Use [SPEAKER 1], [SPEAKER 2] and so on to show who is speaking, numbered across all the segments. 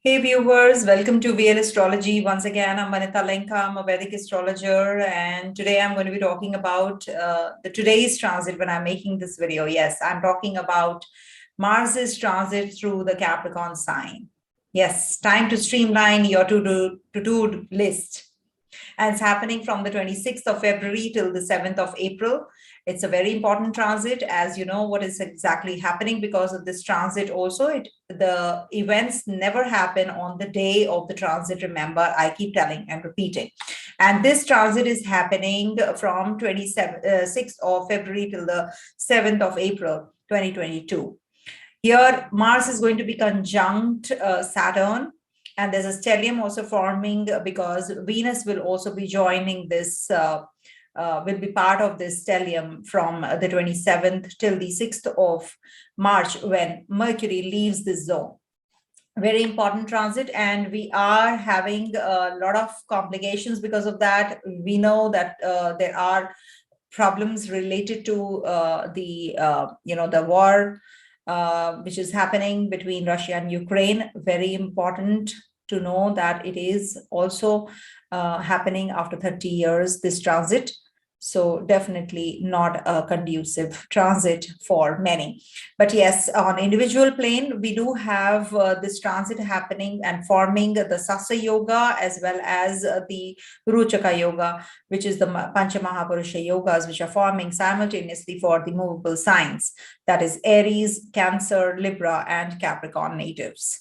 [SPEAKER 1] Hey viewers, welcome to VL Astrology. Once again, I'm Vanita Lenka. I'm a Vedic astrologer, and today I'm going to be talking about the today's transit when I'm making this video. Yes, I'm talking about Mars's transit through the Capricorn sign. Yes, time to streamline your to-do list. And it's happening from the 26th of February till the 7th of April. It's a very important transit, as you know what is exactly happening because of this transit. Also, the events never happen on the day of the transit. Remember, I keep telling and repeating. And this transit is happening from 26th of February till the 7th of April 2022. Here, Mars is going to be conjunct Saturn, and there's a stellium also forming because Venus will also be joining this, will be part of this stellium from the 27th till the 6th of March when Mercury leaves this zone. Very important transit, and we are having a lot of complications because of that. We know that there are problems related to the war which is happening between Russia and Ukraine. Very important to know that it is also happening after 30 years, this transit. So definitely not a conducive transit for many. But yes, on individual plane, we do have this transit happening and forming the Sasa Yoga as well as the Ruchaka Yoga, which is the Pancha Mahapurusha Yogas, which are forming simultaneously for the movable signs. That is Aries, Cancer, Libra, and Capricorn natives.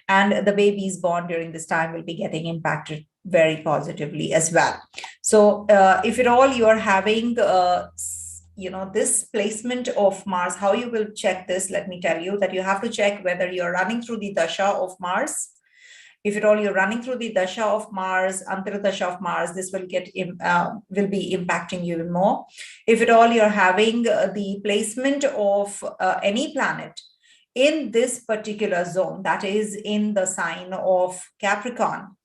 [SPEAKER 1] And the babies born during this time will be getting impacted very positively as well. So if at all you are having this placement of Mars, how you will check this, let me tell you that you have to check whether you're running through the dasha of Mars. If at all you're running through the dasha of Mars, Antardasha of Mars, this will be impacting you even more. If at all you're having the placement of any planet in this particular zone, that is in the sign of Capricorn,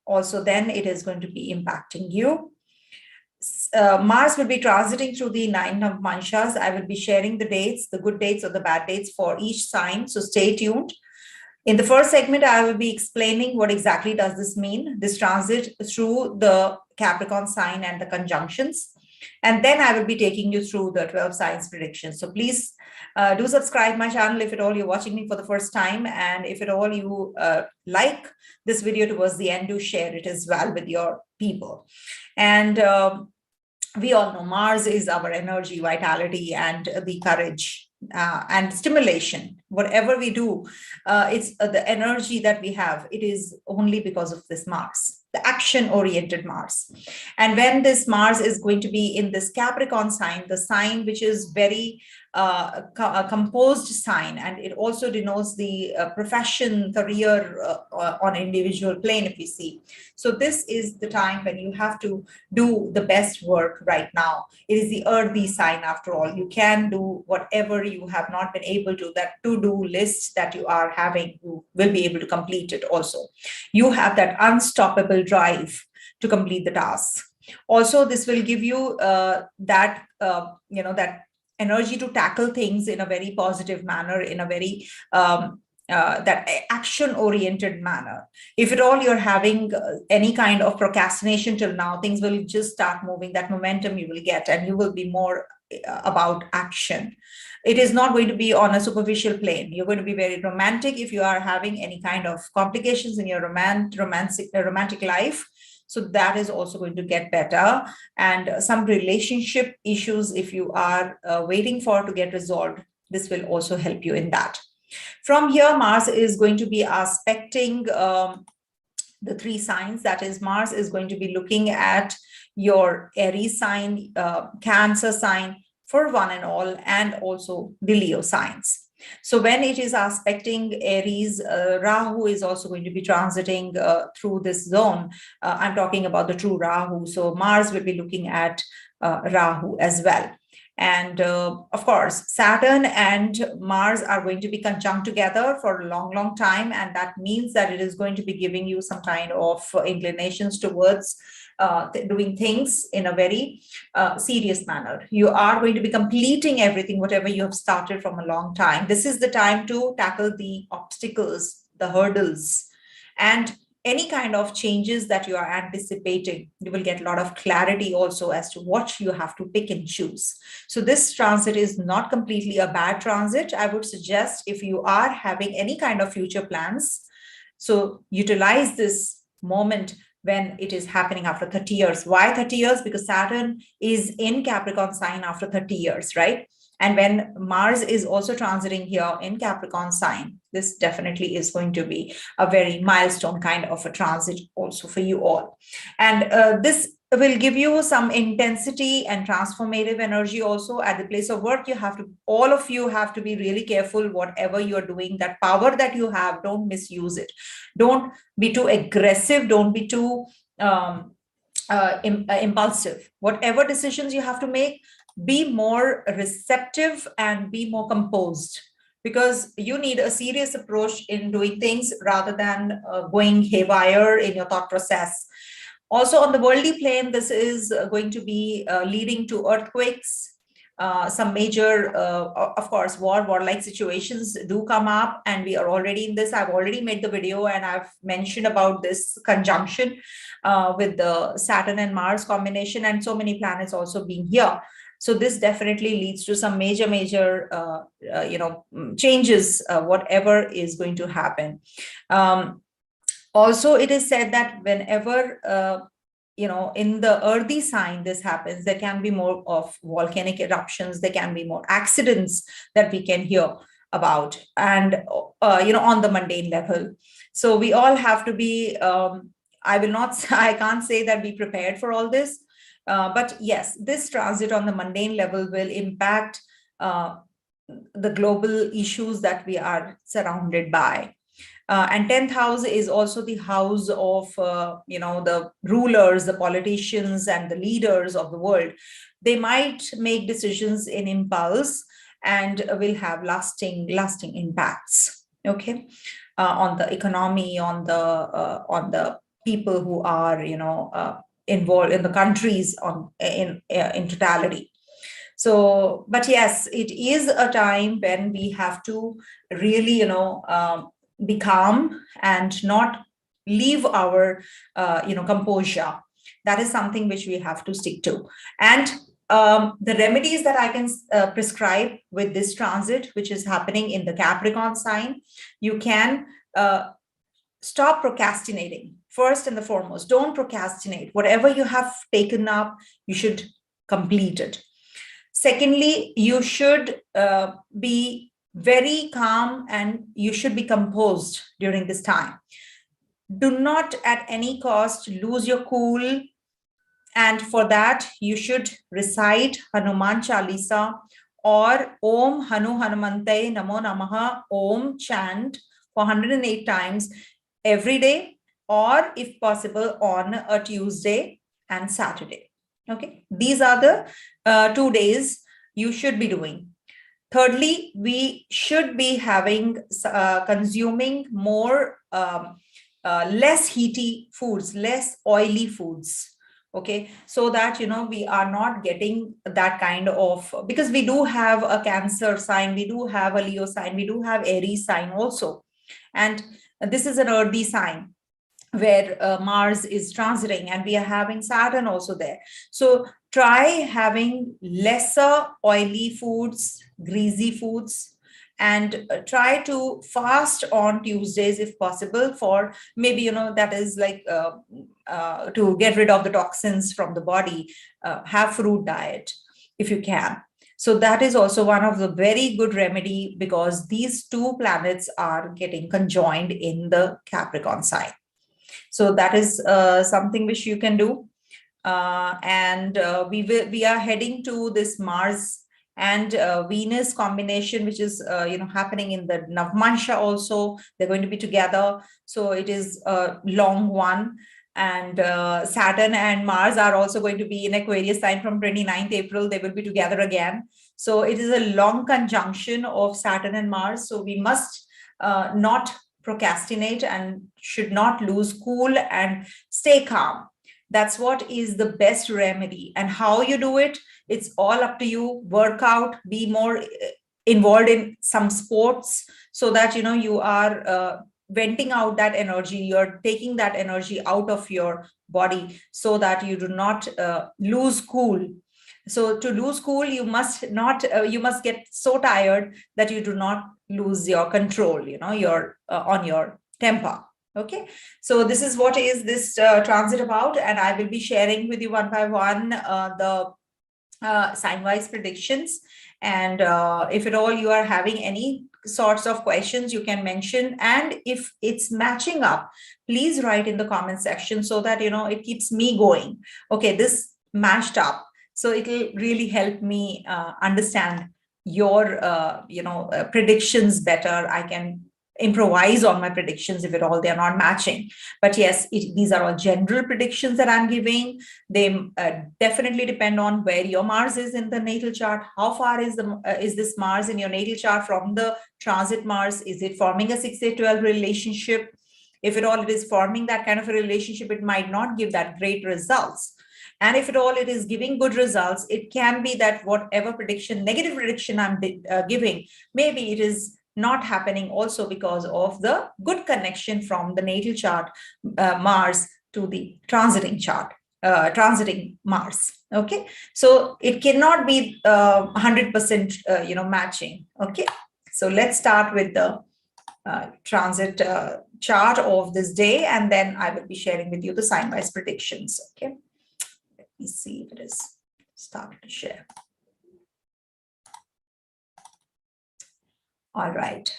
[SPEAKER 1] also then it is going to be impacting you. Mars will be transiting through the 9 of Manshas. I will be sharing the dates, the good dates or the bad dates for each sign, so stay tuned. In the first segment, I will be explaining what exactly does this mean, this transit through the Capricorn sign and the conjunctions. And then I will be taking you through the 12 signs predictions. So please do subscribe my channel if at all you're watching me for the first time. And if at all you like this video towards the end, do share it as well with your people. And we all know Mars is our energy, vitality, and the courage and stimulation. Whatever we do, it's the energy that we have. It is only because of this Mars, the action-oriented Mars. And when this Mars is going to be in this Capricorn sign, the sign which is very a composed sign, and it also denotes the profession, career on individual plane, if we see. So this is the time when you have to do the best work right now. It is the earthy sign after all. You can do whatever you have not been able to, that to-do list that you are having, you will be able to complete it also. You have that unstoppable drive to complete the task. Also, this will give you that energy to tackle things in a very positive manner, in a very that action-oriented manner. If at all you're having any kind of procrastination till now, things will just start moving. That momentum you will get, and you will be more about action. It is not going to be on a superficial plane. You're going to be very romantic if you are having any kind of complications in your romantic life. So that is also going to get better. And some relationship issues, if you are waiting for to get resolved, this will also help you in that. From here, Mars is going to be aspecting the 3 signs. That is, Mars is going to be looking at your Aries sign, Cancer sign for one and all, and also the Leo signs. So when it is aspecting Aries, Rahu is also going to be transiting through this zone. I'm talking about the true Rahu. So Mars will be looking at Rahu as well. And of course, Saturn and Mars are going to be conjunct together for a long, long time. And that means that it is going to be giving you some kind of inclinations towards doing things in a very serious manner. You are going to be completing everything, whatever you have started from a long time. This is the time to tackle the obstacles, the hurdles, And any kind of changes that you are anticipating, you will get a lot of clarity also as to what you have to pick and choose. So this transit is not completely a bad transit. I would suggest, if you are having any kind of future plans, so utilize this moment when it is happening after 30 years. Why 30 years? Because Saturn is in Capricorn sign after 30 years, right? And when Mars is also transiting here in Capricorn sign, this definitely is going to be a very milestone kind of a transit also for you all. And this will give you some intensity and transformative energy also at the place of work. You have to, all of you have to be really careful whatever you're doing. That power that you have, don't misuse it. Don't be too aggressive. Don't be too impulsive. Whatever decisions you have to make, be more receptive and be more composed, because you need a serious approach in doing things rather than going haywire in your thought process. Also, on the worldly plane, this is going to be leading to earthquakes, some major, of course, warlike situations do come up, and we are already in this. I've already made the video and I've mentioned about this conjunction with the Saturn and Mars combination, and so many planets also being here. So this definitely leads to some major changes, whatever is going to happen. Also, it is said that whenever in the earthy sign this happens, there can be more of volcanic eruptions, there can be more accidents that we can hear about, and on the mundane level. So we all have to be, I can't say that be prepared for all this, but yes, this transit on the mundane level will impact the global issues that we are surrounded by. And 10th house is also the house of, the rulers, the politicians, and the leaders of the world. They might make decisions in impulse and will have lasting impacts. Okay, on the economy, on the people who are, involved in the countries in totality. So, but yes, it is a time when we have to really, be calm and not leave our, composure. That is something which we have to stick to. And the remedies that I can prescribe with this transit, which is happening in the Capricorn sign, you can stop procrastinating. First and the foremost, don't procrastinate. Whatever you have taken up, you should complete it. Secondly, you should be very calm and you should be composed during this time. Do not at any cost lose your cool. And for that, you should recite Hanuman Chalisa or Om Hanu Hanumante Namo Namaha Om chant for 108 times every day, or if possible on a Tuesday and Saturday. Okay, these are the 2 days you should be doing. Thirdly, we should be having consuming more less heaty foods, less oily foods. Okay, so that we are not getting that kind of, because we do have a Cancer sign, we do have a Leo sign, we do have Aries sign also, and this is an earthy sign where Mars is transiting, and we are having Saturn also there. So try having lesser oily foods, greasy foods, and try to fast on Tuesdays if possible, for maybe, that is like to get rid of the toxins from the body. Have fruit diet if you can. So that is also one of the very good remedy, because these two planets are getting conjoined in the Capricorn sign. So that is something which you can do. And we are heading to this Mars and Venus combination, which is happening in the Navmansha also. They're going to be together. So it is a long one. And Saturn and Mars are also going to be in Aquarius sign from 29th April. They will be together again. So it is a long conjunction of Saturn and Mars. So we must not procrastinate and should not lose cool and stay calm. That's what is the best remedy. And how you do it, it's all up to you. Work out, be more involved in some sports, so that you are venting out that energy, you're taking that energy out of your body so that you do not lose cool. So to lose cool, you must not, you must get so tired that you do not lose your control, your on your temper. Okay, so this is what is this transit about, and I will be sharing with you one by one the sign-wise predictions. And if at all you are having any sorts of questions, you can mention. And if it's matching up, please write in the comment section so that, it keeps me going. Okay, this matched up. So it will really help me understand your, predictions better. I can improvise on my predictions if at all they're not matching. But yes, these are all general predictions that I'm giving. They definitely depend on where your Mars is in the natal chart. How far is this Mars in your natal chart from the transit Mars? Is it forming a 6-8-12 relationship? If at all it is forming that kind of a relationship, it might not give that great results. And if at all it is giving good results, it can be that whatever prediction, negative prediction I'm giving, maybe it is not happening also because of the good connection from the natal chart Mars to the transiting chart, transiting Mars. Okay, so it cannot be 100% matching. Okay, so let's start with the transit chart of this day, and then I will be sharing with you the sign-wise predictions. Okay, let me see if it is starting to share. All right.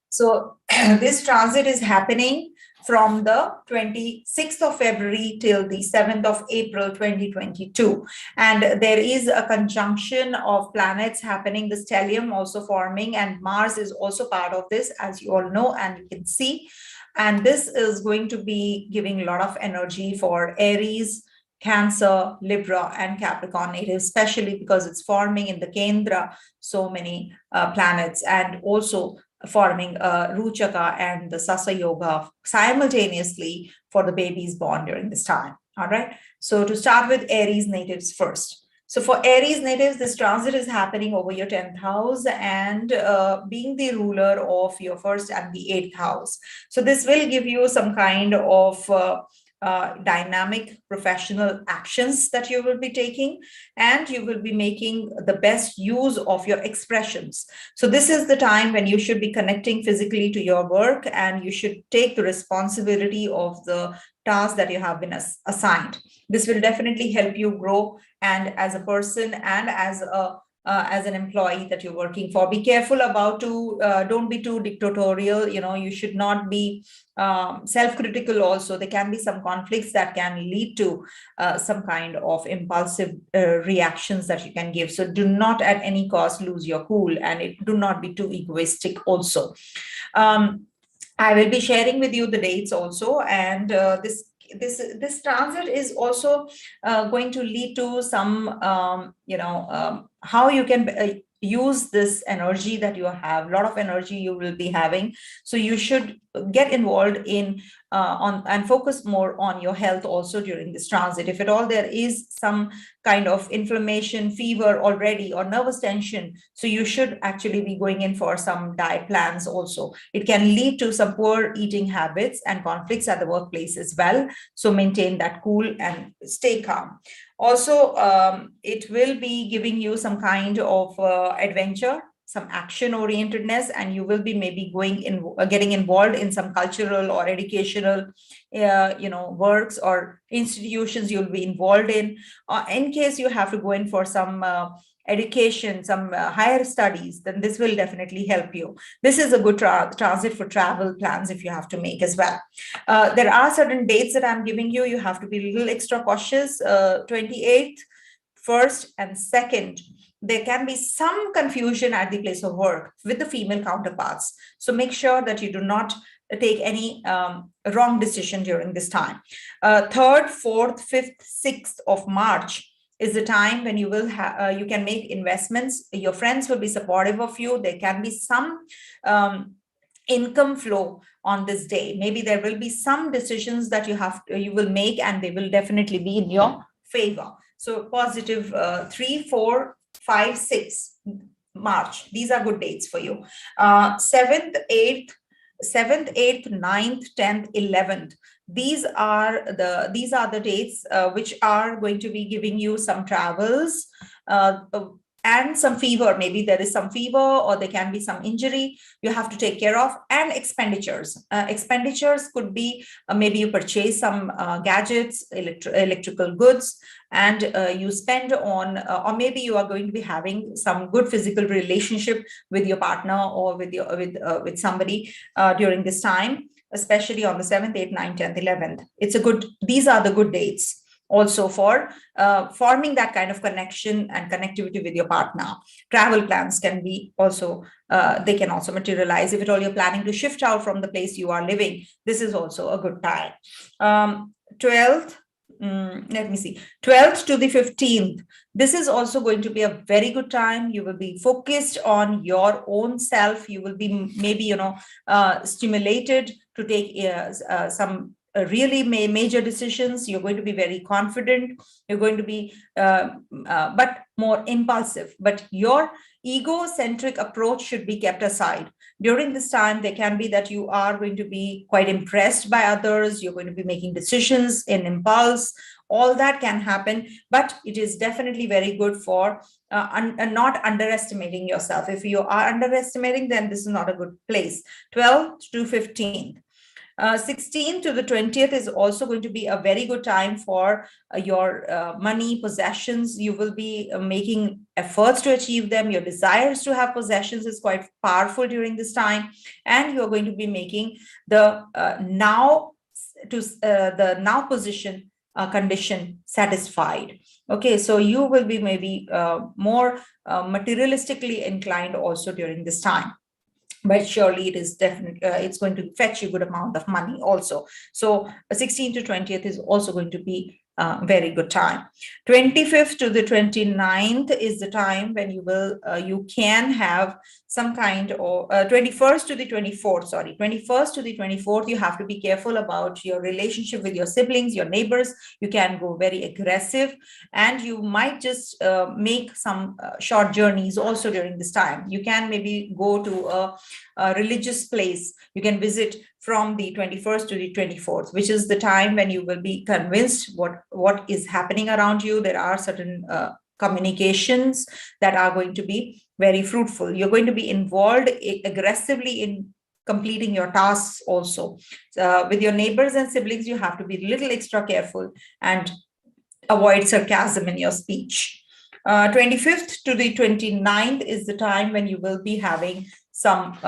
[SPEAKER 1] So this transit is happening from the 26th of February till the 7th of April 2022. And there is a conjunction of planets happening, the stellium also forming, and Mars is also part of this, as you all know and you can see. And this is going to be giving a lot of energy for Aries, Cancer, Libra, and Capricorn native, especially because it's forming in the Kendra so many planets, and also forming Ruchaka and the Sasa Yoga simultaneously for the babies born during this time. All right. So to start with Aries natives first. So for Aries natives, this transit is happening over your 10th house and being the ruler of your first and the 8th house. So this will give you some kind of dynamic professional actions that you will be taking, and you will be making the best use of your expressions. So this is the time when you should be connecting physically to your work, and you should take the responsibility of the task that you have been assigned. This will definitely help you grow, and as a person and as an employee that you're working for. Be careful about don't be too dictatorial. You should not be self-critical also. There can be some conflicts that can lead to some kind of impulsive reactions that you can give. So do not at any cost lose your cool, and do not be too egoistic also. I will be sharing with you the dates also, and this transit is also going to lead to some how you can use this energy that you have. A lot of energy you will be having, so you should get involved in and focus more on your health also during this transit. If at all there is some kind of inflammation, fever already, or nervous tension, so you should actually be going in for some diet plans also. It can lead to some poor eating habits and conflicts at the workplace as well, so maintain that cool and stay calm. Also, it will be giving you some kind of adventure, some action orientedness, and you will be maybe getting involved in some cultural or educational works or institutions you'll be involved in case you have to go in for some education, some higher studies, then this will definitely help you. This is a good transit for travel plans if you have to make as well. There are certain dates that I'm giving you. You have to be a little extra cautious. 28th, 1st, and 2nd. There can be some confusion at the place of work with the female counterparts. So make sure that you do not take any wrong decision during this time. 3rd, 4th, 5th, 6th of March is the time when you will you can make investments. Your friends will be supportive of you. There can be some income flow on this day. Maybe there will be some decisions that you will make, and they will definitely be in your favor. So positive 3, 4, 5, 6. March. These are good dates for you. 7th, 8th, 9th, 10th, 11th. These are the dates which are going to be giving you some travels and some fever. Maybe there is some fever, or there can be some injury you have to take care of, and expenditures. Expenditures could be maybe you purchase some gadgets, electrical goods, and you spend on, or maybe you are going to be having some good physical relationship with your partner or with somebody during this time, especially on the 7th, 8th, 9th, 10th, 11th. These are the good dates also for forming that kind of connection and connectivity with your partner. Travel plans can be also, they can also materialize. If at all you're planning to shift out from the place you are living, this is also a good time. 12th, let me see, 12th to the 15th. This is also going to be a very good time. You will be focused on your own self. You will be maybe, stimulated to take some really major decisions. You're going to be very confident. You're going to be, but more impulsive. But your egocentric approach should be kept aside. During this time, there can be that you are going to be quite impressed by others. You're going to be making decisions in impulse. All that can happen, but it is definitely very good for not underestimating yourself. If you are underestimating, then this is not a good place. 12th to 15th. 16th to the 20th is also going to be a very good time for your money, possessions. You will be making efforts to achieve them. Your desires to have possessions is quite powerful during this time, and you're going to be making the now position condition satisfied. Okay, so you will be maybe more materialistically inclined also during this time. But surely it is definitely, it's going to fetch you a good amount of money also. So 16th to 20th is also going to be very good time. 25th to the 29th is the time when you can have some kind of 21st to the 24th, sorry, 21st to the 24th, you have to be careful about your relationship with your siblings, your neighbors. You can go very aggressive, and you might just make some short journeys also during this time. You can maybe go to a religious place. You can visit from the 21st to the 24th, which is the time when you will be convinced what is happening around you. There are certain communications that are going to be very fruitful. You're going to be involved aggressively in completing your tasks also. With your neighbors and siblings, you have to be a little extra careful and avoid sarcasm in your speech. 25th to the 29th is the time when you will be having some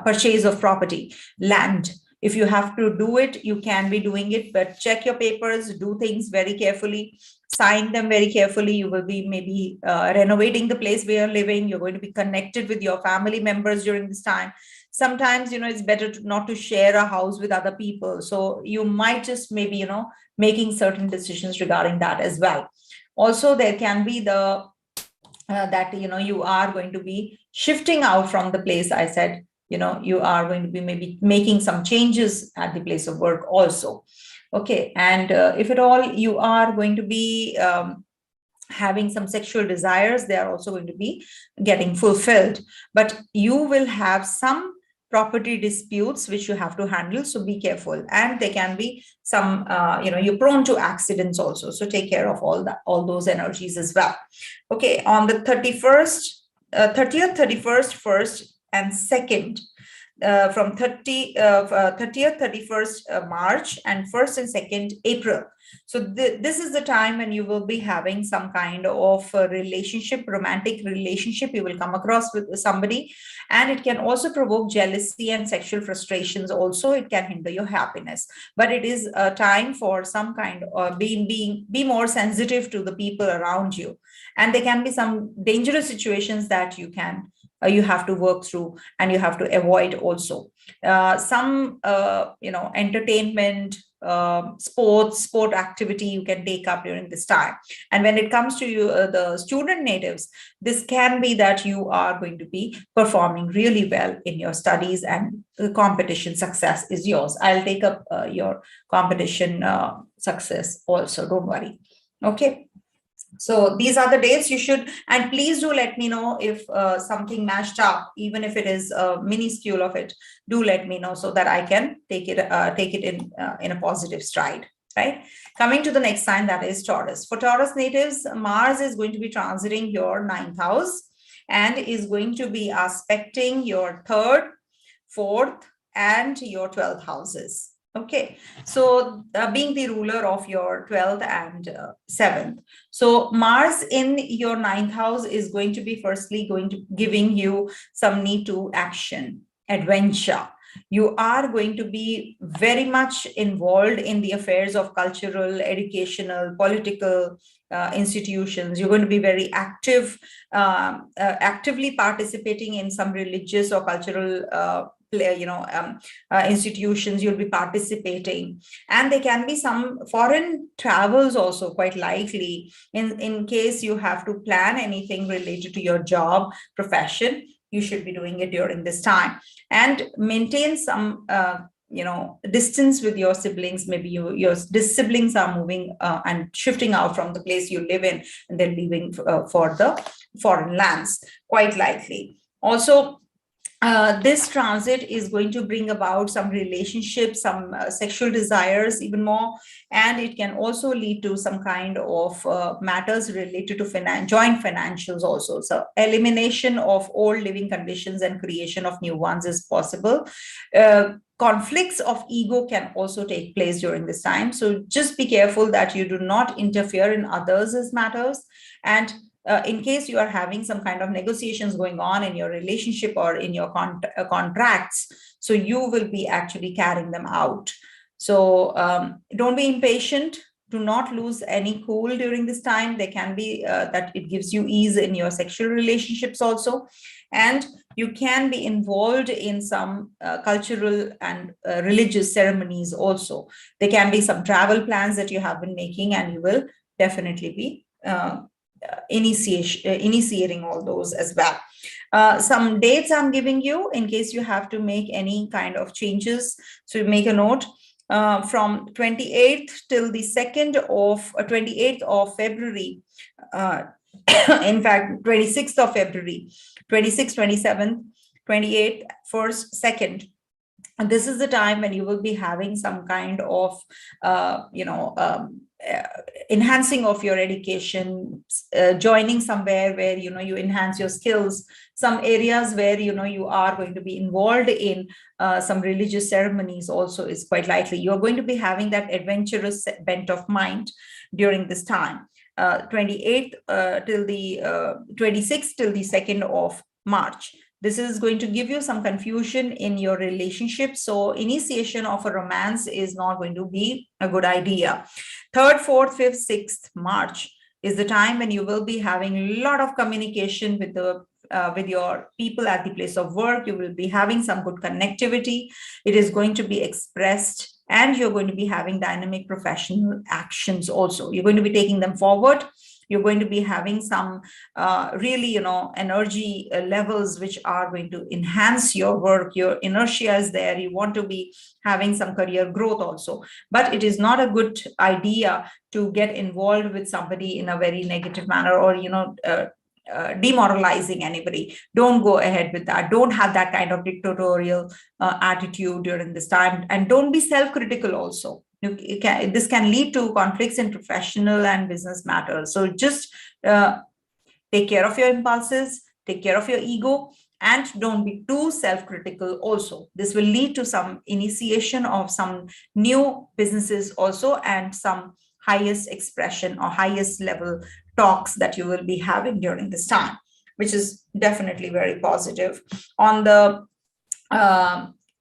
[SPEAKER 1] purchase of property, land. If you have to do it, you can be doing it, but check your papers, do things very carefully, sign them very carefully. You will be maybe renovating the place where you're living. You're going to be connected with your family members during this time. Sometimes, it's better not to share a house with other people. So you might just maybe, making certain decisions regarding that as well. Also, there can be the that, you are going to be shifting out from the place. I said, you are going to be maybe making some changes at the place of work also. Okay. And if at all you are going to be having some sexual desires, they are also going to be getting fulfilled. But you will have some property disputes which you have to handle. So be careful. And there can be some, you're prone to accidents also. So take care of all those energies as well. Okay. On the 30th, 31st, 1st, and 2nd, from 30th, 31st March, and 1st and 2nd April. So this is the time when you will be having some kind of relationship, romantic relationship. You will come across with somebody, and it can also provoke jealousy and sexual frustrations. Also, it can hinder your happiness. But it is a time for some kind of be more sensitive to the people around you, and there can be some dangerous situations that you have to work through, and you have to avoid also. Some entertainment, sport activity you can take up during this time. And when it comes to the student natives, this can be that you are going to be performing really well in your studies, and the competition success is yours. I'll take up your competition success also, don't worry. Okay. So these are the dates you should, and please do let me know if something matched up, even if it is minuscule of it. Do let me know so that I can take it in a positive stride. Right. Coming to the next sign, that is Taurus. For Taurus natives, Mars is going to be transiting your ninth house and is going to be aspecting your third, fourth, and your 12th houses. Okay, so being the ruler of your 12th and 7th. So Mars in your ninth house is going to be firstly going to giving you some need to action, adventure. You are going to be very much involved in the affairs of cultural, educational, political institutions. You're going to be very active, actively participating in some religious or cultural institutions. You'll be participating, and there can be some foreign travels also, quite likely, in case you have to plan anything related to your job profession. You should be doing it during this time, and maintain some distance with your siblings. Maybe your siblings are moving and shifting out from the place you live in, and they're leaving for the foreign lands, quite likely. Also, this transit is going to bring about some relationships, some sexual desires even more, and it can also lead to some kind of matters related to joint financials also. So elimination of old living conditions and creation of new ones is possible. Conflicts of ego can also take place during this time. So just be careful that you do not interfere in others' matters. And in case you are having some kind of negotiations going on in your relationship or in your contracts, so you will be actually carrying them out. So don't be impatient. Do not lose any cool during this time. There can be that it gives you ease in your sexual relationships also. And you can be involved in some cultural and religious ceremonies also. There can be some travel plans that you have been making, and you will definitely be initiating all those as well. Some dates I'm giving you in case you have to make any kind of changes. So make a note. From 28th till the 2nd of 28th of February, in fact 26th of February, 26th, 27th, 28th, 1st, 2nd, and this is the time when you will be having some kind of enhancing of your education, joining somewhere where you enhance your skills, some areas where you are going to be involved in some religious ceremonies also is quite likely. You're going to be having that adventurous bent of mind during this time, 28th till the 26th till the 2nd of March. This is going to give you some confusion in your relationship. So initiation of a romance is not going to be a good idea. 3rd, 4th, 5th, 6th March is the time when you will be having a lot of communication with your people at the place of work. You will be having some good connectivity. It is going to be expressed, and you're going to be having dynamic professional actions also. You're going to be taking them forward. You're going to be having some really, energy levels which are going to enhance your work. Your inertia is there. You want to be having some career growth also. But it is not a good idea to get involved with somebody in a very negative manner, or, demoralizing anybody. Don't go ahead with that. Don't have that kind of dictatorial attitude during this time. And don't be self-critical also. This can lead to conflicts in professional and business matters. So just take care of your impulses, take care of your ego, and don't be too self-critical also. This will lead to some initiation of some new businesses also, and some highest expression or highest level talks that you will be having during this time, which is definitely very positive. On the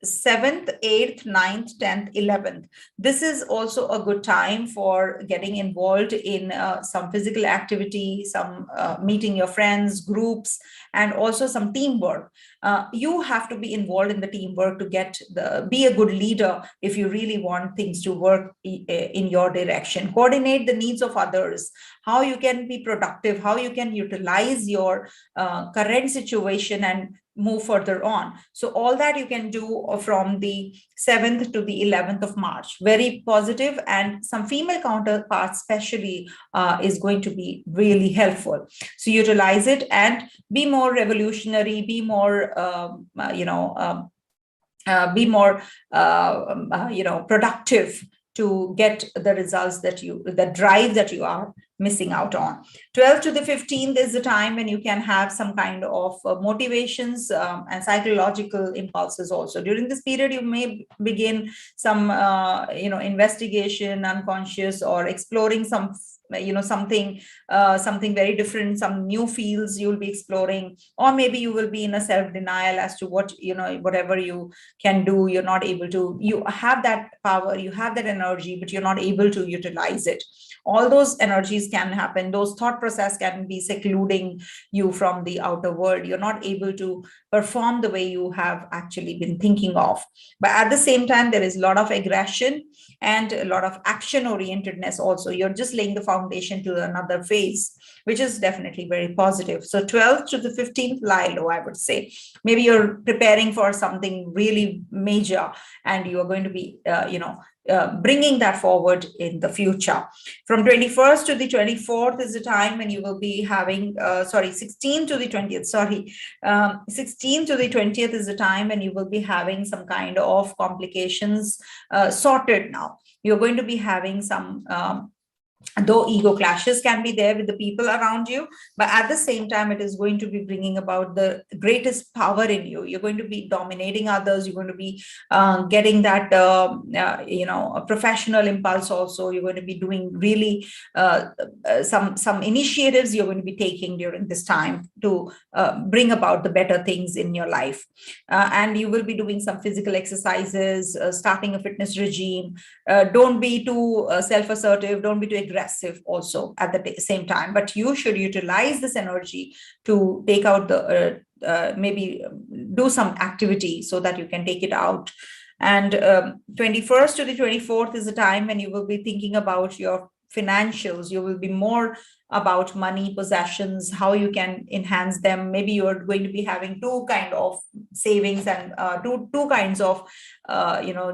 [SPEAKER 1] 7th, 8th, 9th, 10th, 11th. This is also a good time for getting involved in some physical activity, some meeting your friends, groups, and also some teamwork. You have to be involved in the teamwork to be a good leader if you really want things to work in your direction. Coordinate the needs of others, how you can be productive, how you can utilize your current situation and move further on. So all that you can do from the 7th to the 11th of March. Very positive, and some female counterparts especially is going to be really helpful. So utilize it and be more revolutionary, be more, be more, productive to get the results the drive that you are missing out on. 12th to the 15th is the time when you can have some kind of motivations and psychological impulses also. During this period, you may begin some, investigation, unconscious, or exploring some something very different, some new fields you'll be exploring, or maybe you will be in a self-denial as to what, whatever you can do, you're not able to, you have that power, you have that energy, but you're not able to utilize it. All those energies can happen. Those thought process can be secluding you from the outer world. You're not able to perform the way you have actually been thinking of. But at the same time, there is a lot of aggression and a lot of action orientedness also. You're just laying the foundation to another phase, which is definitely very positive. So 12th to the 15th, lie low, I would say. Maybe you're preparing for something really major and you are going to be, bringing that forward in the future. From 21st to the 24th is the time when you will be having, 16th to the 20th, 16th to the 20th is the time when you will be having some kind of complications sorted now. You're going to be having some, though ego clashes can be there with the people around you, but at the same time, it is going to be bringing about the greatest power in you. You're going to be dominating others. You're going to be getting that, a professional impulse also. You're going to be doing really some initiatives you're going to be taking during this time to bring about the better things in your life. And you will be doing some physical exercises, starting a fitness regime. Don't be too self-assertive. Don't be too aggressive also at the same time, but you should utilize this energy to take out the maybe do some activity so that you can take it out. And 21st to the 24th is the time when you will be thinking about your financials. You will be more about money, possessions, how you can enhance them. Maybe you're going to be having two kind of savings and two kinds of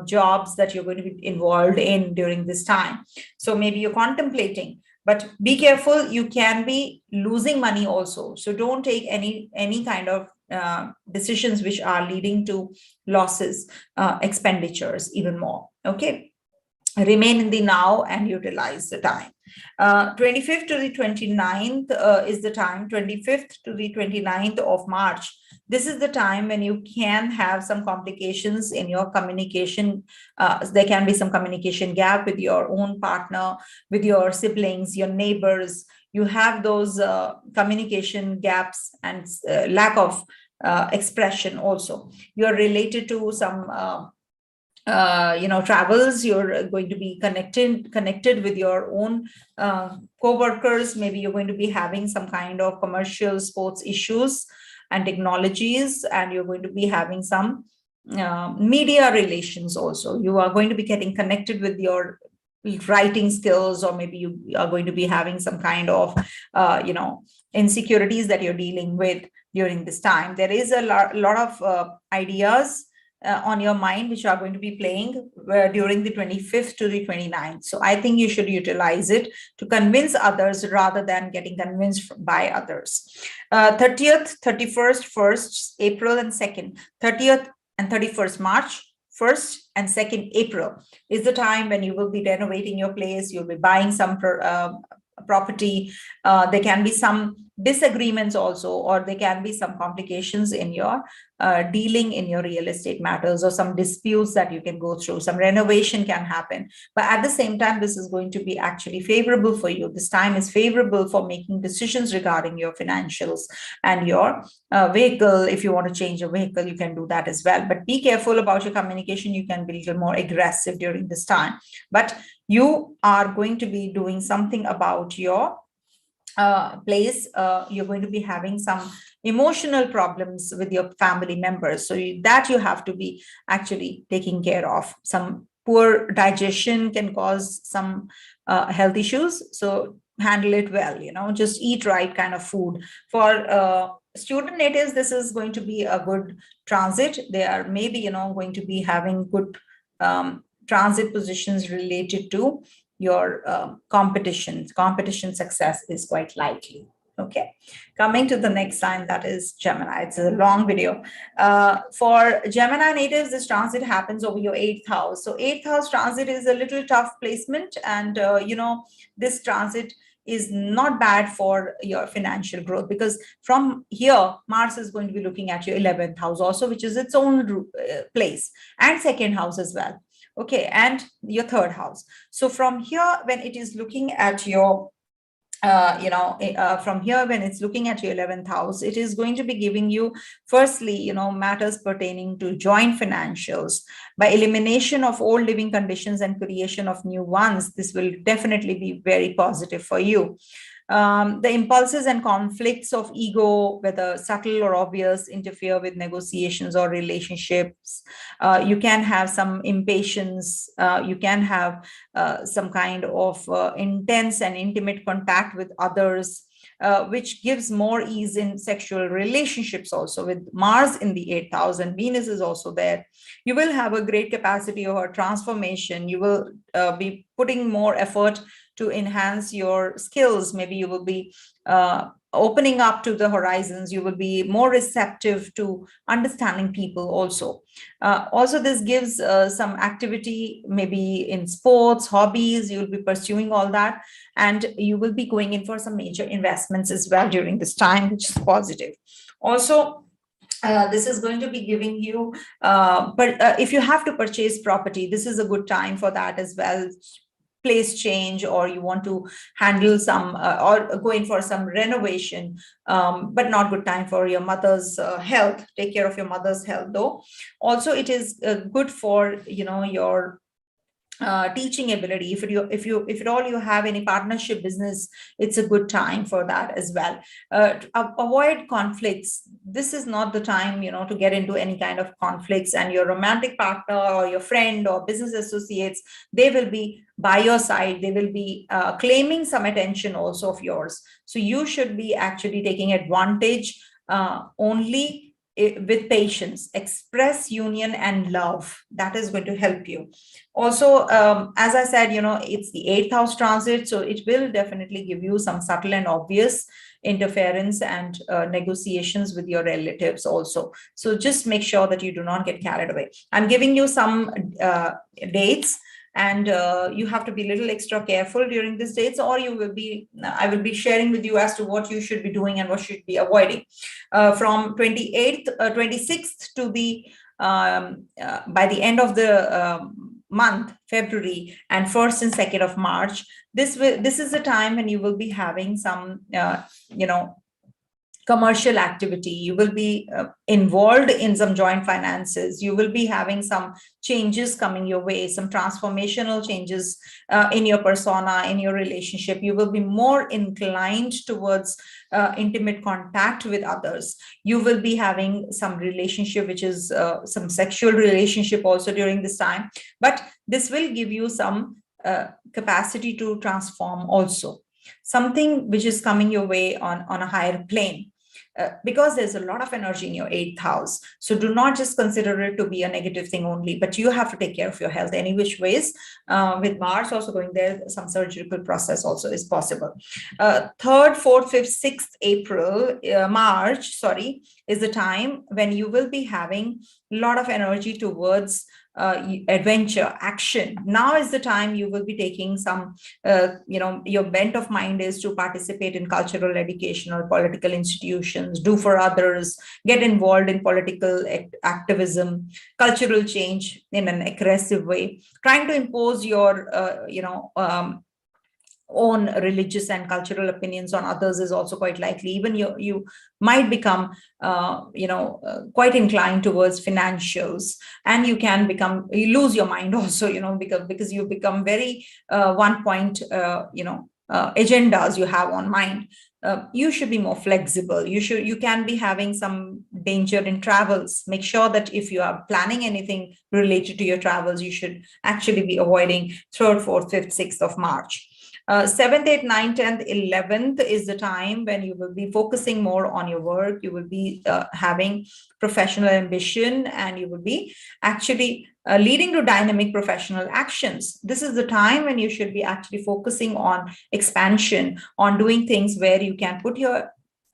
[SPEAKER 1] jobs that you're going to be involved in during this time. So maybe you're contemplating, but be careful. You can be losing money also. So don't take any kind of decisions which are leading to losses, expenditures even more. Okay. Remain in the now and utilize the time. 25th to the 29th is the time. 25th to the 29th of March. This is the time when you can have some complications in your communication. There can be some communication gap with your own partner, with your siblings, your neighbors. You have those communication gaps and lack of expression also. You're related to some travels. You're going to be connected with your own co-workers. Maybe you're going to be having some kind of commercial sports issues and technologies, and you're going to be having some media relations also. You are going to be getting connected with your writing skills, or maybe you are going to be having some kind of insecurities that you're dealing with during this time. There is a lot of ideas on your mind which are going to be playing during the 25th to the 29th. So I think you should utilize it to convince others rather than getting convinced by others. 30th, 31st, 1st April and 2nd, 30th and 31st March, 1st and 2nd April is the time when you will be renovating your place. You'll be buying some property. There can be some disagreements also, or there can be some complications in your dealing in your real estate matters, or some disputes that you can go through. Some renovation can happen, but at the same time, this is going to be actually favorable for you. This time is favorable for making decisions regarding your financials and your vehicle. If you want to change a vehicle, you can do that as well, but be careful about your communication. You can be a little more aggressive during this time, but you are going to be doing something about your place. You're going to be having some emotional problems with your family members. So that you have to be actually taking care of. Some poor digestion can cause some health issues. So handle it well, just eat right kind of food. For student natives, this is going to be a good transit. They are maybe, going to be having good transit positions related to your competition success is quite likely. Okay, coming to the next sign, that is Gemini. It's a long video. For Gemini natives, this transit happens over your 8th house. So 8th house transit is a little tough placement, and this transit is not bad for your financial growth, because from here Mars is going to be looking at your 11th house also, which is its own place, and 2nd house as well. Okay, and your 3rd house. So from here, when it is looking at your from here, when it's looking at your 11th house, it is going to be giving you, firstly, matters pertaining to joint financials. By elimination of old living conditions and creation of new ones, this will definitely be very positive for you. The impulses and conflicts of ego, whether subtle or obvious, interfere with negotiations or relationships. You can have some impatience. You can have some kind of intense and intimate contact with others, which gives more ease in sexual relationships also. With Mars in the 8th house and Venus is also there, you will have a great capacity of transformation. You will be putting more effort to enhance your skills. Maybe you will be opening up to the horizons. You will be more receptive to understanding people also. Also, this gives some activity, maybe in sports, hobbies. You'll be pursuing all that, and you will be going in for some major investments as well during this time, which is positive. Also, this is going to be giving you, but if you have to purchase property, this is a good time for that as well. Place change, or you want to handle some or go in for some renovation, but not good time for your mother's health. Take care of your mother's health though. Also, it is good for your teaching ability. If at all you have any partnership business, it's a good time for that as well. Avoid conflicts. This is not the time to get into any kind of conflicts, and your romantic partner or your friend or business associates, they will be by your side. They will be claiming some attention also of yours, so you should be actually taking advantage only with patience. Express union and love. That is going to help you. Also, as I said, it's the 8th house transit, so it will definitely give you some subtle and obvious interference and negotiations with your relatives also. So just make sure that you do not get carried away. I'm giving you some dates, and you have to be a little extra careful during these dates, or I will be sharing with you as to what you should be doing and what should be avoiding. From 26th to the by the end of the month, February, and 1st and 2nd of March, this is a time when you will be having some commercial activity. You will be involved in some joint finances. You will be having some changes coming your way, some transformational changes in your persona, in your relationship. You will be more inclined towards intimate contact with others. You will be having some relationship, which is some sexual relationship also during this time. But this will give you some capacity to transform also. Something which is coming your way on a higher plane. Because there's a lot of energy in your 8th house. So do not just consider it to be a negative thing only, but you have to take care of your health any which ways. With Mars also going there, some surgical process also is possible. 3rd, 4th, 5th, 6th March, is the time when you will be having a lot of energy towards adventure, action. Now is the time you will be taking some, your bent of mind is to participate in cultural, educational, political institutions, do for others, get involved in political activism, cultural change in an aggressive way, trying to impose your, own religious and cultural opinions on others is also quite likely. Even you might become quite inclined towards financials, and you lose your mind also, because you become very one point agendas you have on mind. You should be more flexible. You can be having some danger in travels. Make sure that if you are planning anything related to your travels, you should actually be avoiding 3rd, 4th, 5th, 6th of March. 7th, 8th, 9th, 10th, 11th is the time when you will be focusing more on your work. You will be having professional ambition, and you will be actually leading to dynamic professional actions. This is the time when you should be actually focusing on expansion, on doing things where you can put your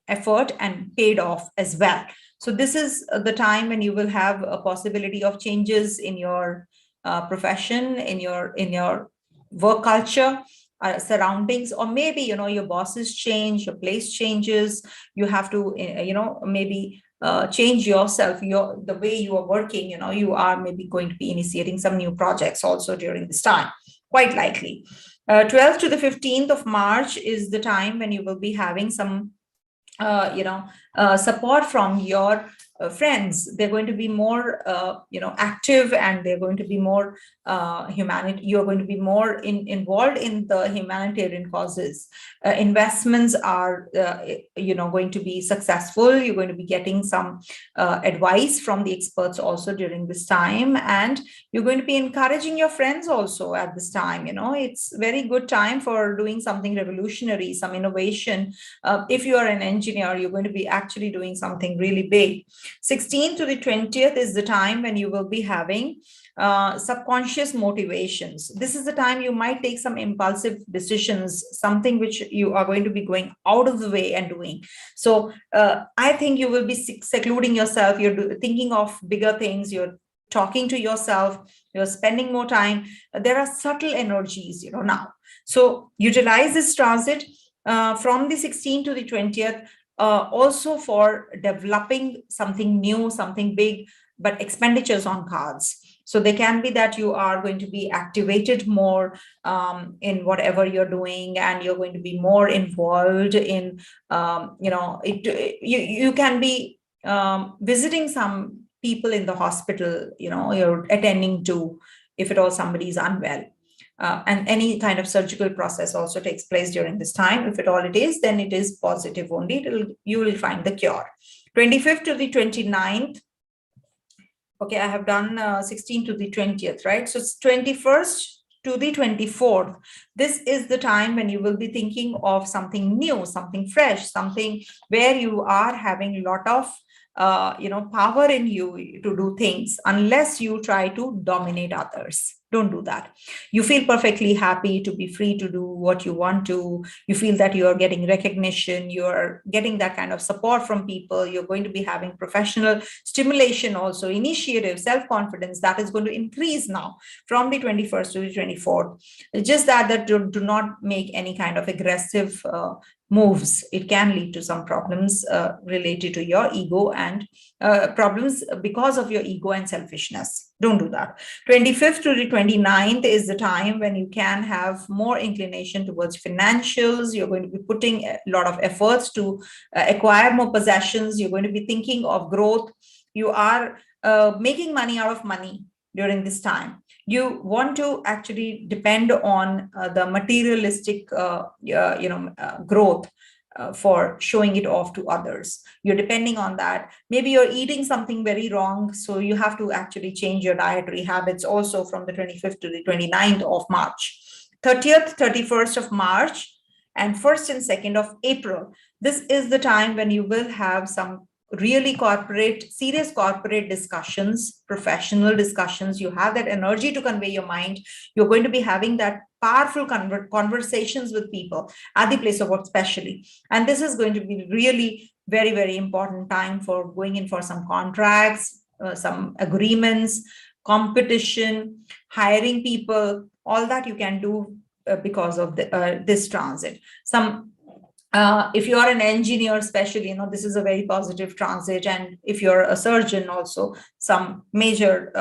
[SPEAKER 1] effort and paid off as well. So this is the time when you will have a possibility of changes in your profession, in your work culture, surroundings, or maybe your bosses change, your place changes. You have to maybe change yourself, the way you are working. You are maybe going to be initiating some new projects also during this time, quite likely. 12th to the 15th of March is the time when you will be having some support from your friends. They're going to be more active, and they're going to be more you're going to be more involved in the humanitarian causes. Investments are going to be successful. You're going to be getting some advice from the experts also during this time, and you're going to be encouraging your friends also at this time. It's very good time for doing something revolutionary, some innovation. If you are an engineer, you're going to be actually doing something really big. 16th to the 20th is the time when you will be having subconscious motivations. This is the time you might take some impulsive decisions, something which you are going to be going out of the way and doing. So I think you will be secluding yourself. You're thinking of bigger things. You're talking to yourself. You're spending more time. There are subtle energies, now. So utilize this transit from the 16th to the 20th. Also for developing something new, something big, but expenditures on cards. So they can be that you are going to be activated more in whatever you're doing, and you're going to be more involved in, you can be visiting some people in the hospital, you're attending to, if at all somebody is unwell. And any kind of surgical process also takes place during this time. If at all it is, then it is positive only. You will find the cure. 25th to the 29th. Okay, I have done 16th to the 20th, right? So it's 21st to the 24th. This is the time when you will be thinking of something new, something fresh, something where you are having a lot of power in you to do things, unless you try to dominate others. Don't do that. You feel perfectly happy to be free to do what you want to. You feel that you are getting recognition. You are getting that kind of support from people. You're going to be having professional stimulation also, initiative, self-confidence that is going to increase now from the 21st to the 24th. It's just that do not make any kind of aggressive moves. It can lead to some problems related to your ego, and problems because of your ego and selfishness. Don't do that. 25th to the 29th is the time when you can have more inclination towards financials. You're going to be putting a lot of efforts to acquire more possessions. You're going to be thinking of growth. You are making money out of money during this time. You want to actually depend on the materialistic growth for showing it off to others. You're depending on that. Maybe you're eating something very wrong, so you have to actually change your dietary habits also from the 25th to the 29th of March. 30th, 31st of March, and 1st and 2nd of April. This is the time when you will have some really serious corporate discussions, professional discussions. You have that energy to convey your mind. You're going to be having that powerful conversations with people at the place of work especially. And this is going to be really very, very important time for going in for some contracts, some agreements, competition, hiring people, all that you can do because of this transit. If you are an engineer, especially, this is a very positive transit. And if you're a surgeon also, some major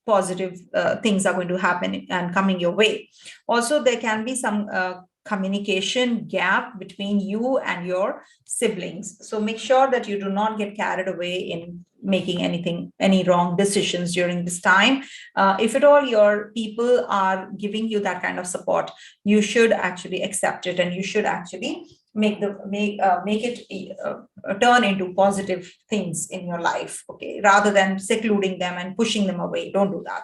[SPEAKER 1] positive things are going to happen and coming your way. Also, there can be some communication gap between you and your siblings. So make sure that you do not get carried away in making any wrong decisions during this time. If at all your people are giving you that kind of support, you should actually accept it, and you should actually make it turn into positive things in your life, okay, rather than secluding them and pushing them away. Don't do that.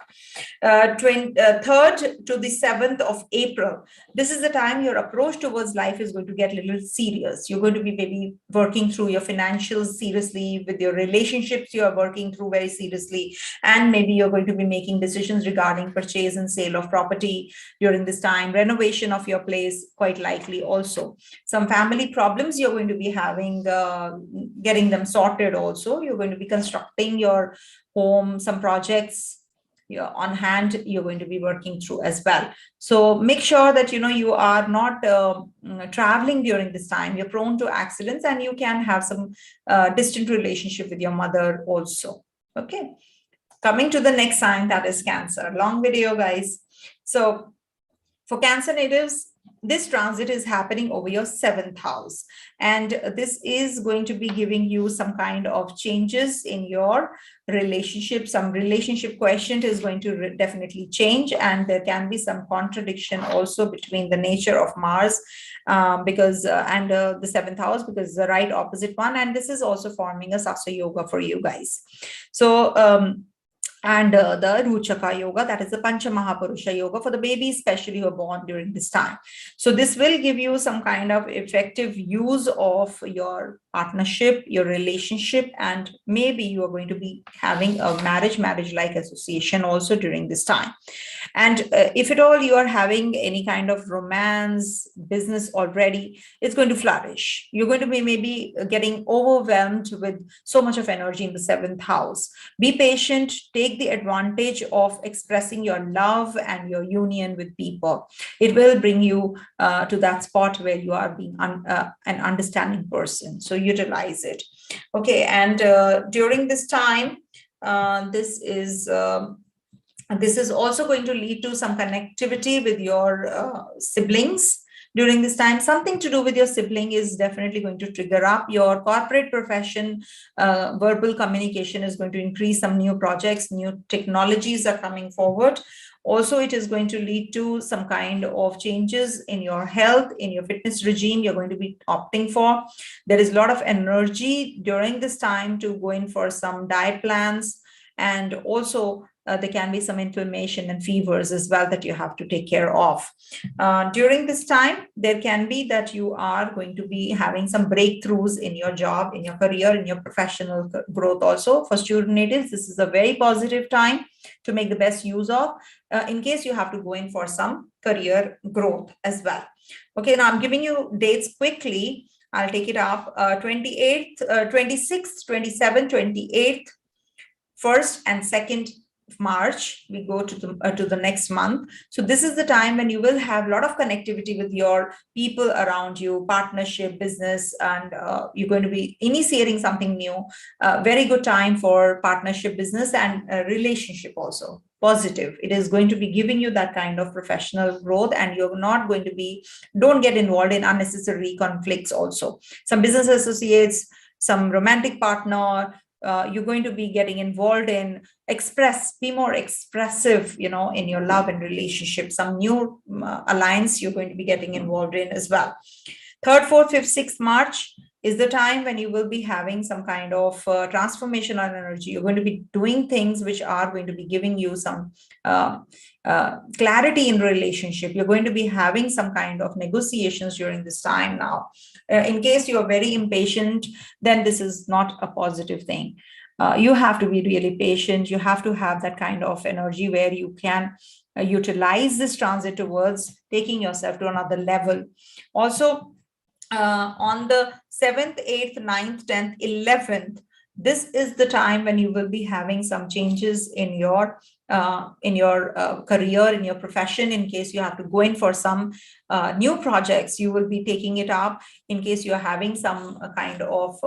[SPEAKER 1] 3rd to the 7th of April, this is the time your approach towards life is going to get a little serious. You're going to be maybe working through your financials seriously, with your relationships you are working through very seriously, and maybe you're going to be making decisions regarding purchase and sale of property during this time, renovation of your place quite likely also. Some family problems you're going to be having, getting them sorted also. You're going to be constructing your home, some projects you're on hand you're going to be working through as well. So make sure that you are not traveling during this time. You're prone to accidents, and you can have some distant relationship with your mother also. Okay, coming to the next sign, that is Cancer. Long video, guys. So for Cancer natives, this transit is happening over your 7th house, and this is going to be giving you some kind of changes in your relationship. Some relationship quotient is going to definitely change, and there can be some contradiction also between the nature of Mars because and the 7th house, because the right opposite one, and this is also forming a Sasa Yoga for you guys. So and the Ruchaka Yoga, that is the Pancha Mahapurusha Yoga for the babies, especially who are born during this time. So this will give you some kind of effective use of your partnership, your relationship, and maybe you are going to be having a marriage-like association also during this time. And if at all you are having any kind of romance business already, it's going to flourish. You're going to be maybe getting overwhelmed with so much of energy in the 7th house. Be patient, take the advantage of expressing your love and your union with people. It will bring you to that spot where you are being an understanding person. So utilize it. Okay, and during this time, this is also going to lead to some connectivity with your siblings. During this time, something to do with your sibling is definitely going to trigger up. Your corporate profession, verbal communication is going to increase. Some new projects, new technologies are coming forward. Also, it is going to lead to some kind of changes in your health, in your fitness regime you're going to be opting for. There is a lot of energy during this time to go in for some diet plans, and also there can be some inflammation and fevers as well that you have to take care of. During this time, there can be that you are going to be having some breakthroughs in your job, in your career, in your professional growth also. For student natives, this is a very positive time to make the best use of, in case you have to go in for some career growth as well. Okay, now I'm giving you dates quickly. I'll take it up. 28th, 26th, 27th, 28th, 1st and 2nd of March, we go to the next month. So this is the time when you will have a lot of connectivity with your people around you, partnership, business, and you're going to be initiating something new. Very good time for partnership, business, and relationship also. Positive. It is going to be giving you that kind of professional growth, and you're not going to be, don't get involved in unnecessary conflicts also. Some business associates, some romantic partner, you're going to be getting involved in, be more expressive, in your love and relationship. Some new alliance you're going to be getting involved in as well. 3rd, 4th, 5th, 6th March is the time when you will be having some kind of transformational energy. You're going to be doing things which are going to be giving you some clarity in relationship. You're going to be having some kind of negotiations during this time now. In case you are very impatient, then this is not a positive thing. You have to be really patient. You have to have that kind of energy where you can utilize this transit towards taking yourself to another level. Also, on the 7th, 8th, 9th, 10th, 11th, this is the time when you will be having some changes in your career, in your profession. In case you have to go in for some new projects, you will be taking it up. In case you're having some kind of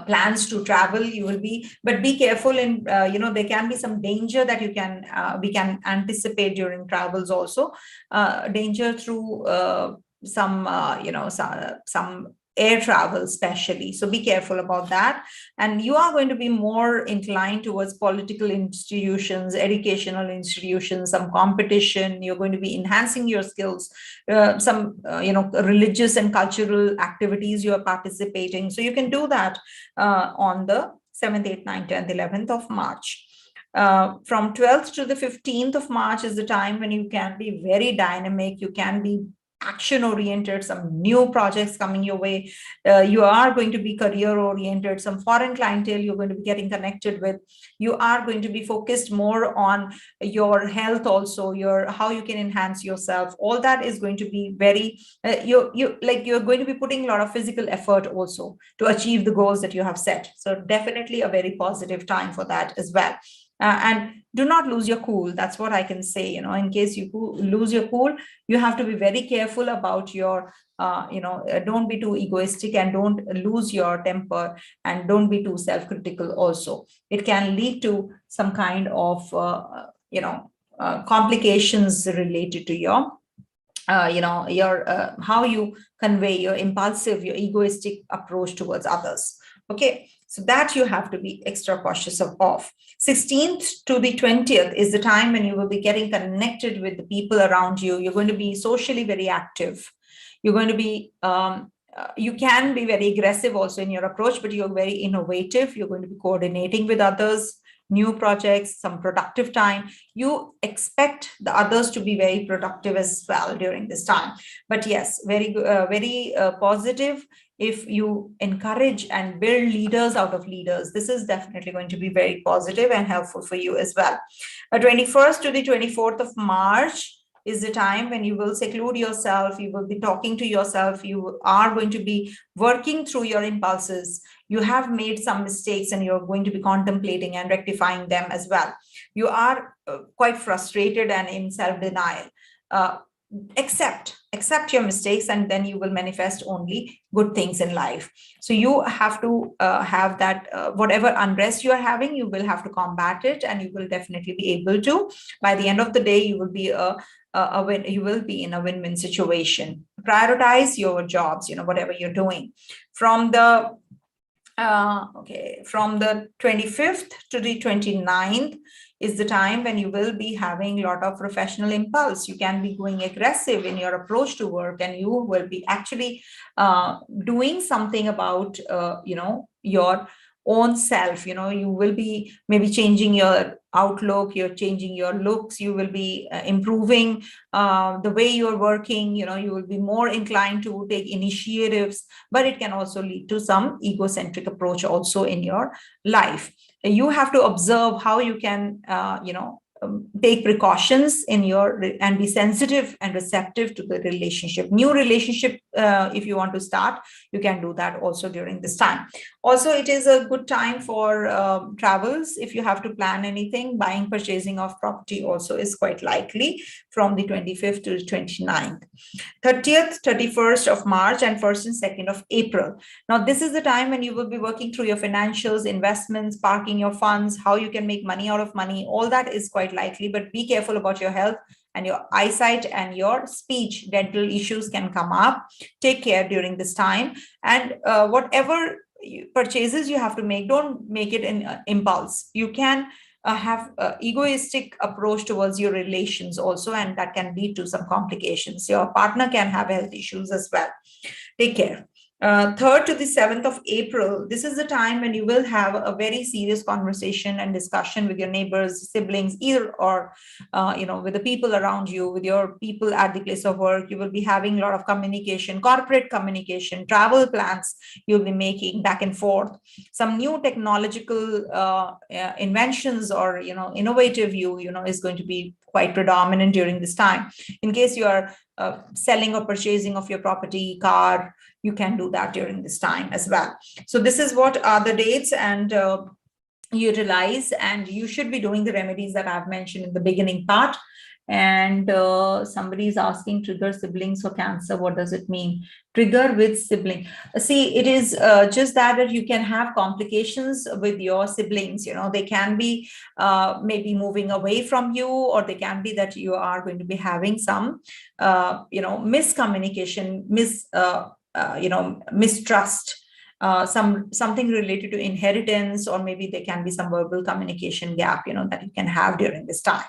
[SPEAKER 1] plans to travel, you will be, but be careful in, there can be some danger that we can anticipate during travels also. Danger through some air travel especially. So be careful about that. And you are going to be more inclined towards political institutions, educational institutions, some competition. You're going to be enhancing your skills, some religious and cultural activities you are participating. So you can do that on the 7th, 8th, 9th, 10th, 11th of March. From 12th to the 15th of March is the time when you can be very dynamic. You can be action oriented, some new projects coming your way. You are going to be career oriented, some foreign clientele you're going to be getting connected with. You are going to be focused more on your health, also how you can enhance yourself. All that is going to be very you're going to be putting a lot of physical effort also to achieve the goals that you have set. So definitely a very positive time for that as well. And do not lose your cool. That's what I can say. In case you lose your cool, you have to be very careful about your, don't be too egoistic, and don't lose your temper, and don't be too self-critical also. It can lead to some kind of, complications related to your, how you convey your impulsive, your egoistic approach towards others. Okay, so that you have to be extra cautious of. 16th to the 20th is the time when you will be getting connected with the people around you. You're going to be socially very active. You're going to be, you can be very aggressive also in your approach, but you're very innovative. You're going to be coordinating with others, new projects, some productive time. You expect the others to be very productive as well during this time. But yes, very positive. If you encourage and build leaders out of leaders, this is definitely going to be very positive and helpful for you as well. 21st to the 24th of March is the time when you will seclude yourself. You will be talking to yourself. You are going to be working through your impulses. You have made some mistakes and you're going to be contemplating and rectifying them as well. You are quite frustrated and in self-denial. Accept your mistakes, and then you will manifest only good things in life. So you have to have that whatever unrest you are having, you will have to combat it, and you will definitely be able to. By the end of the day, you will be you will be in a win-win situation. Prioritize your jobs, whatever you're doing. From the from the 25th to the 29th is the time when you will be having a lot of professional impulse. You can be going aggressive in your approach to work, and you will be actually doing something about, your own self. You will be maybe changing your outlook, you're changing your looks, you will be improving the way you're working. You will be more inclined to take initiatives, but it can also lead to some egocentric approach also in your life. You have to observe how you can, take precautions in your, and be sensitive and receptive to the relationship. New relationship, if you want to start, you can do that also during this time. Also, it is a good time for travels. If you have to plan anything, buying, purchasing of property also is quite likely from the 25th to the 29th. 30th, 31st of March, and 1st and 2nd of April. Now, this is the time when you will be working through your financials, investments, parking your funds, how you can make money out of money. All that is quite likely, but be careful about your health and your eyesight, and your speech. Dental issues can come up. Take care during this time. And whatever purchases you have to make, don't make it in impulse. You can have egoistic approach towards your relations also, and that can lead to some complications. Your partner can have health issues as well. Take care. 3rd to the 7th of April, this is the time when you will have a very serious conversation and discussion with your neighbors, siblings, either or, with the people around you, with your people at the place of work. You will be having a lot of communication, corporate communication, travel plans you'll be making back and forth. Some new technological inventions or, innovative is going to be quite predominant during this time. In case you are selling or purchasing of your property, car, you can do that during this time as well. So this is what are the dates and utilize, and you should be doing the remedies that I've mentioned in the beginning part. And somebody is asking, trigger siblings for Cancer. What does it mean? Trigger with sibling. See, it is just that you can have complications with your siblings. They can be maybe moving away from you, or they can be that you are going to be having some, miscommunication, mistrust, something related to inheritance, or maybe there can be some verbal communication gap, that you can have during this time.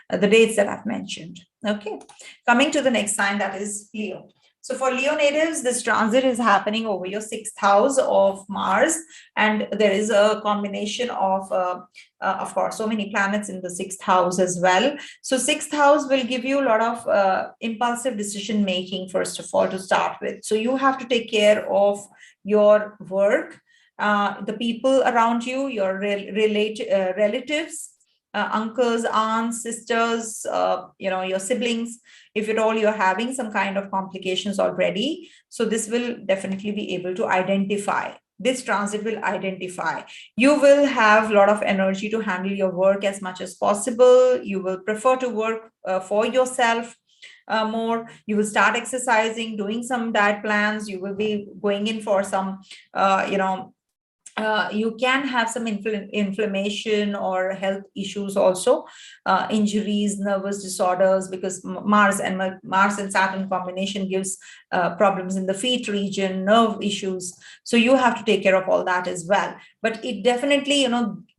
[SPEAKER 1] The dates that I've mentioned. Okay, coming to the next sign, that is Leo. So for Leo natives, this transit is happening over your 6th house of Mars, and there is a combination of course, so many planets in the 6th house as well. So 6th house will give you a lot of impulsive decision making, first of all, to start with. So you have to take care of your work, the people around you, your relatives, uncles, aunts, sisters, your siblings, if at all you're having some kind of complications already. So this will definitely be able to identify. This transit will identify. You will have a lot of energy to handle your work as much as possible. You will prefer to work for yourself more. You will start exercising, doing some diet plans. You will be going in for some, you can have some inflammation or health issues also, injuries, nervous disorders, because Mars and Saturn combination gives problems in the feet region, nerve issues. So you have to take care of all that as well. But it definitely,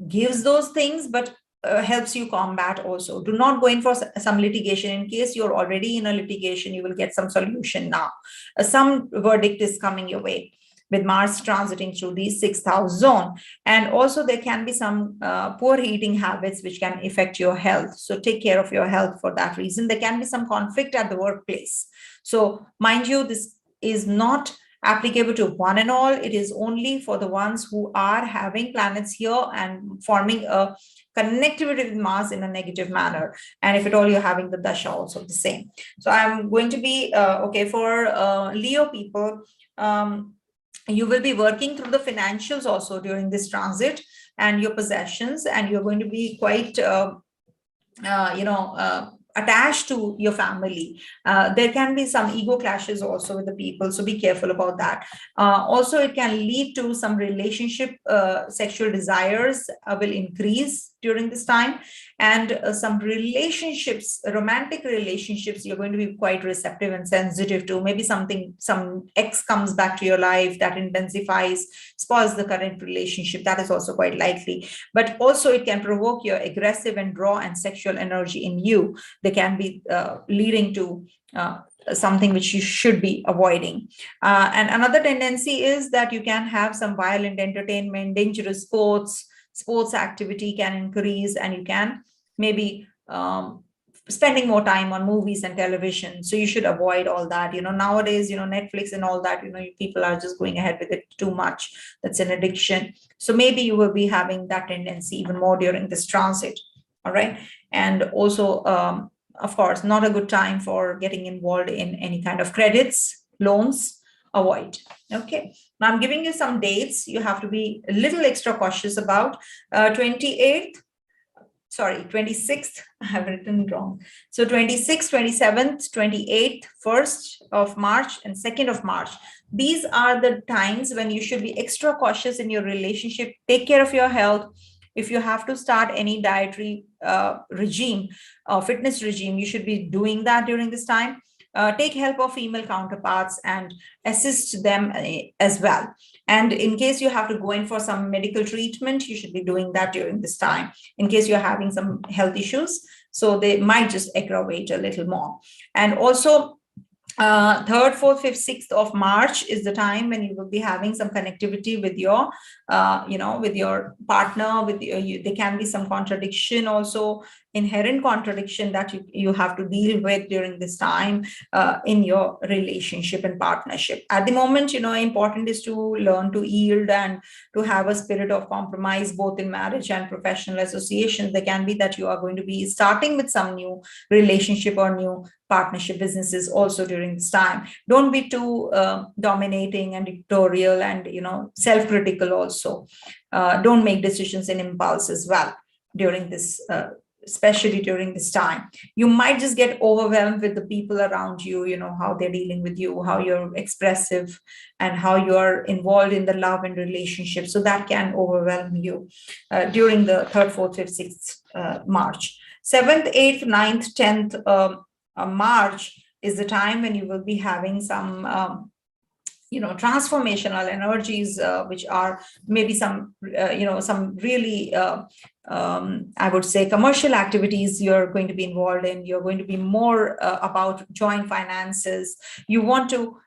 [SPEAKER 1] gives those things, but helps you combat also. Do not go in for some litigation. In case you're already in a litigation, you will get some solution now. Some verdict is coming your way with Mars transiting through the 6th house zone. And also there can be some poor eating habits which can affect your health. So take care of your health for that reason. There can be some conflict at the workplace. So mind you, this is not applicable to one and all. It is only for the ones who are having planets here and forming a connectivity with Mars in a negative manner. And if at all you're having the dasha also the same. So I'm going to be, okay, for Leo people, you will be working through the financials also during this transit and your possessions, and you're going to be quite, attached to your family. There can be some ego clashes also with the people, so be careful about that. Also, it can lead to some relationship, sexual desires will increase during this time, and some relationships, romantic relationships, you're going to be quite receptive and sensitive to. Maybe some ex comes back to your life that intensifies, spoils the current relationship. That is also quite likely. But also it can provoke your aggressive and raw and sexual energy in you. They can be leading to something which you should be avoiding. And another tendency is that you can have some violent entertainment, dangerous sports activity can increase, and you can maybe spending more time on movies and television. So you should avoid all that. Nowadays, Netflix and all that, people are just going ahead with it too much. That's an addiction. So maybe you will be having that tendency even more during this transit. All right. And also, of course, not a good time for getting involved in any kind of credits, loans. Avoid. Okay. Now I'm giving you some dates you have to be a little extra cautious about. 26th, I have written wrong. So 26th, 27th, 28th, 1st of March and 2nd of March. These are the times when you should be extra cautious in your relationship. Take care of your health. If you have to start any dietary regime, fitness regime, you should be doing that during this time. Take help of female counterparts and assist them as well. And in case you have to go in for some medical treatment, you should be doing that during this time, in case you're having some health issues. So they might just aggravate a little more. And also, 3rd, 4th, 5th, 6th of March is the time when you will be having some connectivity with your, with your partner. There can be some contradiction also, inherent contradiction that you have to deal with during this time in your relationship and partnership. At the moment, important is to learn to yield and to have a spirit of compromise, both in marriage and professional associations. There can be that you are going to be starting with some new relationship or new partnership businesses also during this time. Don't be too dominating and dictatorial and self-critical also. Don't make decisions in impulse as well during this especially during this time. You might just get overwhelmed with the people around you, how they're dealing with you, how you're expressive and how you're involved in the love and relationship. So that can overwhelm you during the 3rd, 4th, 5th, 6th March. 7th, 8th, 9th, 10th March is the time when you will be having some transformational energies, which are maybe some some really I would say commercial activities you're going to be involved in. You're going to be more about joint finances. You want to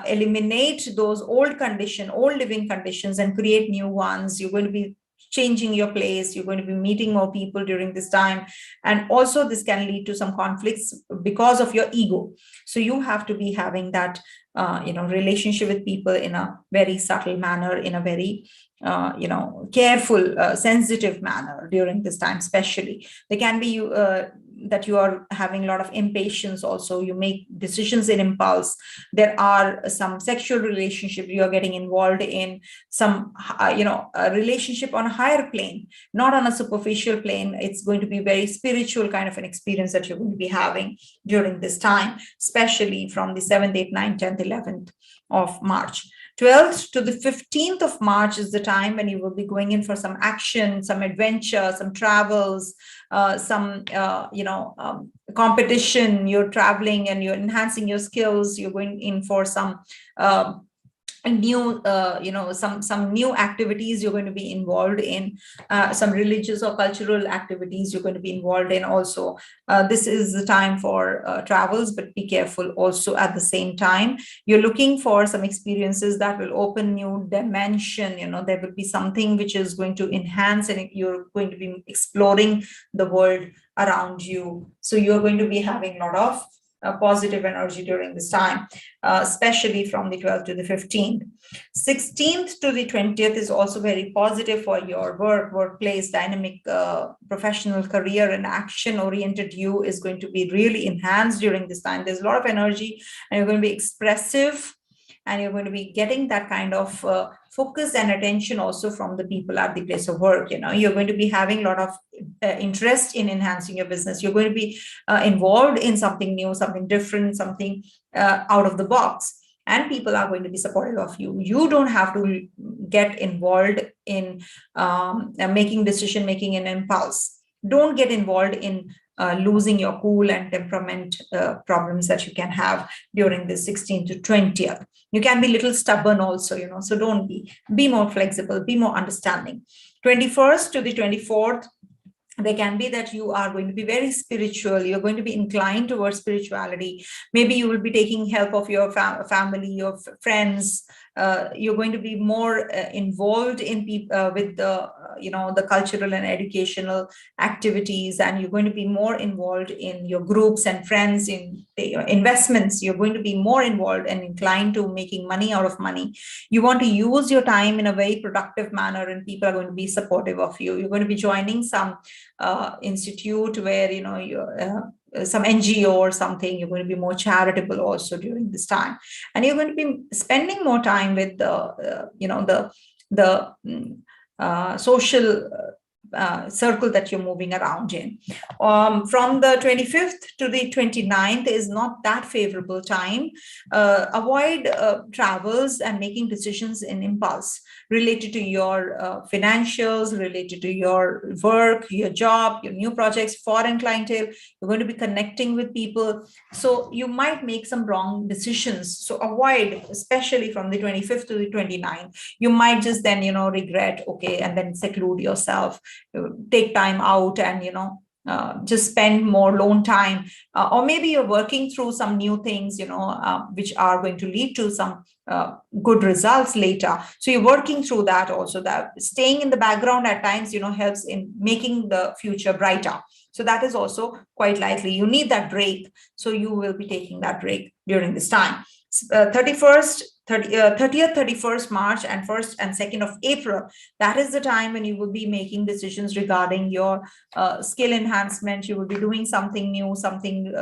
[SPEAKER 1] eliminate those old living conditions and create new ones. You're going to be changing your place. You're going to be meeting more people during this time. And also this can lead to some conflicts because of your ego. So you have to be having that relationship with people in a very subtle manner, in a very careful, sensitive manner during this time. Especially there can be that you are having a lot of impatience. Also, you make decisions in impulse. There are some sexual relationships you are getting involved in, some a relationship on a higher plane, not on a superficial plane. It's going to be very spiritual kind of an experience that you're going to be having during this time, especially from the 7th, 8th, 9th, 10th, 11th of March. 12th to the 15th of March is the time when you will be going in for some action, some adventure, some travels, some competition. You're traveling and you're enhancing your skills. You're going in for some new some new activities you're going to be involved in, some religious or cultural activities you're going to be involved in. Also, this is the time for travels, but be careful also. At the same time, you're looking for some experiences that will open new dimension. There will be something which is going to enhance, and you're going to be exploring the world around you. So you're going to be having a lot of positive energy during this time, especially from the 12th to the 15th. 16th to the 20th is also very positive for your workplace, dynamic professional career, and action-oriented you is going to be really enhanced during this time. There's a lot of energy, and you're going to be expressive, and you're going to be getting that kind of focus and attention also from the people at the place of work. You're going to be having a lot of interest in enhancing your business. You're going to be involved in something new, something different, something out of the box, and people are going to be supportive of you. You don't have to get involved in making decision making in impulse. Don't get involved in losing your cool and temperament problems that you can have during the 16th to 20th. You can be a little stubborn also, so don't be more flexible, be more understanding. 21st to the 24th, there can be that you are going to be very spiritual. You're going to be inclined towards spirituality. Maybe you will be taking help of your family, your friends. You're going to be more involved in with the the cultural and educational activities, and you're going to be more involved in your groups and friends, in investments. You're going to be more involved and inclined to making money out of money. You want to use your time in a very productive manner, and people are going to be supportive of you. You're going to be joining some institute where some NGO or something. You're going to be more charitable also during this time, and you're going to be spending more time with the social circle that you're moving around in. From the 25th to the 29th is not that favorable time. Avoid travels and making decisions in impulse related to your financials, related to your work, your job, your new projects, foreign clientele. You're going to be connecting with people, so you might make some wrong decisions. So avoid, especially from the 25th to the 29th. You might just then regret, okay, and then seclude yourself, take time out, and just spend more alone time, or maybe you're working through some new things which are going to lead to some good results later. So you're working through that also. That staying in the background at times helps in making the future brighter. So that is also quite likely you need that break, so you will be taking that break during this time. 30th, 31st March, and 1st and 2nd of April, that is the time when you will be making decisions regarding your skill enhancement. You will be doing something new, something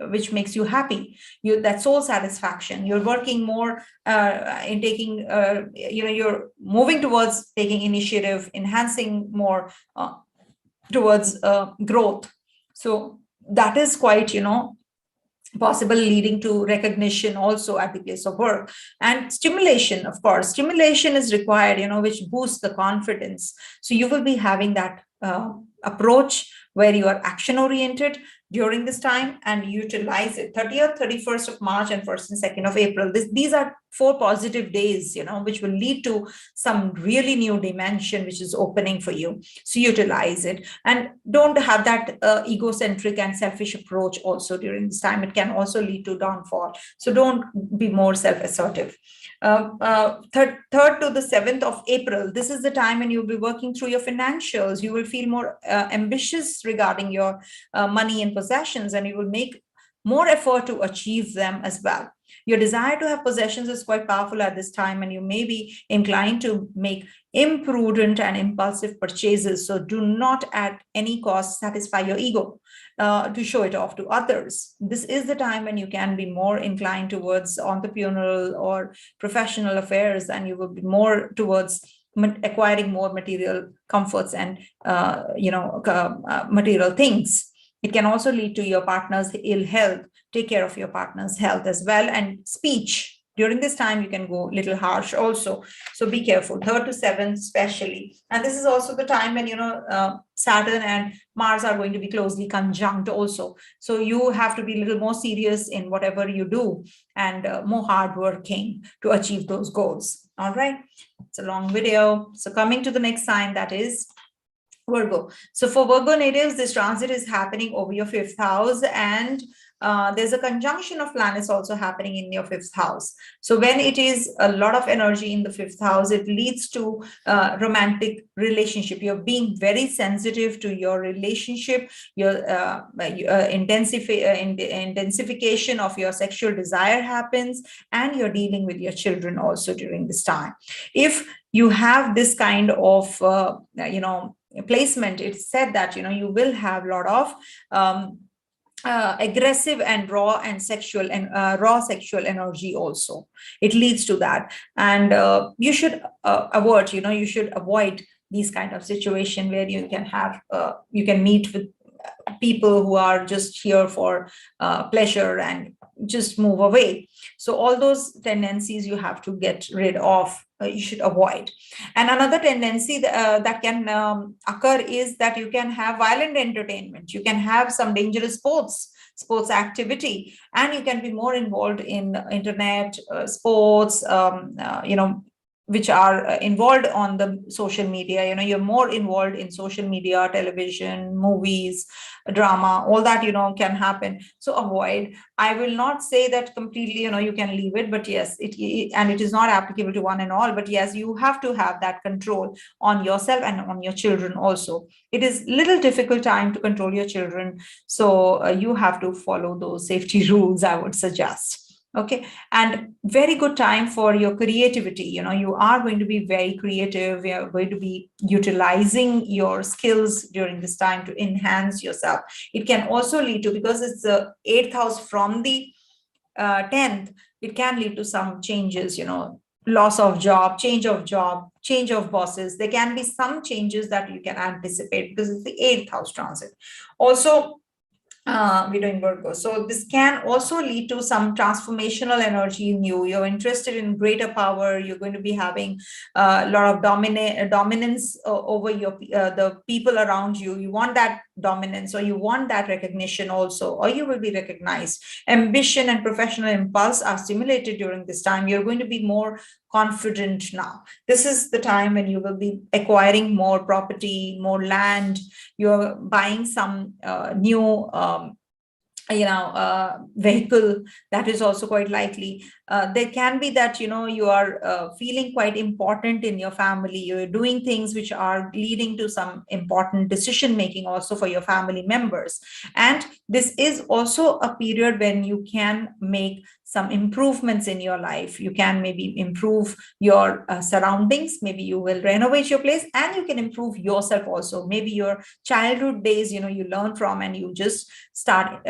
[SPEAKER 1] which makes you happy. That soul satisfaction. You're working more in taking, you're moving towards taking initiative, enhancing more towards growth. So that is quite, possible, leading to recognition also at the place of work. And stimulation, of course, stimulation is required, which boosts the confidence. So you will be having that approach where you are action oriented during this time, and utilize it. 30th, 31st of March, and 1st and 2nd of April. These are 4 positive days, which will lead to some really new dimension which is opening for you. So utilize it, and don't have that egocentric and selfish approach also during this time. It can also lead to downfall. So don't be more self-assertive. Third to the 7th of April, this is the time when you'll be working through your financials. You will feel more ambitious regarding your money and possessions, and you will make more effort to achieve them as well. Your desire to have possessions is quite powerful at this time, and you may be inclined to make imprudent and impulsive purchases. So do not at any cost satisfy your ego to show it off to others. This is the time when you can be more inclined towards entrepreneurial or professional affairs, and you will be more towards acquiring more material comforts and material things. It can also lead to your partner's ill health. Take care of your partner's health as well. And speech. During this time, you can go a little harsh also. So be careful, 3rd to 7th especially. And this is also the time when, Saturn and Mars are going to be closely conjunct also. So you have to be a little more serious in whatever you do, and more hardworking to achieve those goals. All right. It's a long video. So coming to the next sign, that is Virgo. So for Virgo natives, this transit is happening over your 5th house, and there's a conjunction of planets also happening in your 5th house. So when it is a lot of energy in the 5th house, it leads to romantic relationship. You're being very sensitive to your relationship, your intensification of your sexual desire happens, and you're dealing with your children also during this time. If you have this kind of, placement, it's said that, you will have a lot of aggressive and raw sexual energy also. It leads to that, and you should avoid these kind of situation where you can meet with people who are just here for pleasure and just move away. So all those tendencies you have to get rid of. You should avoid. And another tendency that can occur is that you can have violent entertainment. You can have some dangerous sports activity, and you can be more involved in internet sports, which are involved on the social media. You're more involved in social media, television, movies, drama, all that, can happen. So avoid. I will not say that completely, you can leave it, but yes, it is not applicable to one and all, but yes, you have to have that control on yourself and on your children also. It is little difficult time to control your children. So you have to follow those safety rules, I would suggest. Okay, and very good time for your creativity. You are going to be very creative. You are going to be utilizing your skills during this time to enhance yourself. It can also lead to, because it's the 8th house from the 10th, it can lead to some changes, loss of job, change of bosses. There can be some changes that you can anticipate because it's the 8th house transit. Also, we're doing Virgo. So this can also lead to some transformational energy in you. You're interested in greater power. You're going to be having a lot of dominance over the people around you. You want that dominance, or you want that recognition also, or you will be recognized. Ambition and professional impulse are stimulated during this time. You're going to be more confident now. This is the time when you will be acquiring more property, more land. You're buying some new vehicle. That is also quite likely. There can be that, you are feeling quite important in your family. You're doing things which are leading to some important decision making also for your family members. And this is also a period when you can make some improvements in your life. You can maybe improve your surroundings. Maybe you will renovate your place, and you can improve yourself also. Maybe your childhood days, you learn from, and you just start,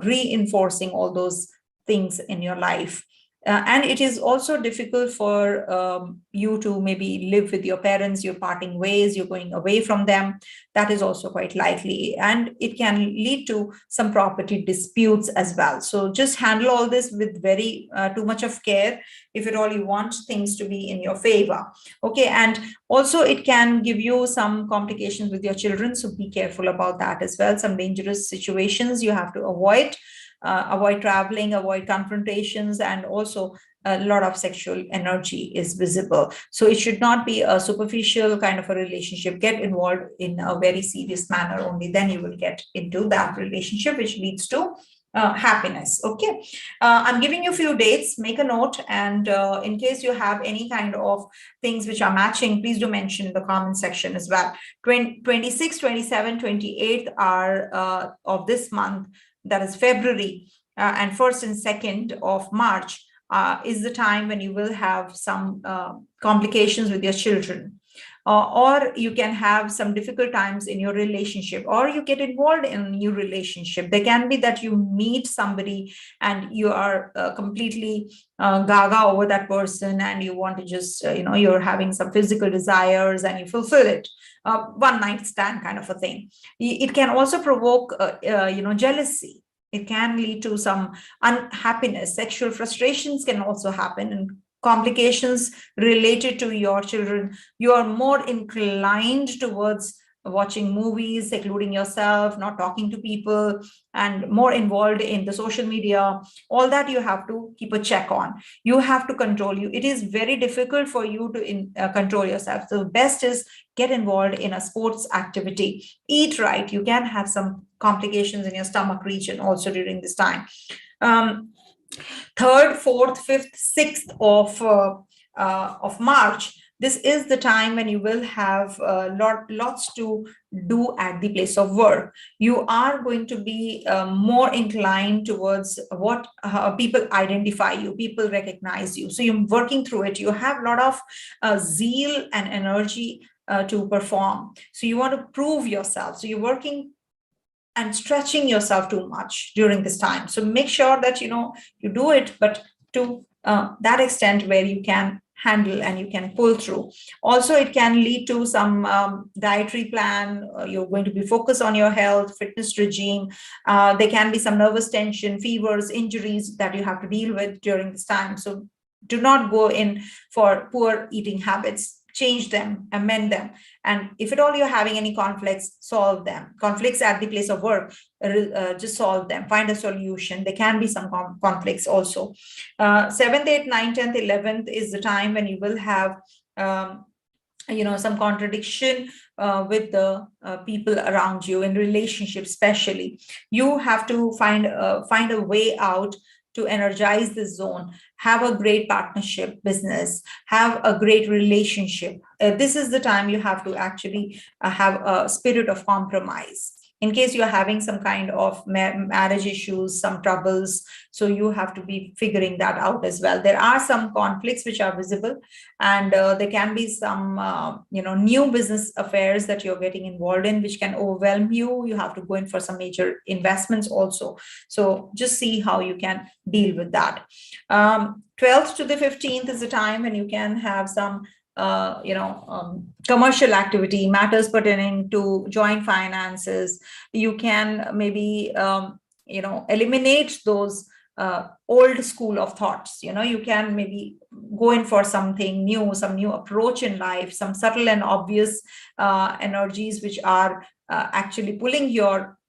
[SPEAKER 1] reinforcing all those things in your life. And it is also difficult for you to maybe live with your parents. You're parting ways, you're going away from them. That is also quite likely. And it can lead to some property disputes as well. So just handle all this with very too much of care, if at all you want things to be in your favor. Okay. And also it can give you some complications with your children. So be careful about that as well. Some dangerous situations you have to avoid. avoid traveling, avoid confrontations, and also a lot of sexual energy is visible. So it should not be a superficial kind of a relationship. Get involved in a very serious manner, only then you will get into that relationship, which leads to happiness. Okay, I'm giving you a few dates. Make a note, and in case you have any kind of things which are matching, please do mention in the comment section as well. 26, 27, 28 are of this month, that is February, and 1st and 2nd of March is the time when you will have some complications with your children. Or you can have some difficult times in your relationship, or you get involved in a new relationship. There can be that you meet somebody and you are completely gaga over that person, and you want to just, you're having some physical desires and you fulfill it. One night stand kind of a thing. It can also provoke, jealousy. It can lead to some unhappiness. Sexual frustrations can also happen, and complications related to your children. You are more inclined towards watching movies, secluding yourself, not talking to people, and more involved in the social media. All that you have to keep a check on. You have to control you. It is very difficult for you to control yourself. So the best is get involved in a sports activity. Eat right. You can have some complications in your stomach region also during this time. 3rd, 4th, 5th, 6th of March. This is the time when you will have lots to do at the place of work. You are going to be more inclined towards what people identify you, people recognize you. So you're working through it. You have a lot of zeal and energy to perform. So you want to prove yourself. So you're working and stretching yourself too much during this time. So make sure that, you do it, but to that extent where you can handle and you can pull through. Also, it can lead to some dietary plan. You're going to be focused on your health, fitness regime. There can be some nervous tension, fevers, injuries that you have to deal with during this time. So do not go in for poor eating habits. Change them, amend them. And if at all you're having any conflicts, solve them. Conflicts at the place of work, just solve them, find a solution. There can be some conflicts also. 7th, 8th, 9th, 10th, 11th is the time when you will have some contradiction with the people around you in relationships. Especially you have to find a way out to energize this zone. Have a great partnership, business, have a great relationship. This is the time you have to actually have a spirit of compromise. In case you're having some kind of marriage issues, some troubles, so you have to be figuring that out as well. There are some conflicts which are visible, and there can be some, new business affairs that you're getting involved in, which can overwhelm you. You have to go in for some major investments also. So just see how you can deal with that. 12th to the 15th is the time when you can have some commercial activity, matters pertaining to joint finances. You can maybe eliminate those old school of thoughts. You can maybe go in for something new, some new approach in life, some subtle and obvious energies which are actually pulling your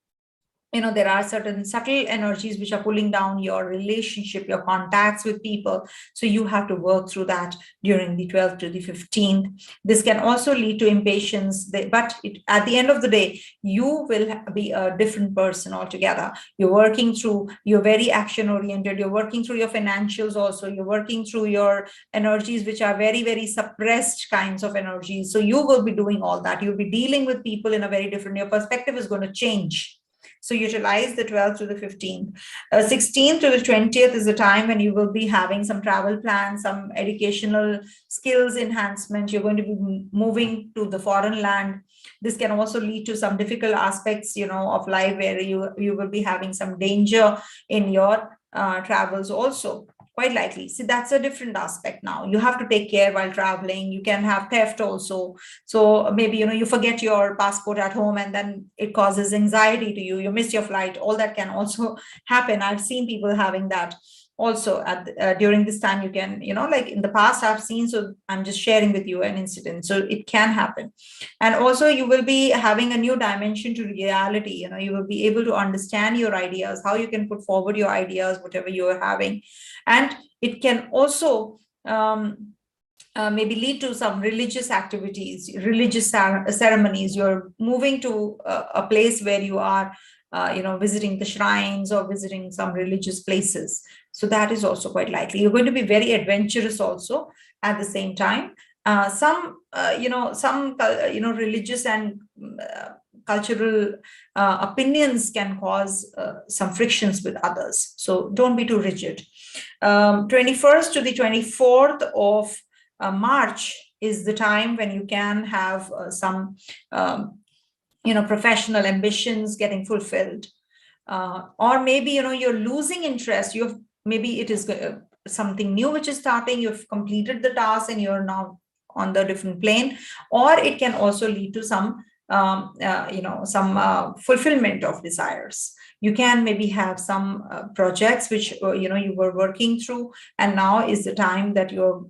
[SPEAKER 1] there are certain subtle energies which are pulling down your relationship, your contacts with people. So you have to work through that during the 12th to the 15th. This can also lead to impatience, but at the end of the day, you will be a different person altogether. You're very action oriented. You're working through your financials also. You're working through your energies, which are very, very suppressed kinds of energies. So you will be doing all that. You'll be dealing with people in a very different, your perspective is going to change. So utilize the 12th to the 15th. 16th to the 20th is the time when you will be having some travel plans, some educational skills enhancement. You're going to be moving to the foreign land. This can also lead to some difficult aspects, of life where you will be having some danger in your travels also. Quite likely. See, that's a different aspect now. You have to take care while traveling. You can have theft also. So maybe, you forget your passport at home and then it causes anxiety to you. You miss your flight. All that can also happen. I've seen people having that. also during this time. You can, like in the past I've seen, so I'm just sharing with you an incident, so it can happen. And also you will be having a new dimension to reality. You will be able to understand your ideas, how you can put forward your ideas, whatever you are having. And it can also maybe lead to some religious activities, religious ceremonies. You're moving to a place where you are visiting the shrines or visiting some religious places. So that is also quite likely. You're going to be very adventurous also at the same time. Some religious and cultural opinions can cause some frictions with others. So don't be too rigid. 21st to the 24th of March is the time when you can have some professional ambitions getting fulfilled, or maybe you're losing interest. Maybe it is something new which is starting. You've completed the task and you're now on the different plane. Or it can also lead to some fulfillment of desires. You can maybe have some projects which you were working through, and now is the time that you're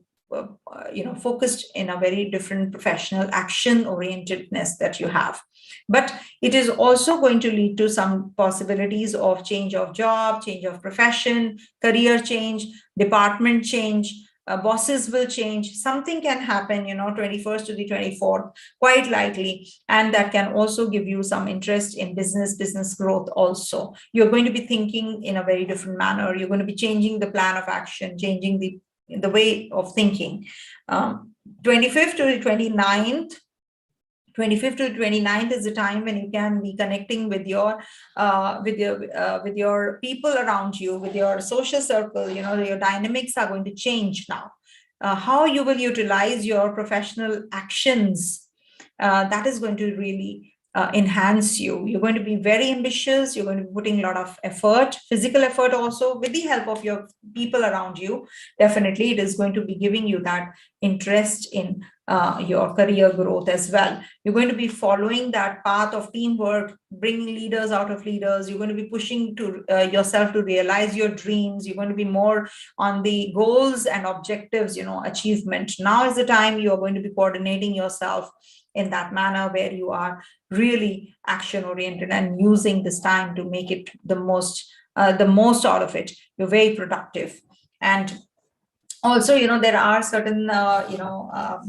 [SPEAKER 1] focused in a very different professional action orientedness that you have. But it is also going to lead to some possibilities of change of job, change of profession, career change, department change. Bosses will change. Something can happen, 21st to the 24th, quite likely. And that can also give you some interest in business growth also. You're going to be thinking in a very different manner. You're going to be changing the plan of action, changing the way of thinking. 25th to the 29th. 25th to 29th is the time when you can be connecting with your people around you, with your social circle. Your dynamics are going to change now. How you will utilize your professional actions, that is going to really enhance you. You're going to be very ambitious. You're going to be putting a lot of effort, physical effort also, with the help of your people around you. Definitely, it is going to be giving you that interest in your career growth as well. You're going to be following that path of teamwork, bringing leaders out of leaders. You're going to be pushing to yourself to realize your dreams. You're going to be more on the goals and objectives, achievement. Now is the time you are going to be coordinating yourself in that manner where you are really action oriented and using this time to make it the most out of it. You're very productive. And also, there are certain,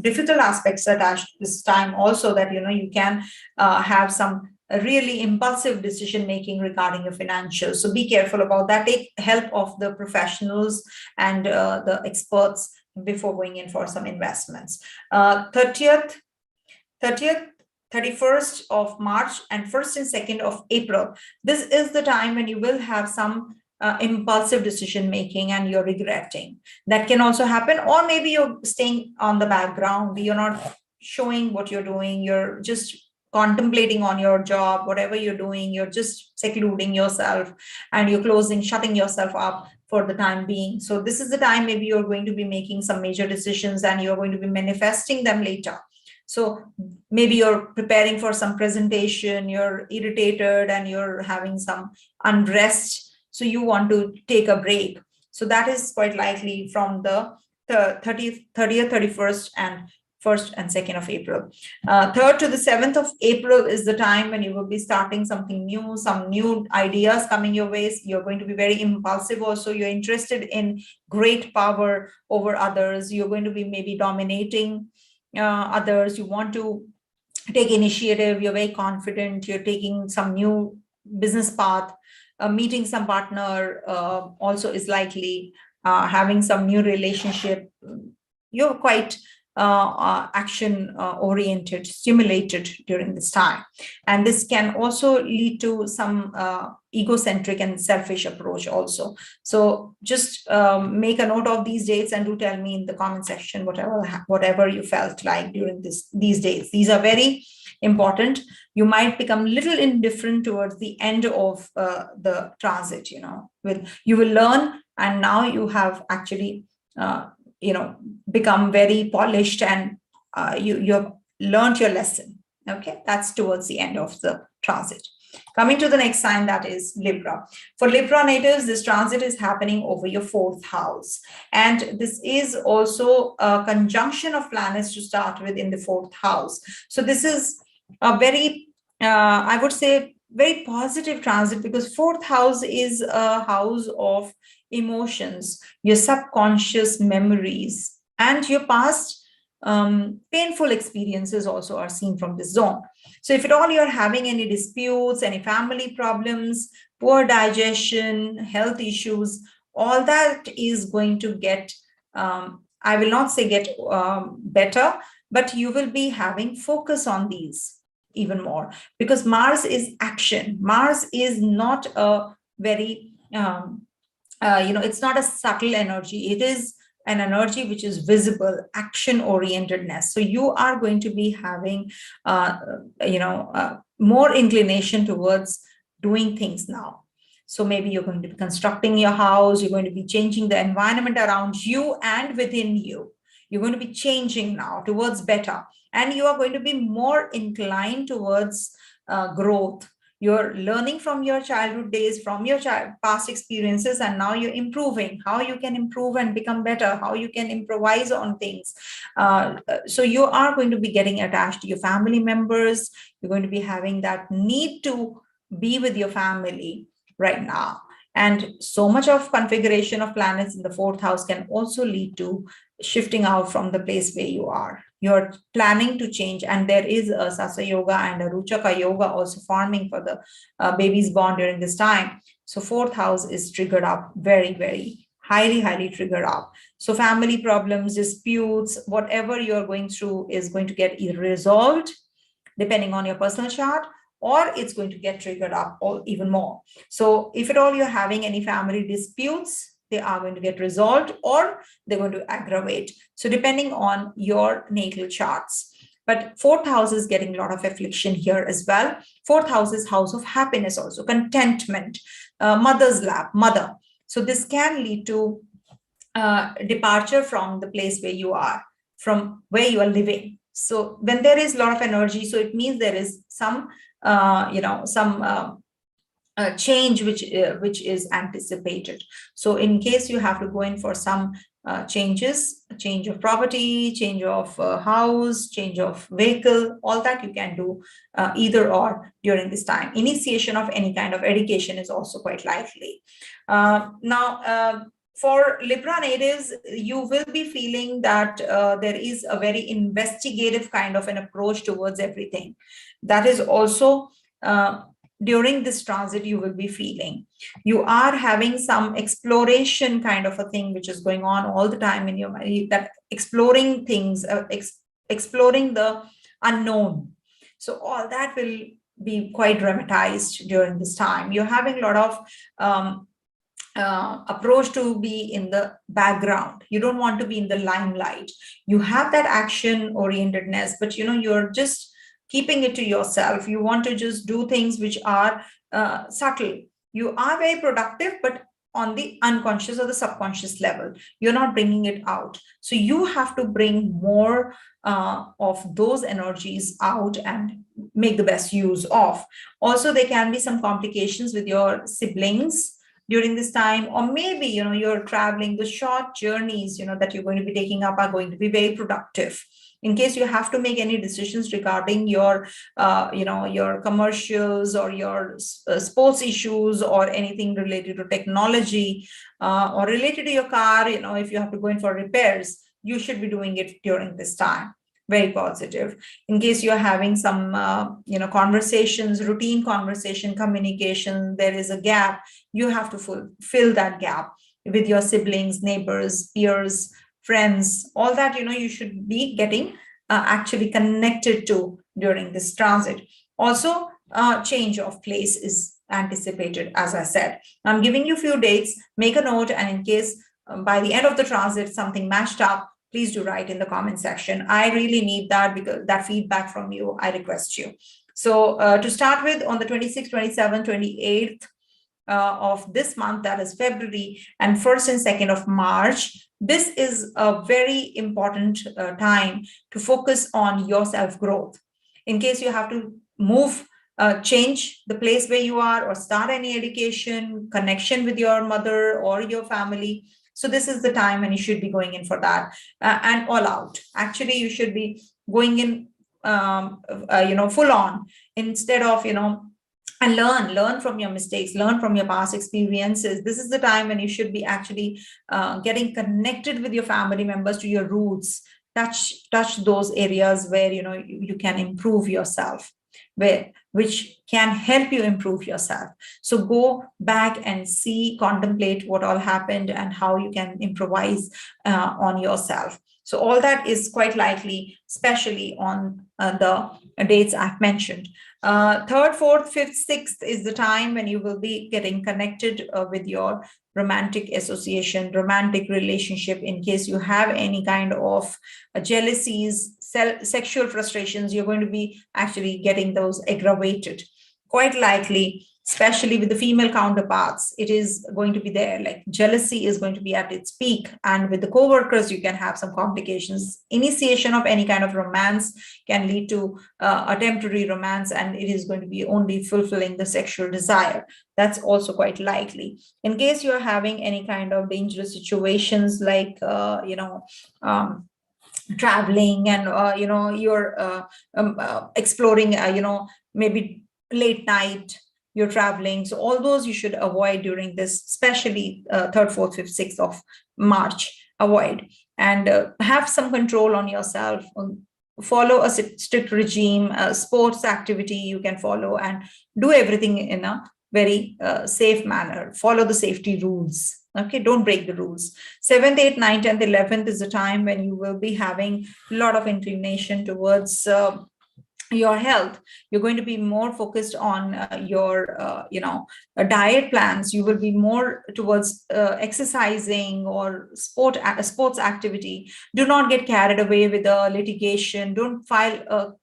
[SPEAKER 1] difficult aspects attached to this time also, that, you can have some really impulsive decision making regarding your financials. So be careful about that. Take help of the professionals and the experts before going in for some investments. 30th, 31st of March and 1st and 2nd of April. This is the time when you will have some impulsive decision making and you're regretting. That can also happen. Or maybe you're staying on the background. You're not showing what you're doing. You're just contemplating on your job, whatever you're doing. You're just secluding yourself and you're shutting yourself up for the time being. So this is the time maybe you're going to be making some major decisions and you're going to be manifesting them later. So maybe you're preparing for some presentation, you're irritated and you're having some unrest. So you want to take a break. So that is quite likely from the 30th, 31st and 1st and 2nd of April. 3rd to the 7th of April is the time when you will be starting something new, some new ideas coming your way. You're going to be very impulsive also. You're interested in great power over others. You're going to be maybe dominating others. You want to take initiative. You're very confident. You're taking some new business path. Meeting some partner also is likely. Having some new relationship. You're quite action oriented, stimulated during this time. And this can also lead to some egocentric and selfish approach also. So just make a note of these dates and do tell me in the comment section whatever you felt like during these days. These are very important. You might become a little indifferent towards the end of the transit. You will learn, and now you have actually become very polished, and you've learned your lesson. Okay, that's towards the end of the transit. Coming to the next sign, that is Libra. For Libra natives, this transit is happening over your 4th house. And this is also a conjunction of planets to start with in the 4th house. So this is a very, I would say, very positive transit, because 4th house is a house of emotions, your subconscious memories, and your past painful experiences also are seen from this zone. So if at all you're having any disputes, any family problems, poor digestion, health issues, all that is going to get, I will not say get better, but you will be having focus on these even more, because Mars is action. Mars is not a very, it's not a subtle energy. It is an energy which is visible, action orientedness. So you are going to be having, more inclination towards doing things now. So maybe you're going to be constructing your house, you're going to be changing the environment around you and within you. You're going to be changing now towards better, and you are going to be more inclined towards growth. You're learning from your childhood days, from your past experiences, and now you're improving, how you can improve and become better, how you can improvise on things. So you are going to be getting attached to your family members. You're going to be having that need to be with your family right now. And so much of configuration of planets in the 4th house can also lead to shifting out from the place where you are. You're planning to change, and there is a Sasa Yoga and a Ruchaka Yoga also forming for the babies born during this time. So 4th house is triggered up, very, very highly triggered up. So family problems, disputes, whatever you're going through is going to get either resolved depending on your personal chart, or it's going to get triggered up or even more. So if at all you're having any family disputes, they are going to get resolved or they're going to aggravate. So depending on your natal charts. But 4th house is getting a lot of affliction here as well. 4th house is house of happiness also, contentment, mother's lap, mother. So this can lead to departure from the place where you are, from where you are living. So when there is a lot of energy, so it means there is some change which is anticipated. So in case you have to go in for some changes, change of property, change of house, change of vehicle, all that you can do either or during this time. Initiation of any kind of education is also quite likely. For Libra natives, you will be feeling that there is a very investigative kind of an approach towards everything. That is also during this transit you will be feeling. You are having some exploration kind of a thing which is going on all the time in your mind, that exploring things, exploring the unknown. So all that will be quite dramatized during this time. You're having a lot of approach to be in the background. You don't want to be in the limelight. You have that action orientedness, but you're just keeping it to yourself. You want to just do things which are subtle. You are very productive, but on the unconscious or the subconscious level, you're not bringing it out. So you have to bring more of those energies out and make the best use of. Also, there can be some complications with your siblings during this time, or maybe you're traveling. The short journeys that you're going to be taking up are going to be very productive. In case you have to make any decisions regarding your your commercials or your sports issues or anything related to technology or related to your car, if you have to go in for repairs, you should be doing it during this time. Very positive. In case you're having some conversations, routine conversation, communication, there is a gap, you have to fill that gap with your siblings, neighbors, peers, friends, all that you should be getting actually connected to during this transit. Also, change of place is anticipated. As I said, I'm giving you a few dates, make a note, and in case by the end of the transit something matched up, please do write in the comment section. I really need that, because that feedback from you, I request you. So to start with, on the 26th, 27th, 28th of this month, that is February, and 1st and 2nd of March, this is a very important time to focus on your self-growth. In case you have to move change the place where you are or start any education, connection with your mother or your family. So this is the time when you should be going in for that, and all out. Actually, you should be going in, full on, instead of, and learn from your mistakes, learn from your past experiences. This is the time when you should be actually getting connected with your family members, to your roots, touch those areas where you can improve yourself, which can help you improve yourself. So go back and see, contemplate what all happened and how you can improvise on yourself. So all that is quite likely, especially on the dates I've mentioned. Third, fourth, fifth, sixth is the time when you will be getting connected with your romantic association, romantic relationship. In case you have any kind of jealousies, sexual frustrations, you're going to be actually getting those aggravated. Quite likely, especially with the female counterparts, it is going to be there. Like jealousy is going to be at its peak. And with the co-workers, you can have some complications. Initiation of any kind of romance can lead to a temporary romance, and it is going to be only fulfilling the sexual desire. That's also quite likely. In case you're having any kind of dangerous situations, like, traveling, and you're exploring, maybe late night you're traveling, so all those you should avoid during this, especially 3rd, 4th, 5th, 6th of March. Avoid, and have some control on yourself. Follow a strict regime, sports activity you can follow, and do everything in a very safe manner. Follow the safety rules. Okay, don't break the rules. 7th, 8th, 9th, 10th, 11th is the time when you will be having a lot of inclination towards your health. You're going to be more focused on your diet plans. You will be more towards exercising or sports activity. Do not get carried away with the litigation. Don't file a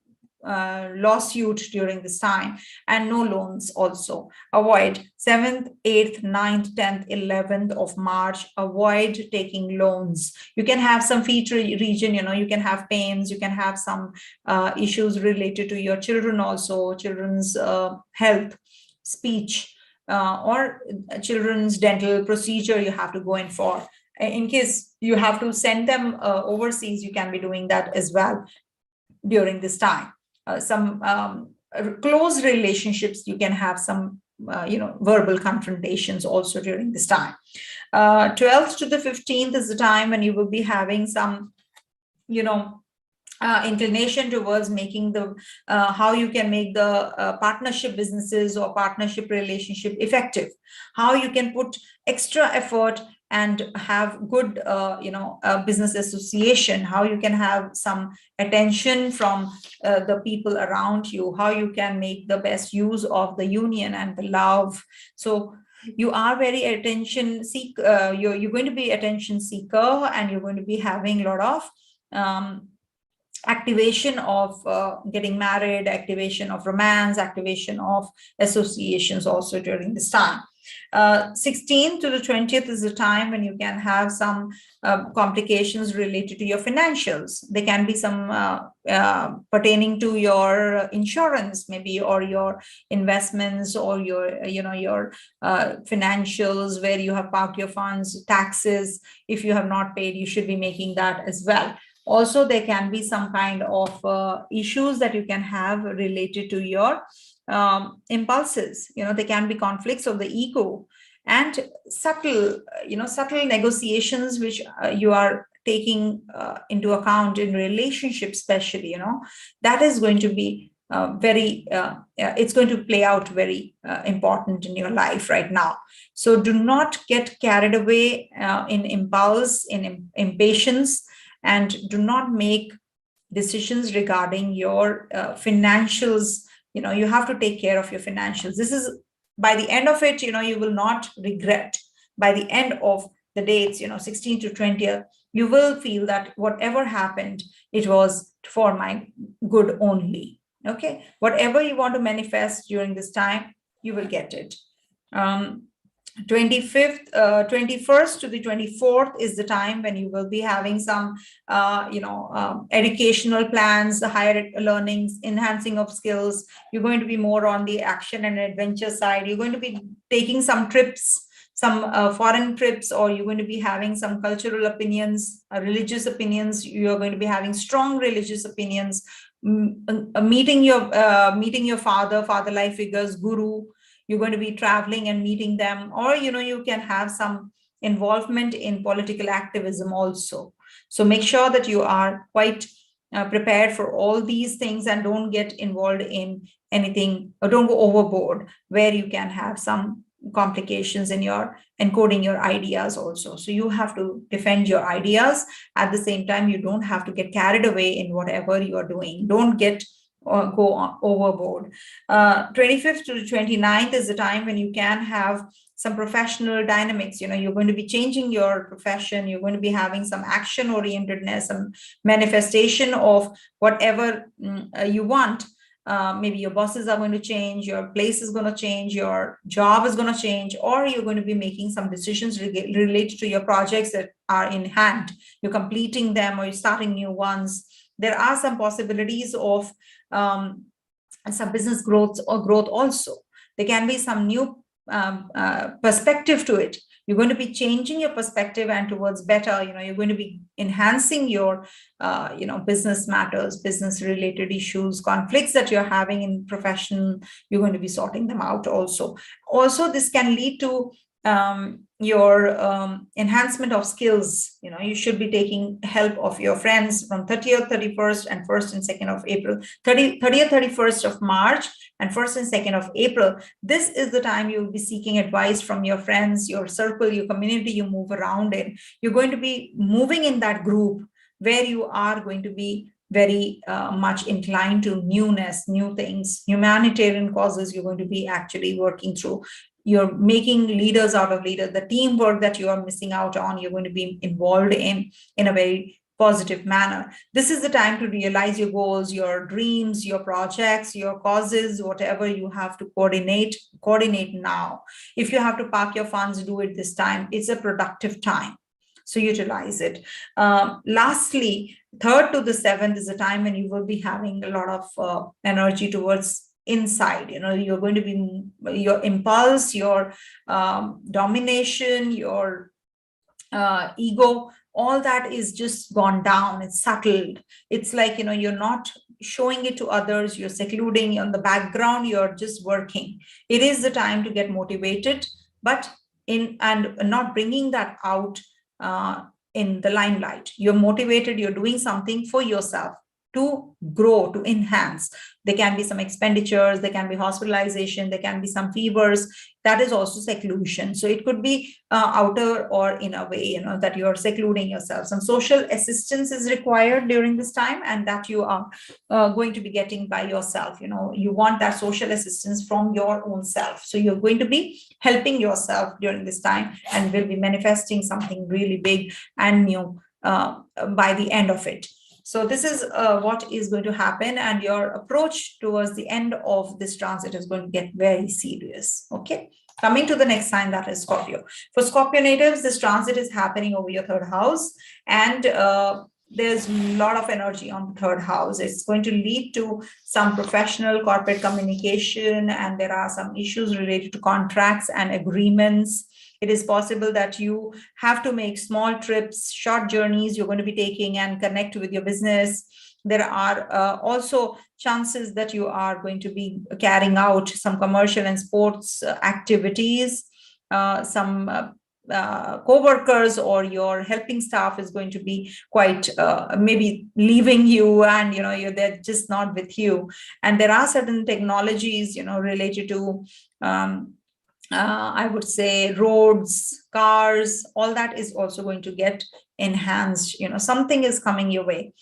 [SPEAKER 1] lawsuit during this time, and no loans also. Avoid 7th, 8th, 9th, 10th, 11th of March. Avoid taking loans. You can have some feet region, you can have pains, you can have some issues related to your children also, children's health, speech, or children's dental procedure you have to go in for. In case you have to send them overseas, you can be doing that as well during this time. Some close relationships, you can have some verbal confrontations also during this time. 12th to the 15th is the time when you will be having some inclination towards making the how you can make the partnership businesses or partnership relationship effective, how you can put extra effort and have good business association, how you can have some attention from the people around you, how you can make the best use of the union and the love. So you are very attention seeker, you're going to be attention seeker, and you're going to be having a lot of activation of getting married, activation of romance, activation of associations also during this time. 16th to the 20th is the time when you can have some complications related to your financials. There can be some pertaining to your insurance, maybe, or your investments, or your financials, where you have parked your funds, taxes. If you have not paid, you should be making that as well. Also, there can be some kind of issues that you can have related to your impulses. There can be conflicts of the ego, and subtle negotiations which you are taking into account in relationships, especially. That is going to be it's going to play out very important in your life right now. So do not get carried away in impulse, in impatience, and do not make decisions regarding your financials. You have to take care of your financials. This is, by the end of it, you will not regret. By the end of the dates, 16 to 20, you will feel that whatever happened, it was for my good only. Okay, whatever you want to manifest during this time, you will get it. 25th, 21st to the 24th is the time when you will be having some, educational plans, higher learnings, enhancing of skills. You're going to be more on the action and adventure side. You're going to be taking some trips, some foreign trips, or you're going to be having some cultural opinions, religious opinions. You're going to be having strong religious opinions, meeting your father life figures, guru. You're going to be traveling and meeting them, or you can have some involvement in political activism also. So make sure that you are quite prepared for all these things, and don't get involved in anything, or don't go overboard where you can have some complications in your encoding your ideas also. So you have to defend your ideas. At the same time, you don't have to get carried away in whatever you are doing. Don't get or go overboard. 25th to 29th is the time when you can have some professional dynamics. You're going to be changing your profession. You're going to be having some action orientedness, some manifestation of whatever you want. Maybe your bosses are going to change, your place is going to change, your job is going to change, or you're going to be making some decisions related to your projects that are in hand. You're completing them, or you're starting new ones. There are some possibilities of some business growth also. There can be some new perspective to it. You're going to be changing your perspective and towards better. You're going to be enhancing your business matters, business related issues, conflicts that you're having in profession. You're going to be sorting them out also. This can lead to your enhancement of skills. You should be taking help of your friends from 30th, 31st, and 1st and 2nd of April, 30th, 31st of March, and 1st and 2nd of April. This is the time you'll be seeking advice from your friends, your circle, your community you move around in. You're going to be moving in that group where you are going to be very much inclined to newness, new things, humanitarian causes you're going to be actually working through. You're making leaders out of leaders. The teamwork that you are missing out on, you're going to be involved in a very positive manner. This is the time to realize your goals, your dreams, your projects, your causes, whatever you have to coordinate now. If you have to park your funds, do it this time. It's a productive time, so utilize it. Lastly, 3rd to the 7th is a time when you will be having a lot of energy towards inside. You're going to be your impulse, your domination, your ego, all that is just gone down. It's settled. It's like you're not showing it to others. You're secluding on the background. You're just working. It is the time to get motivated, but not bringing that out in the limelight. You're motivated. You're doing something for yourself to grow, to enhance. There can be some expenditures, there can be hospitalization, there can be some fevers. That is also seclusion. So it could be outer or inner way, that you are secluding yourself. Some social assistance is required during this time, and that you are going to be getting by yourself. You want that social assistance from your own self. So you're going to be helping yourself during this time, and will be manifesting something really big and new by the end of it. So this is what is going to happen, and your approach towards the end of this transit is going to get very serious. Okay, coming to the next sign, that is Scorpio. For Scorpio natives, this transit is happening over your 3rd house, and there's a lot of energy on the 3rd house. It's going to lead to some professional corporate communication, and there are some issues related to contracts and agreements. It is possible that you have to make small trips, short journeys you're going to be taking and connect with your business. There are also chances that you are going to be carrying out some commercial and sports activities. Some co-workers or your helping staff is going to be quite maybe leaving you, and they're just not with you. And there are certain technologies related to I would say roads, cars, all that is also going to get enhanced. Something is coming your way.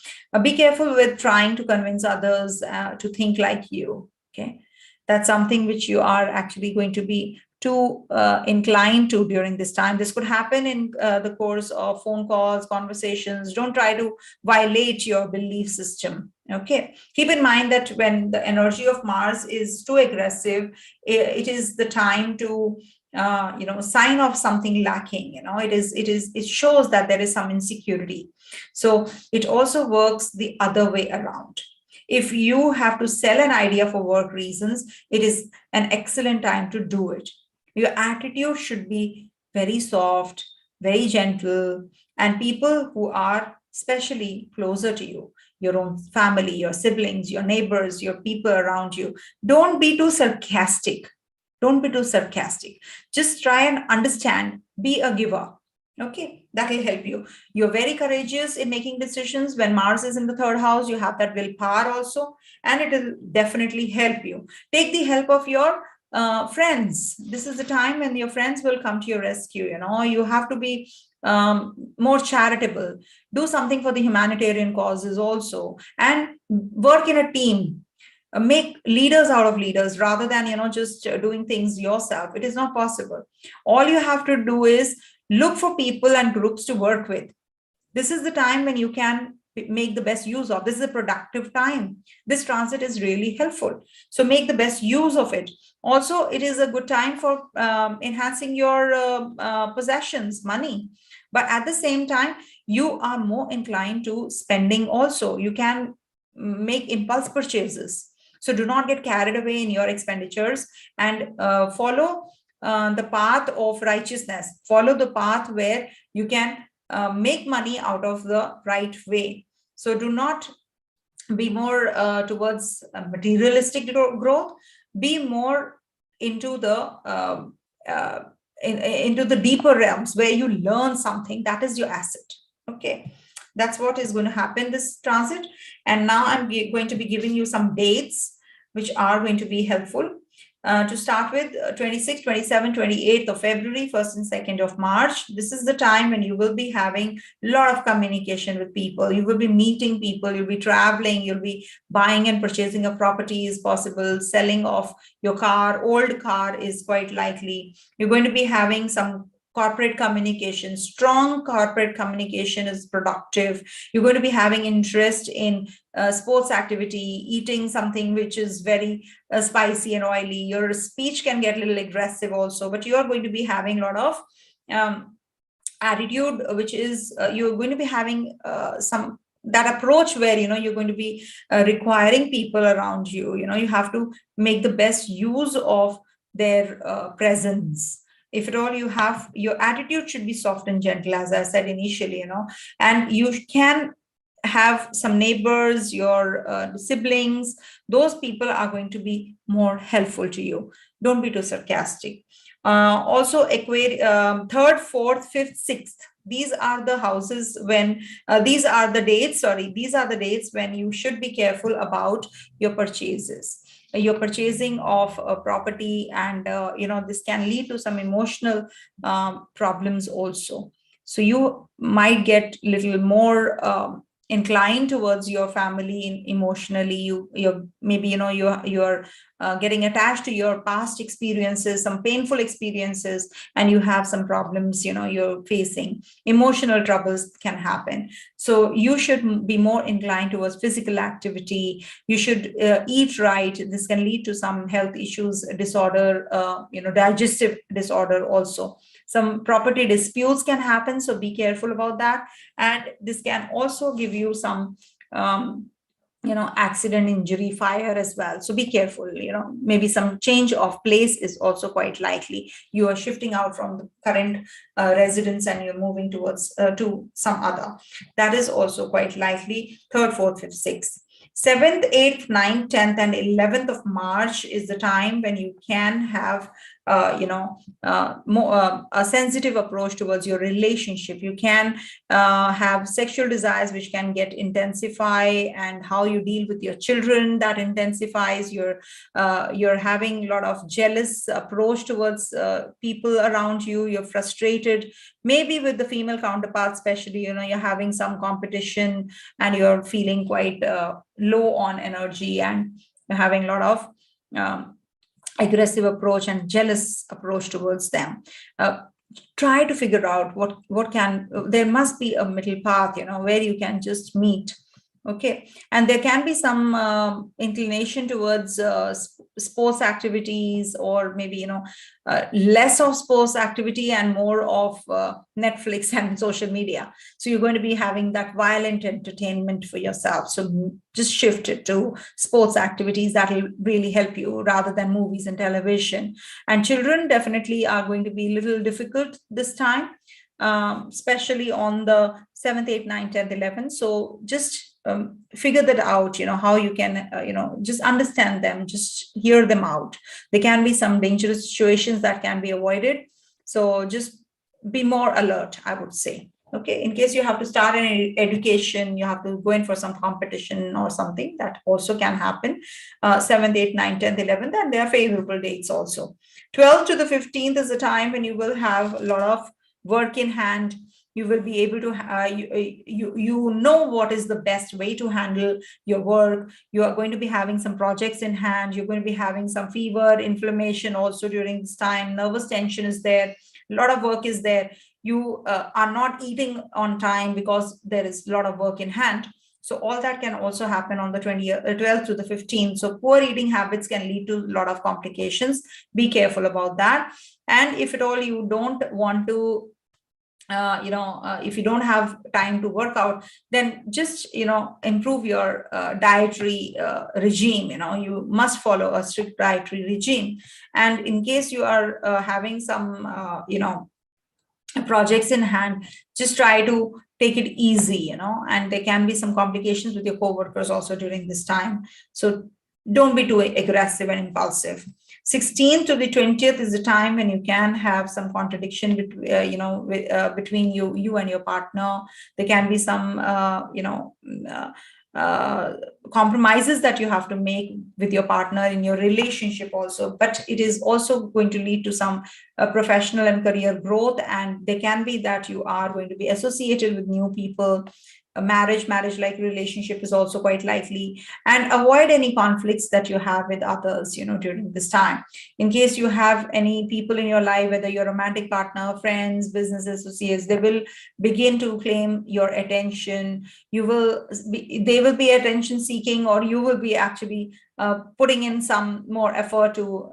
[SPEAKER 1] Be careful with trying to convince others to think like you. Okay, that's something which you are actually going to be too inclined to during this time. This could happen in the course of phone calls, conversations. Don't try to violate your belief system. Okay, keep in mind that when the energy of Mars is too aggressive, it is the time to sign of something lacking. It shows that there is some insecurity. So it also works the other way around. If you have to sell an idea for work reasons, it is an excellent time to do it. Your attitude should be very soft, very gentle, and people who are especially closer to you, your own family, your siblings, your neighbors, your people around you, don't be too sarcastic. Don't be too sarcastic. Just try and understand, be a giver. Okay, that will help you. You're very courageous in making decisions. When Mars is in the third house, you have that willpower also, and it will definitely help you. Take the help of your friends. This is the time when your friends will come to your rescue. You have to be more charitable. Do something for the humanitarian causes also, and work in a team. Make leaders out of leaders rather than just doing things yourself. It is not possible. All you have to do is look for people and groups to work with. This is the time when you can make the best use of. This is a productive time. This transit is really helpful, so make the best use of it. Also, it is a good time for enhancing your possessions, money, but at the same time you are more inclined to spending also. You can make impulse purchases. So do not get carried away in your expenditures, and follow the path of righteousness. Follow the path where you can make money out of the right way. So do not be more towards materialistic growth. Be more into into the deeper realms where you learn something. That is your asset. Okay. That's what is going to happen this transit. And now I'm going to be giving you some dates which are going to be helpful. To start with, 26th, 27th, 28th of February, 1st and 2nd of March. This is the time when you will be having a lot of communication with people. You will be meeting people, you'll be traveling, you'll be buying and purchasing a property is possible, selling of your car, old car is quite likely. You're going to be having some corporate communication. Strong corporate communication is productive. You're going to be having interest in sports activity, eating something which is very spicy and oily. Your speech can get a little aggressive also, but you are going to be having a lot of attitude, which is you're going to be having some that approach where you're going to be requiring people around you. You have to make the best use of their presence. If at all you have, your attitude should be soft and gentle, as I said initially, and you can have some neighbors, your siblings. Those people are going to be more helpful to you. Don't be too sarcastic. Also, Aquarius, 3rd, 4th, 5th, 6th. These are the houses when, these are the dates when you should be careful about your purchases. You're purchasing of a property, and this can lead to some emotional problems also. So you might get a little more inclined towards your family emotionally. You're maybe you're getting attached to your past experiences, some painful experiences, and you have some problems you're facing. Emotional troubles can happen. So you should be more inclined towards physical activity. You should eat right. This can lead to some health issues, disorder, digestive disorder also. Some property disputes can happen, so be careful about that. And this can also give you some accident, injury, fire as well. So be careful. Maybe some change of place is also quite likely. You are shifting out from the current residence and you're moving towards to some other. That is also quite likely. 3rd, 4th, 5th, 6th. 7th, 8th, 9th, 10th, and 11th of March is the time when you can have more a sensitive approach towards your relationship. You can have sexual desires which can get intensify, and how you deal with your children, that intensifies. You're having a lot of jealous approach towards people around you. You're frustrated, maybe with the female counterpart especially. You're having some competition and you're feeling quite low on energy, and you're having a lot of aggressive approach and jealous approach towards them. Try to figure out what can, there must be a middle path, where you can just meet Okay, and there can be some inclination towards sports activities, or maybe less of sports activity and more of Netflix and social media. So you're going to be having that violent entertainment for yourself. So just shift it to sports activities. That will really help you, rather than movies and television. And children definitely are going to be a little difficult this time, especially on the 7th, 8th, 9th, 10th, 11th. So just figure that out, how you can, just understand them, just hear them out. There can be some dangerous situations that can be avoided. So just be more alert, I would say. Okay, in case you have to start an education, you have to go in for some competition or something, that also can happen. 7th, 8th, 9th, 10th, 11th, and there are favorable dates also. 12th to the 15th is a time when you will have a lot of work in hand. You will be able to you know what is the best way to handle your work. You are going to be having some projects in hand. You're going to be having some fever, inflammation also during this time. Nervous tension is there. A lot of work is there. You are not eating on time because there is a lot of work in hand. So all that can also happen on the 12th to the 15th. So poor eating habits can lead to a lot of complications. Be careful about that. And if at all you don't want to if you don't have time to work out, then just improve your dietary regime. You must follow a strict dietary regime. And in case you are having some projects in hand, just try to take it easy. And there can be some complications with your co-workers also during this time. So don't be too aggressive and impulsive. 16th to the 20th is the time when you can have some contradiction between you and your partner. There can be some compromises that you have to make with your partner in your relationship also, but it is also going to lead to some professional and career growth. And there can be that you are going to be associated with new people. A marriage like relationship is also quite likely. And avoid any conflicts that you have with others during this time. In case you have any people in your life, whether your romantic partner, friends, business associates, they will begin to claim your attention. They will be attention seeking, or you will be actually putting in some more effort to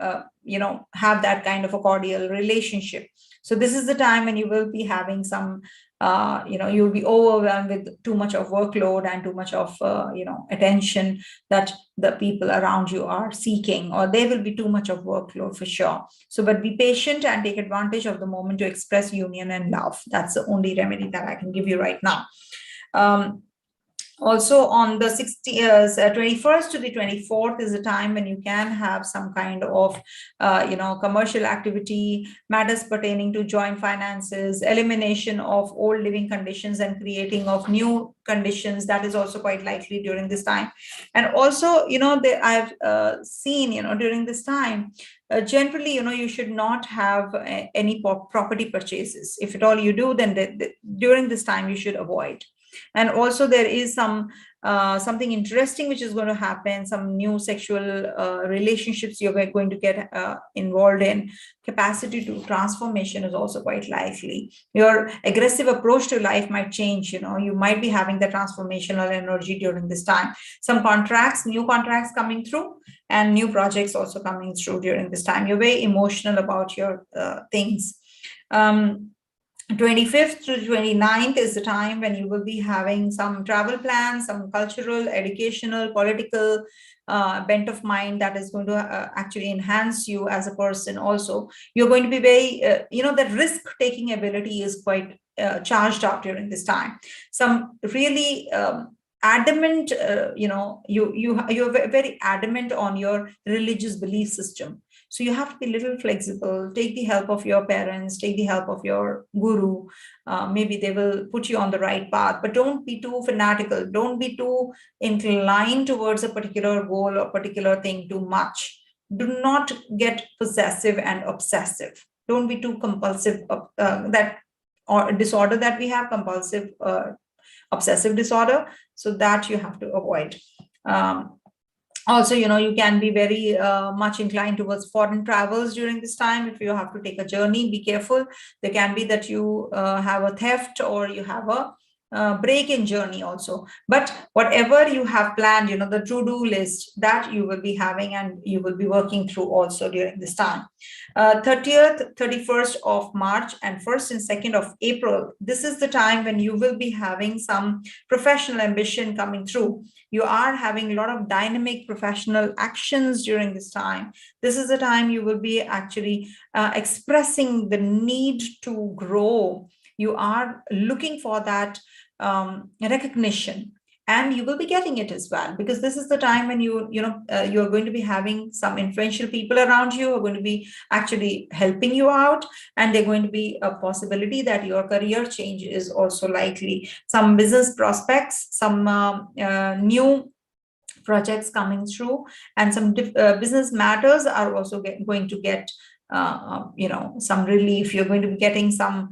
[SPEAKER 1] have that kind of a cordial relationship. So this is the time when you will be having some you'll be overwhelmed with too much of workload and too much of attention that the people around you are seeking, or there will be too much of workload for sure. So but be patient and take advantage of the moment to express union and love. That's the only remedy that I can give you right now. Also on the 21st to the 24th is a time when you can have some kind of commercial activity, matters pertaining to joint finances, elimination of old living conditions and creating of new conditions. That is also quite likely during this time. And also I've seen during this time, generally you should not have any property purchases. If at all you do, then during this time you should avoid. And also there is something interesting which is going to happen, some new sexual relationships you're going to get involved in. Capacity to transformation is also quite likely. Your aggressive approach to life might change. You might be having the transformational energy during this time. Some new contracts coming through, and new projects also coming through during this time. You're very emotional about your things. 25th to 29th is the time when you will be having some travel plans, some cultural, educational, political bent of mind that is going to actually enhance you as a person. Also, you're going to be very, that risk-taking ability is quite charged up during this time. Some really adamant, you're very adamant on your religious belief system. So you have to be a little flexible. Take the help of your parents, take the help of your guru. Maybe they will put you on the right path, but don't be too fanatical. Don't be too inclined towards a particular goal or particular thing too much. Do not get possessive and obsessive. Don't be too compulsive. That or disorder that we have, compulsive obsessive disorder. So that you have to avoid. Also, you can be very much inclined towards foreign travels during this time. If you have to take a journey, be careful. There can be that you have a theft, or you have a break in journey also. But whatever you have planned, the to-do list, that you will be having and you will be working through also during this time. 30th, 31st of March and 1st and 2nd of April, this is the time when you will be having some professional ambition coming through. You are having a lot of dynamic professional actions during this time. This is the time you will be actually expressing the need to grow. You are looking for that recognition, and you will be getting it as well, because this is the time when you're going to be having some influential people around you who are going to be actually helping you out, and they're going to be a possibility that your career change is also likely. Some business prospects, some new projects coming through, and some business matters are also going to get some relief. You're going to be getting some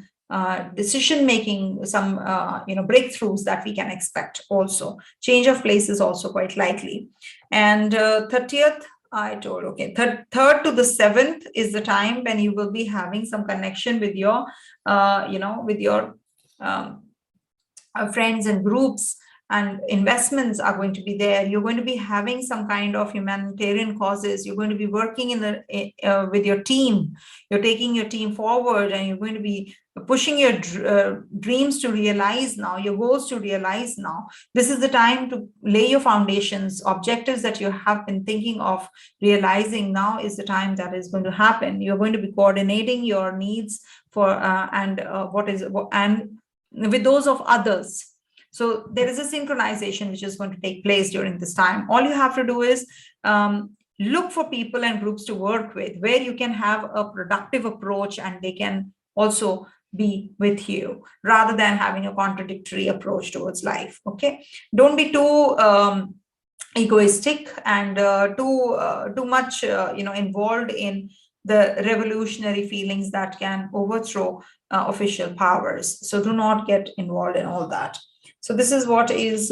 [SPEAKER 1] decision making, some breakthroughs that we can expect. Also change of place is also quite likely. And 30th, I told, okay, 3rd to the 7th is the time when you will be having some connection with your friends and groups, and investments are going to be there. You're going to be having some kind of humanitarian causes. You're going to be working with your team. You're taking your team forward, and you're going to be pushing your dreams to realize now, your goals to realize now. This is the time to lay your foundations. Objectives that you have been thinking of realizing, now is the time that is going to happen. You're going to be coordinating your needs for and with those of others. So there is a synchronization which is going to take place during this time. All you have to do is look for people and groups to work with, where you can have a productive approach and they can also be with you, rather than having a contradictory approach towards life. Okay, don't be too egoistic and too much involved in the revolutionary feelings that can overthrow official powers. So do not get involved in all that. So this is what is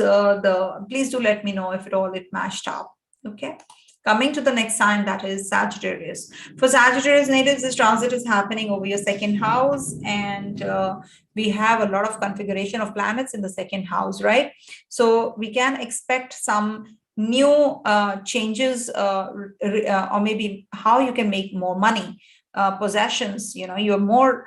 [SPEAKER 1] please do let me know if at all it matched up. Okay. Coming to the next sign, that is Sagittarius. For Sagittarius natives, this transit is happening over your 2nd house, and we have a lot of configuration of planets in the 2nd house, right? So we can expect some new changes, or maybe how you can make more money, possessions. You're more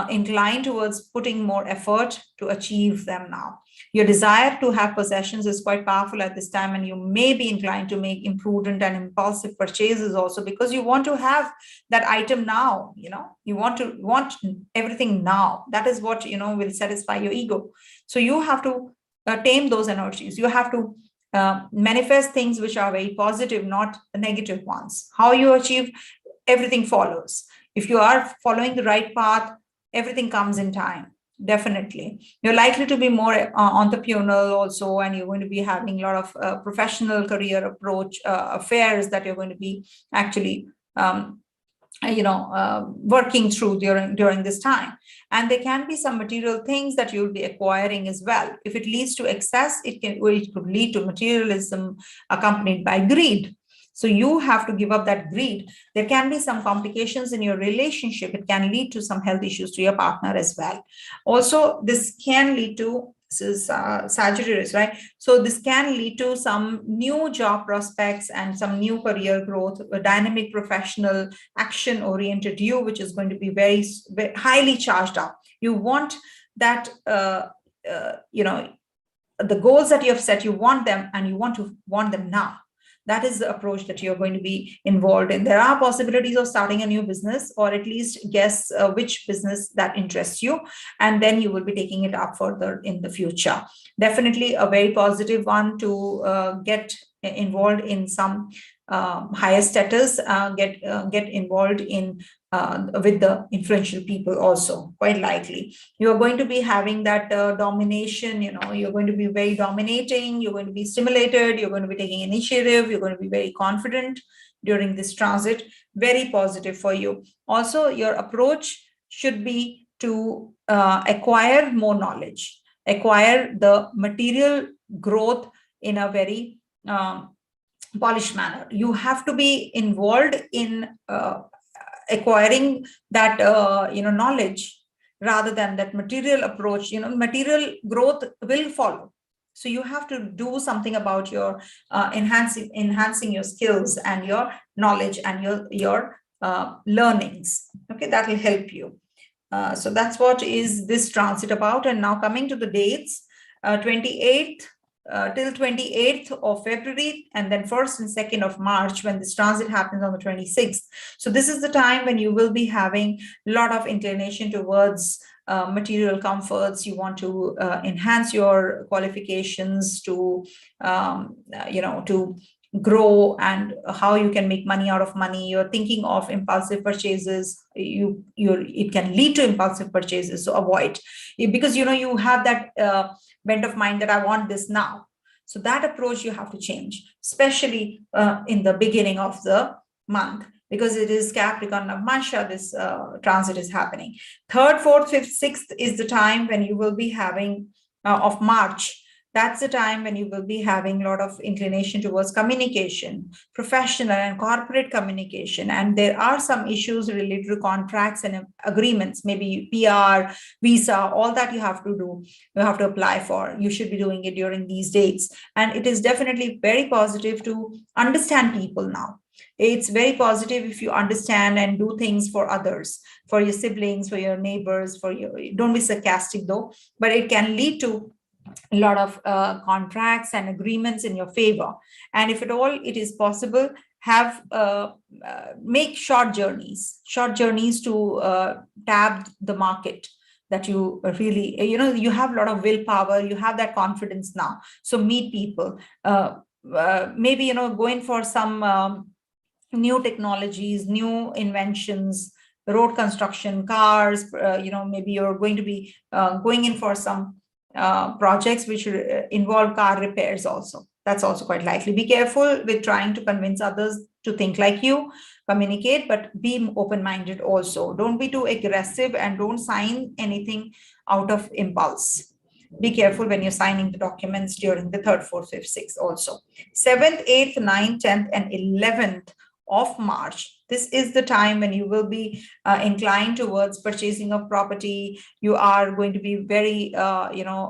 [SPEAKER 1] inclined towards putting more effort to achieve them now. Your desire to have possessions is quite powerful at this time, and you may be inclined to make imprudent and impulsive purchases also, because you want to have that item now. You want everything now. That is what will satisfy your ego. So you have to tame those energies. You have to manifest things which are very positive, not the negative ones. How you achieve, everything follows. If you are following the right path, everything comes in time. Definitely. You're likely to be more entrepreneurial also, and you're going to be having a lot of professional career approach affairs that you're going to be actually working through during this time. And there can be some material things that you'll be acquiring as well. If it leads to excess, it could lead to materialism accompanied by greed. So you have to give up that greed. There can be some complications in your relationship. It can lead to some health issues to your partner as well. Also, this can lead to, this is Sagittarius, right? So this can lead to some new job prospects and some new career growth, a dynamic professional action-oriented you, which is going to be very, very highly charged up. You want that, the goals that you have set, you want them, and you want them now. That is the approach that you're going to be involved in. There are possibilities of starting a new business, or at least guess which business that interests you, and then you will be taking it up further in the future. Definitely a very positive one to get involved in some higher status, get involved in with the influential people also, quite likely. You're going to be having that domination, you're going to be very dominating, you're going to be stimulated, you're going to be taking initiative, you're going to be very confident during this transit. Very positive for you. Also, your approach should be to acquire more knowledge, acquire the material growth in a very polished manner. You have to be involved in acquiring that knowledge. rather than that material approach. Material growth will follow. So you have to do something about your enhancing your skills and your knowledge and your learnings. Okay, that will help you. So that's what is this transit about. And now coming to the dates, 28th till 28th of February, and then 1st and 2nd of March, when this transit happens on the 26th. So this is the time when you will be having a lot of inclination towards material comforts. You want to enhance your qualifications to, to grow, and how you can make money out of money. You're thinking of impulsive purchases. It can lead to impulsive purchases, so avoid, because you have that bent of mind that I want this now. So that approach you have to change, especially in the beginning of the month, because it is Capricorn Navamsha, this transit is happening. 3rd, 4th, 5th, 6th is the time when you will be having of March. That's the time when you will be having a lot of inclination towards communication, professional and corporate communication. And there are some issues related to contracts and agreements, maybe PR, visa, all that you have to do, you have to apply for. You should be doing it during these dates. And it is definitely very positive to understand people now. It's very positive if you understand and do things for others, for your siblings, for your neighbors, don't be sarcastic though, but it can lead to a lot of contracts and agreements in your favor. And if at all it is possible, have make short journeys to tab the market, that you really, you have a lot of willpower, you have that confidence now. So meet people, maybe, going for some new technologies, new inventions, road construction, cars, maybe you're going to be going in for some projects which involve car repairs also. That's also quite likely. Be careful with trying to convince others to think like you, communicate, but be open-minded also. Don't be too aggressive, and don't sign anything out of impulse. Be careful when you're signing the documents during the 3rd, 4th, 5th, 6th also. 7th, 8th, 9th, 10th, and 11th of March. This is the time when you will be inclined towards purchasing of property. You are going to be very,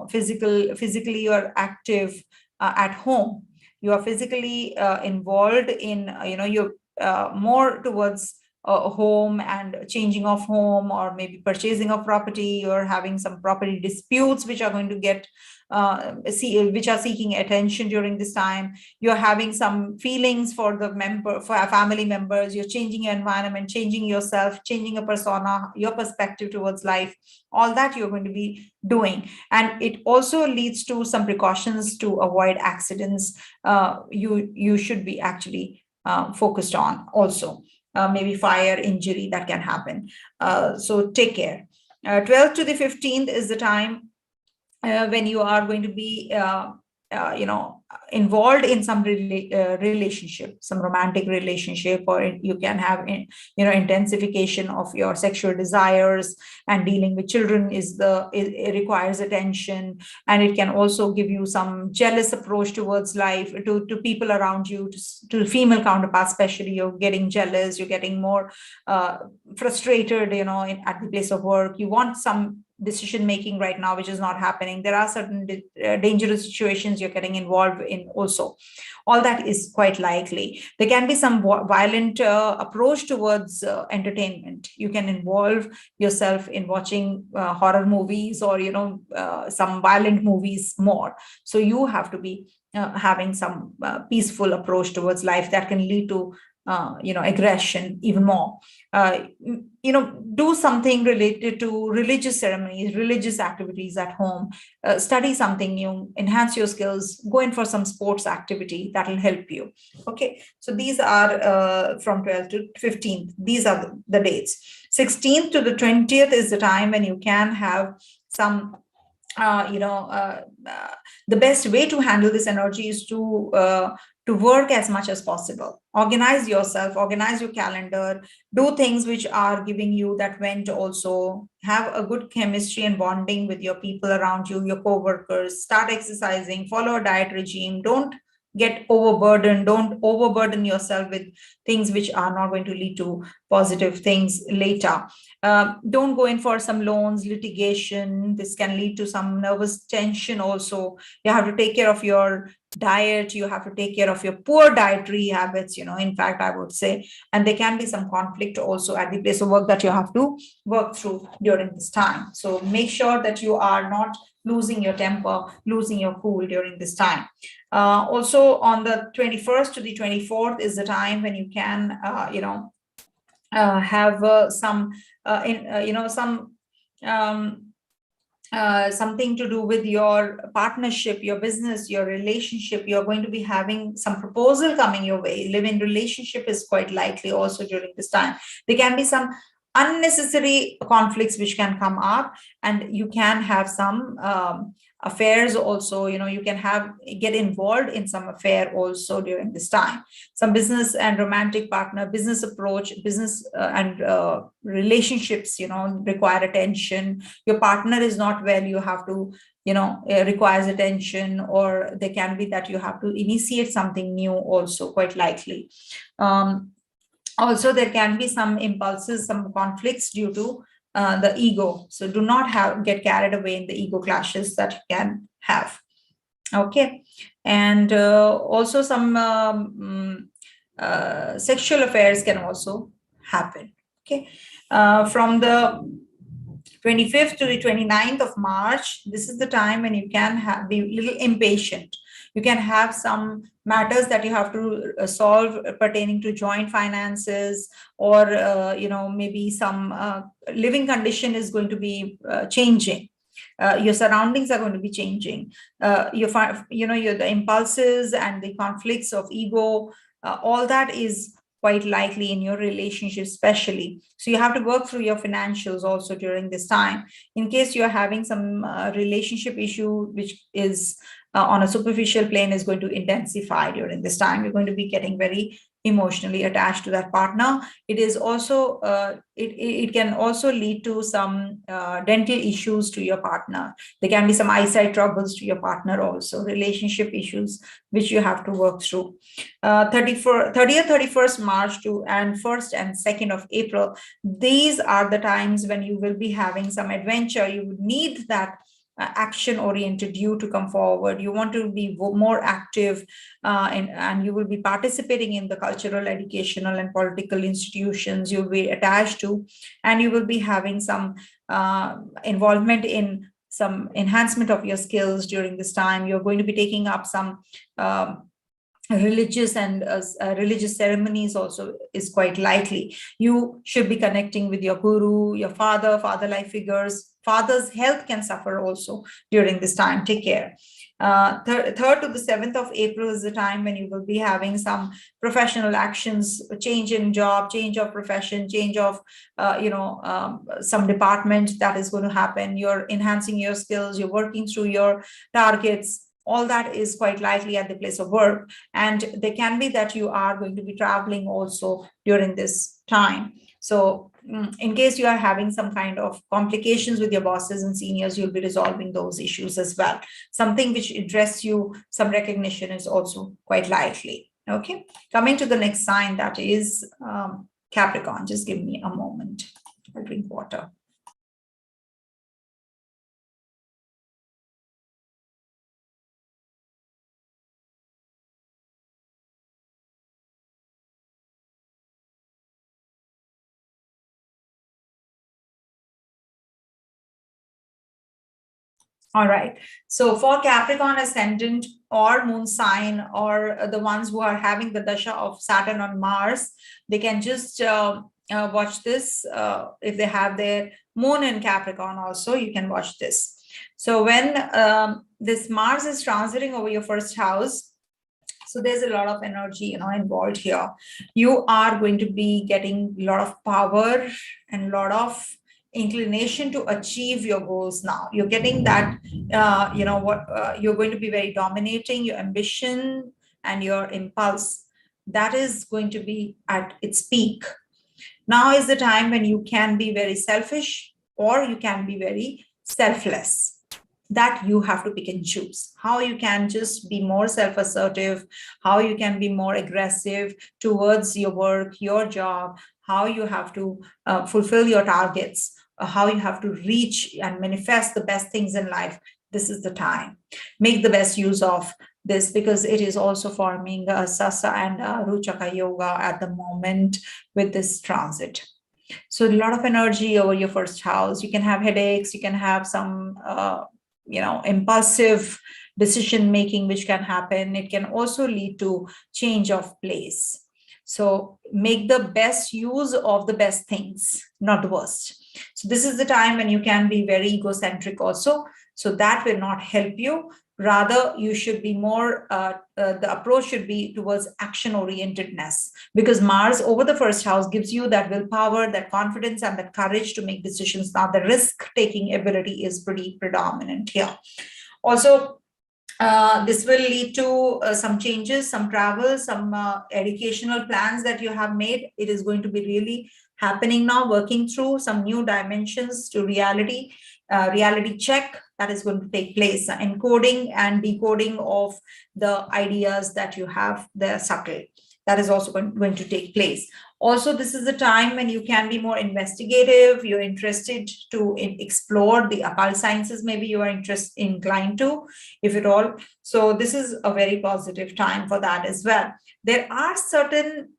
[SPEAKER 1] physically you're active at home. You are physically involved in, you're more towards home and changing of home, or maybe purchasing of property. You're having some property disputes which are going to get which are seeking attention during this time. You're having some feelings for our family members. You're changing your environment, changing yourself, changing a persona, your perspective towards life. All that you're going to be doing. And it also leads to some precautions to avoid accidents. You should be actually focused on also. Maybe fire, injury, that can happen. So take care. 12th to the 15th is the time when you are going to be, involved in some relationship, some romantic relationship, or you can have, intensification of your sexual desires. And dealing with children it requires attention, and it can also give you some jealous approach towards life, to people around you, to female counterparts especially. You're getting jealous, you're getting more frustrated, at the place of work. You want some decision making right now, which is not happening. There are certain dangerous situations you're getting involved in also. All that is quite likely. There can be some violent approach towards entertainment. You can involve yourself in watching horror movies, or some violent movies more. So you have to be having some peaceful approach towards life that can lead to aggression even more. Do something related to religious ceremonies, religious activities at home. Study something new, enhance your skills, go in for some sports activity that will help you. Okay, so these are from 12th to 15th. These are the dates. 16th to the 20th is the time when you can have some the best way to handle this energy is to work as much as possible. Organize yourself, organize your calendar, do things which are giving you that vent also. Have a good chemistry and bonding with your people around you, your co-workers. Start exercising, follow a diet regime. Don't get overburdened. Don't overburden yourself with things which are not going to lead to positive things later. Don't go in for some loans, litigation. This can lead to some nervous tension also. You have to take care of your diet. You have to take care of your poor dietary habits, in fact, I would say. And there can be some conflict also at the place of work that you have to work through during this time. So make sure that you are not losing your temper, losing your cool during this time. Also on the 21st to the 24th is the time when you can, have some, some something to do with your partnership, your business, your relationship. You're going to be having some proposal coming your way. Live-in relationship is quite likely also during this time. There can be some unnecessary conflicts which can come up, and you can have some affairs also. You can get involved in some affair also during this time. Some business and romantic partner, business approach, business and relationships, require attention. Your partner is not well, you have to, requires attention, or there can be that you have to initiate something new also, quite likely. Also, there can be some impulses, some conflicts due to the ego. So do not get carried away in the ego clashes that you can have. Okay. And also some sexual affairs can also happen. Okay. From the 25th to the 29th of March, this is the time when you can be a little impatient. You can have some matters that you have to solve pertaining to joint finances, or maybe some living condition is going to be changing. Your surroundings are going to be changing. The impulses and the conflicts of ego, all that is quite likely in your relationship, especially. So you have to work through your financials also during this time. In case you're having some relationship issue, which is on a superficial plane, is going to intensify during this time. You're going to be getting very emotionally attached to that partner. It is also, it can also lead to some dental issues to your partner. There can be some eyesight troubles to your partner also, relationship issues, which you have to work through. 30th, 31st March and 1st and 2nd of April, these are the times when you will be having some adventure. You would need that action-oriented you to come forward. You want to be more active, and you will be participating in the cultural, educational, and political institutions you'll be attached to, and you will be having some involvement in some enhancement of your skills during this time. You're going to be taking up some religious and religious ceremonies also is quite likely. You should be connecting with your guru, your father-like figures. Father's health can suffer also during this time. Take care. 3rd to the 7th of April is the time when you will be having some professional actions, change in job, change of profession, change of, some department that is going to happen. You're enhancing your skills, you're working through your targets. All that is quite likely at the place of work. And there can be that you are going to be traveling also during this time. So in case you are having some kind of complications with your bosses and seniors, you'll be resolving those issues as well. Something which interests you, some recognition is also quite likely. Okay, coming to the next sign, that is Capricorn. Just give me a moment. I'll drink water. All right. So for Capricorn Ascendant or Moon Sign, or the ones who are having the dasha of Saturn on Mars, they can just watch this. If they have their Moon in Capricorn also, you can watch this. So when this Mars is transiting over your first house, so there's a lot of energy, involved here. You are going to be getting a lot of power and a lot of inclination to achieve your goals now. You're getting that, you're going to be very dominating. Your ambition and your impulse, that is going to be at its peak. Now is the time when you can be very selfish, or you can be very selfless. That you have to pick and choose. How you can just be more self-assertive, how you can be more aggressive towards your work, your job, how you have to fulfill your targets, how you have to reach and manifest the best things in life. This is the time. Make the best use of this, because it is also forming Sasa and Ruchaka Yoga at the moment with this transit. So a lot of energy over your first house. You can have headaches. You can have some, impulsive decision making, which can happen. It can also lead to change of place. So make the best use of the best things, not the worst. So this is the time when you can be very egocentric also. So that will not help you. Rather, you should be more, the approach should be towards action orientedness, because Mars over the first house gives you that willpower, that confidence, and that courage to make decisions. Now, the risk taking ability is pretty predominant here. Also, this will lead to some changes, some travel, some educational plans that you have made. It is going to be really happening now, working through some new dimensions to reality. Reality check that is going to take place, encoding and decoding of the ideas that you have, the subtle, that is also going to take place. Also, this is the time when you can be more investigative. You're interested to explore the occult sciences. Maybe you are inclined to, if at all. So this is a very positive time for that as well. There are certain,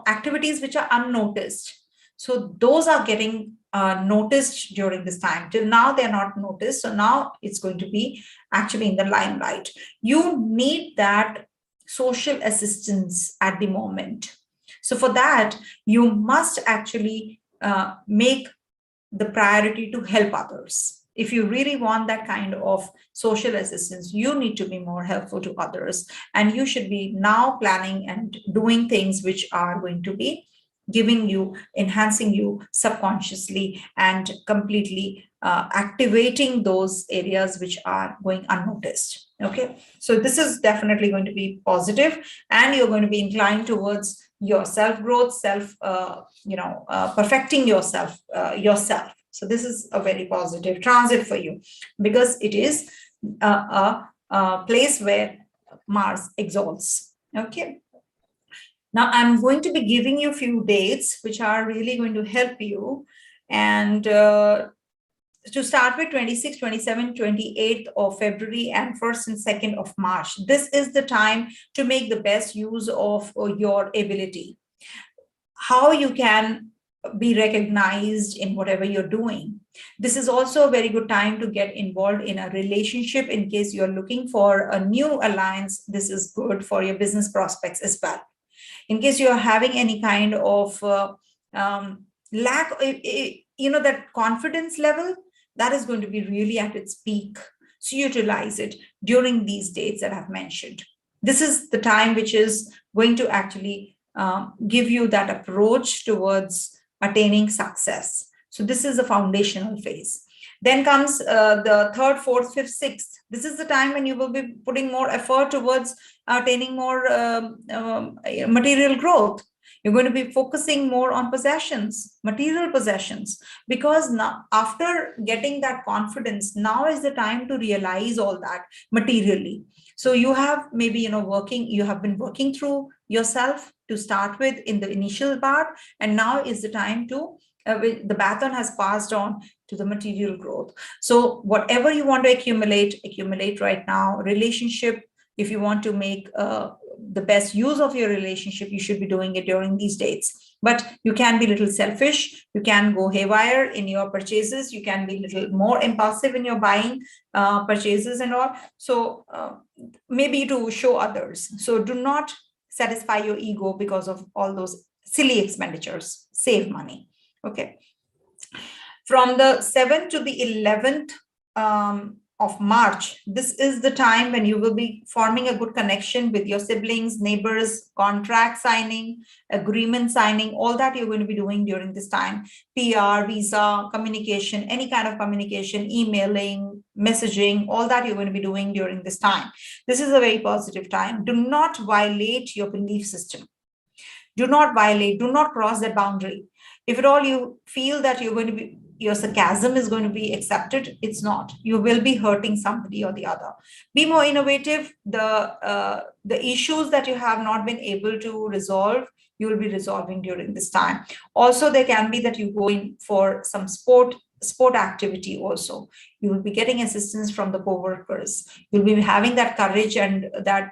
[SPEAKER 1] activities which are unnoticed. So those are getting noticed during this time. Till now, they're not noticed. So now it's going to be actually in the limelight. You need that social assistance at the moment. So for that, you must actually make the priority to help others. If you really want that kind of social assistance, you need to be more helpful to others. And you should be now planning and doing things which are going to be giving you, enhancing you subconsciously, and completely activating those areas which are going unnoticed. Okay, so this is definitely going to be positive, and you're going to be inclined towards your self-growth, perfecting yourself. So this is a very positive transit for you, because it is a place where Mars exalts. Okay. Now, I'm going to be giving you a few dates which are really going to help you. And to start with, 26th, 27th, 28th of February, and 1st and 2nd of March. This is the time to make the best use of your ability. How you can be recognized in whatever you're doing. This is also a very good time to get involved in a relationship. In case you're looking for a new alliance, this is good for your business prospects as well. In case you're having any kind of lack, that confidence level, that is going to be really at its peak. So utilize it during these dates that I've mentioned. This is the time which is going to actually give you that approach towards attaining success. So this is a foundational phase. Then comes the 3rd, 4th, 5th, 6th. This is the time when you will be putting more effort towards attaining more material growth. You're going to be focusing more on possessions, material possessions, because now, after getting that confidence, now is the time to realize all that materially. So you have maybe, you have been working through yourself to start with in the initial part, and now is the time to the baton has passed on to the material growth. So whatever you want to accumulate right now. Relationship, if you want to make the best use of your relationship, you should be doing it during these dates. But you can be a little selfish. You can go haywire in your purchases. You can be a little more impulsive in your buying purchases and all. So maybe to show others. So do not satisfy your ego because of all those silly expenditures. Save money. Okay. From the 7th to the 11th of March, this is the time when you will be forming a good connection with your siblings, neighbors, contract signing, agreement signing, all that you're going to be doing during this time. PR, visa, communication, any kind of communication, emailing, messaging, all that you're going to be doing during this time. This is a very positive time. Do not violate your belief system. Do not violate, do not cross that boundary. If at all you feel that your sarcasm is going to be accepted, it's not. You will be hurting somebody or the other. Be more innovative. The issues that you have not been able to resolve, you will be resolving during this time. Also, there can be that you go in for some sport activity also. You will be getting assistance from the co-workers. You'll be having that courage and that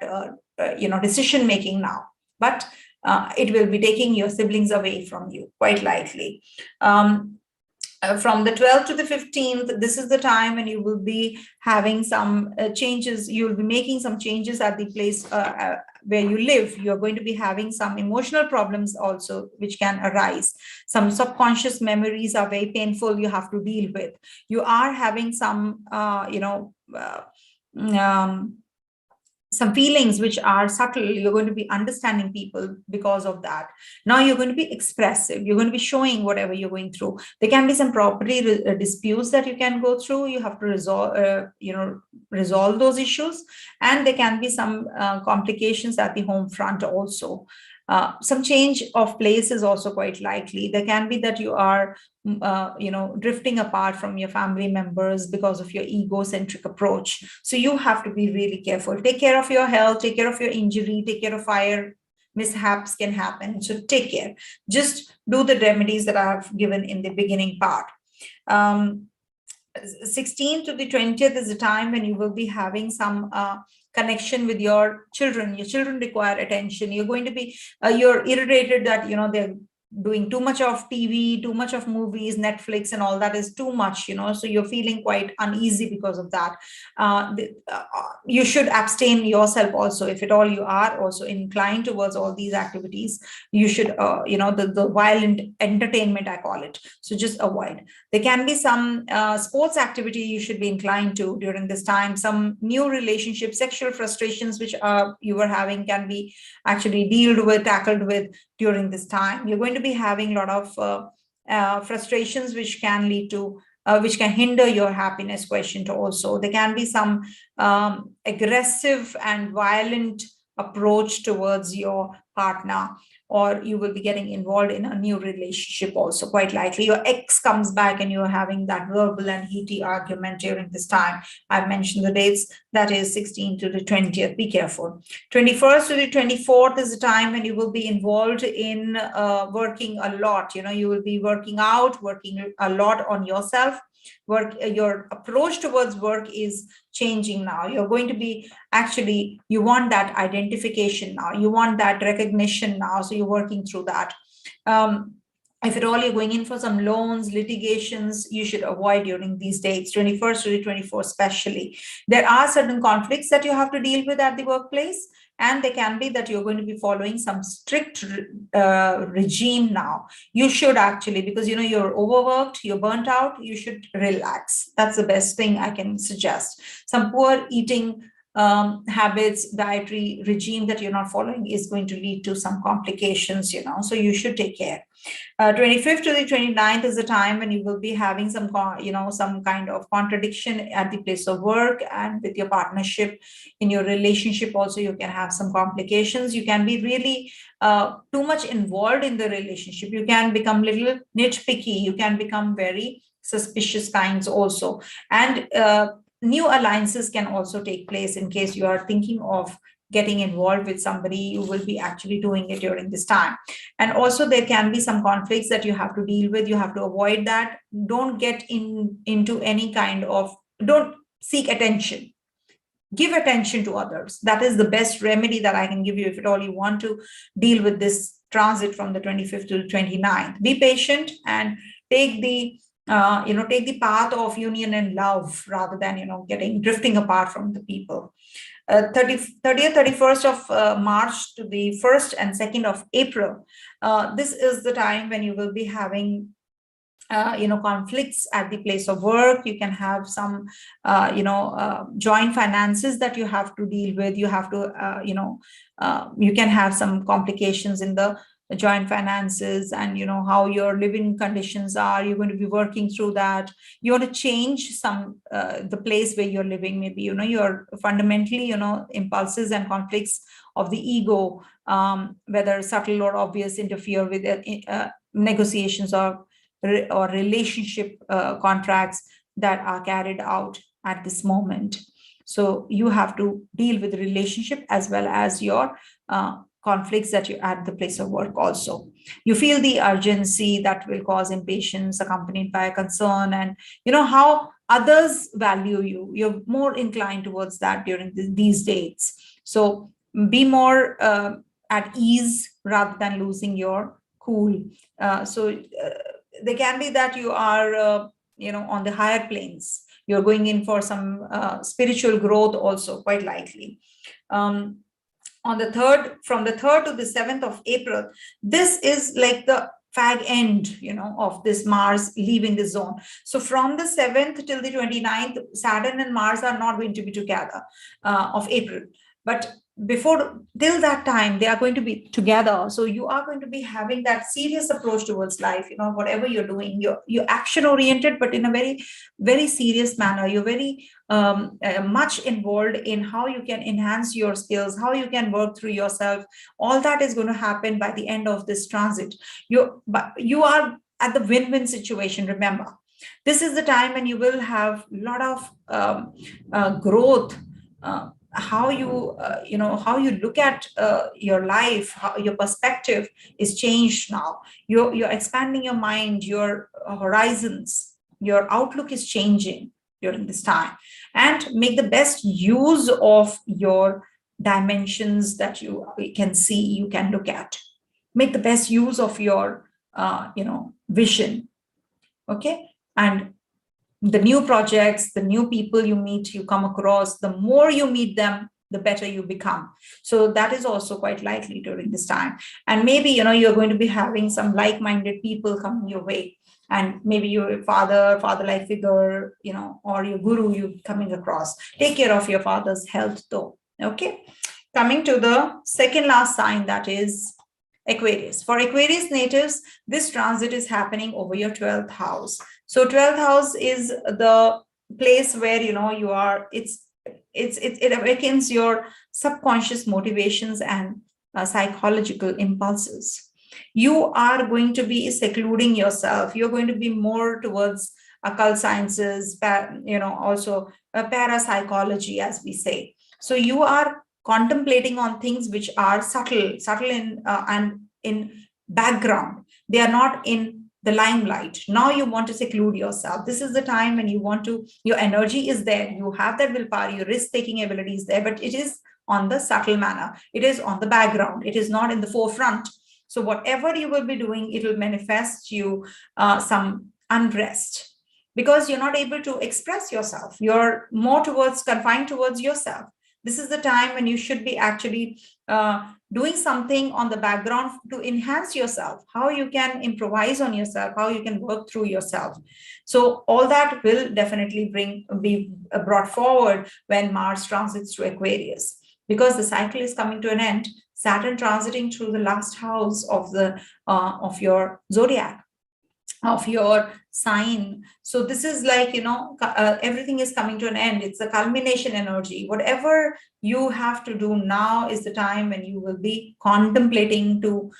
[SPEAKER 1] decision making now, but it will be taking your siblings away from you quite likely. From the 12th to the 15th, this is the time when you will be having some changes. You will be making some changes at the place where you live. You're going to be having some emotional problems also, which can arise. Some subconscious memories are very painful. You have to deal with. You are having some, some feelings which are subtle. You're going to be understanding people because of that. Now you're going to be expressive. You're going to be showing whatever you're going through. There can be some property disputes that you can go through. You have to resolve those issues. And there can be some complications at the home front also. Some change of place is also quite likely. There can be that you are, drifting apart from your family members because of your egocentric approach. So you have to be really careful. Take care of your health, take care of your injury, take care of fire. Mishaps can happen. So take care. Just do the remedies that I have given in the beginning part. 16th to the 20th is the time when you will be having some connection with your children. Your children require attention. You're going to be, you're irritated that, they're doing too much of TV, too much of movies, Netflix, and all that is too much, so you're feeling quite uneasy because of that. You should abstain yourself also. If at all you are also inclined towards all these activities, you should, the violent entertainment, I call it. So just avoid. There can be some sports activity you should be inclined to during this time. Some new relationships, sexual frustrations which you were having can be actually tackled with during this time. You're going to be having a lot of frustrations which can lead to which can hinder your happiness quotient also. There can be some aggressive and violent approach towards your partner, or you will be getting involved in a new relationship also. Quite likely your ex comes back and you're having that verbal and heaty argument during this time. I've mentioned the dates, that is 16th to the 20th. Be careful. 21st to the 24th is the time when you will be involved in working a lot. You will be working out, working a lot on yourself. Your approach towards work is changing now. You're going to be you want that identification now. You want that recognition now. So you're working through that. If at all you're going in for some loans, litigations, you should avoid during these dates, 21st to the 24th especially. There are certain conflicts that you have to deal with at the workplace. And there can be that you're going to be following some strict regime now. You should actually, because you're overworked, you're burnt out, you should relax. That's the best thing I can suggest. Some poor eating habits, dietary regime that you're not following is going to lead to some complications, so you should take care. 25th to the 29th is the time when you will be having some, some kind of contradiction at the place of work, and with your partnership. In your relationship also, you can have some complications. You can be really too much involved in the relationship. You can become little nitpicky. You can become very suspicious kinds also. And new alliances can also take place in case you are thinking of getting involved with somebody. You will be actually doing it during this time. And also there can be some conflicts that you have to deal with. You have to avoid that. Don't get into any kind of, don't seek attention. Give attention to others. That is the best remedy that I can give you if at all you want to deal with this transit from the 25th to the 29th. Be patient and take the take the path of union and love rather than, drifting apart from the people. 30th, 31st of March to the 1st and 2nd of April. This is the time when you will be having conflicts at the place of work. You can have some, joint finances that you have to deal with. You have to, you can have some complications in the joint finances, and how your living conditions are. You're going to be working through that. You want to change some the place where you're living. Maybe you're fundamentally impulses and conflicts of the ego, whether subtle or obvious, interfere with negotiations or relationship contracts that are carried out at this moment. So you have to deal with the relationship as well as your conflicts that you at the place of work also. You feel the urgency that will cause impatience accompanied by concern, and how others value you. You're more inclined towards that during these dates. So be more at ease rather than losing your cool. They can be that you are on the higher planes. You're going in for some spiritual growth also, quite likely. On the 3rd, from the 3rd to the 7th of April, this is like the fag end, of this Mars leaving the zone. So from the 7th till the 29th, Saturn and Mars are not going to be together of April. But till that time, they are going to be together. So you are going to be having that serious approach towards life. Whatever you're doing, you're action oriented, but in a very, very serious manner. You're very much involved in how you can enhance your skills, how you can work through yourself. All that is going to happen by the end of this transit. You are at the win-win situation. Remember, this is the time when you will have a lot of growth. How you look at your life, how your perspective is changed now. You're expanding your mind, your horizons, your outlook is changing during this time. And make the best use of your dimensions that you can see, you can look at. Make the best use of your vision. Okay. And the new projects, the new people you meet, you come across, the more you meet them, the better you become. So that is also quite likely during this time. And maybe, you're going to be having some like-minded people coming your way. And maybe your father-like figure, or your guru you coming across. Take care of your father's health though. Okay. Coming to the second last sign, that is Aquarius. For Aquarius natives, this transit is happening over your 12th house. So 12th house is the place where, you are, it awakens your subconscious motivations and psychological impulses. You are going to be secluding yourself. You're going to be more towards occult sciences, also parapsychology, as we say. So you are contemplating on things which are subtle in and in background. They are not in the limelight. Now you want to seclude yourself. This is the time when your energy is there. You have that willpower, your risk-taking ability is there, but it is on the subtle manner. It is on the background. It is not in the forefront. So whatever you will be doing, it will manifest you some unrest, because you're not able to express yourself. You're more confined towards yourself. This is the time when you should be actually doing something on the background to enhance yourself, how you can improvise on yourself, how you can work through yourself. So all that will definitely be brought forward when Mars transits to Aquarius, because the cycle is coming to an end. Saturn transiting through the last house of your zodiac, of your sign. So this is like, everything is coming to an end. It's the culmination energy. Whatever you have to do now is the time when you will be contemplating to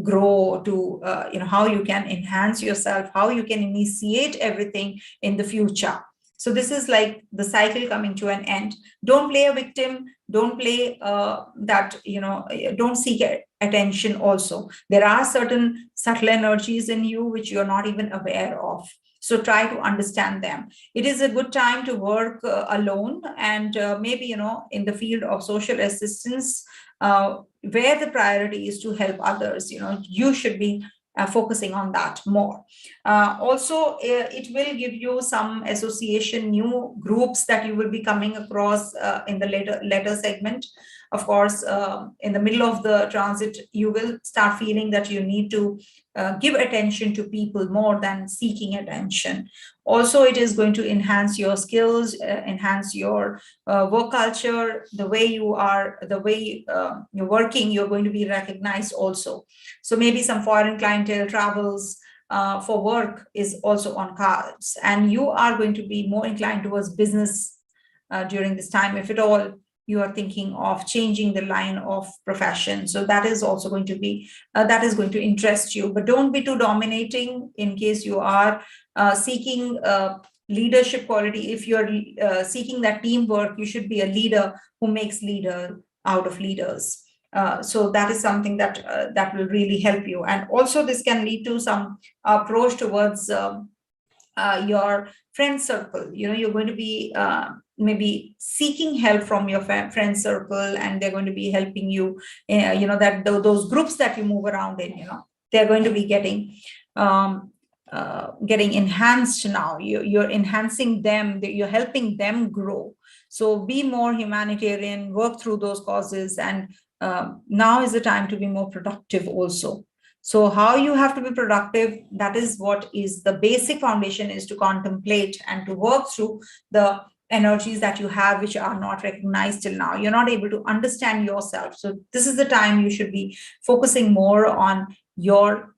[SPEAKER 1] grow, to, how you can enhance yourself, how you can initiate everything in the future. So this is like the cycle coming to an end. Don't play a victim. Don't play don't seek attention also. There are certain subtle energies in you which you're not even aware of. So try to understand them. It is a good time to work alone, and maybe, in the field of social assistance, where the priority is to help others. You should be focusing on that more. Also, it will give you some association, new groups that you will be coming across in the later segment. Of course, in the middle of the transit, you will start feeling that you need to give attention to people more than seeking attention. Also, it is going to enhance your skills, enhance your work culture, the way you are, the way you're working, you're going to be recognized also. So maybe some foreign clientele travels for work is also on cards, and you are going to be more inclined towards business during this time, if at all you are thinking of changing the line of profession. So that is also going to be, that is going to interest you, but don't be too dominating in case you are seeking leadership quality. If you're seeking that teamwork, you should be a leader who makes leader out of leaders. So that is something that that will really help you. And also this can lead to some approach towards your friend circle. You're going to be maybe seeking help from your friend circle, and they're going to be helping you. That those groups that you move around in, they're going to be getting enhanced now. You're enhancing them, you're helping them grow. So be more humanitarian, work through those causes, and now is the time to be more productive also. So how you have to be productive, that is what is the basic foundation, is to contemplate and to work through the energies that you have, which are not recognized till now. You're not able to understand yourself. So this is the time you should be focusing more on your,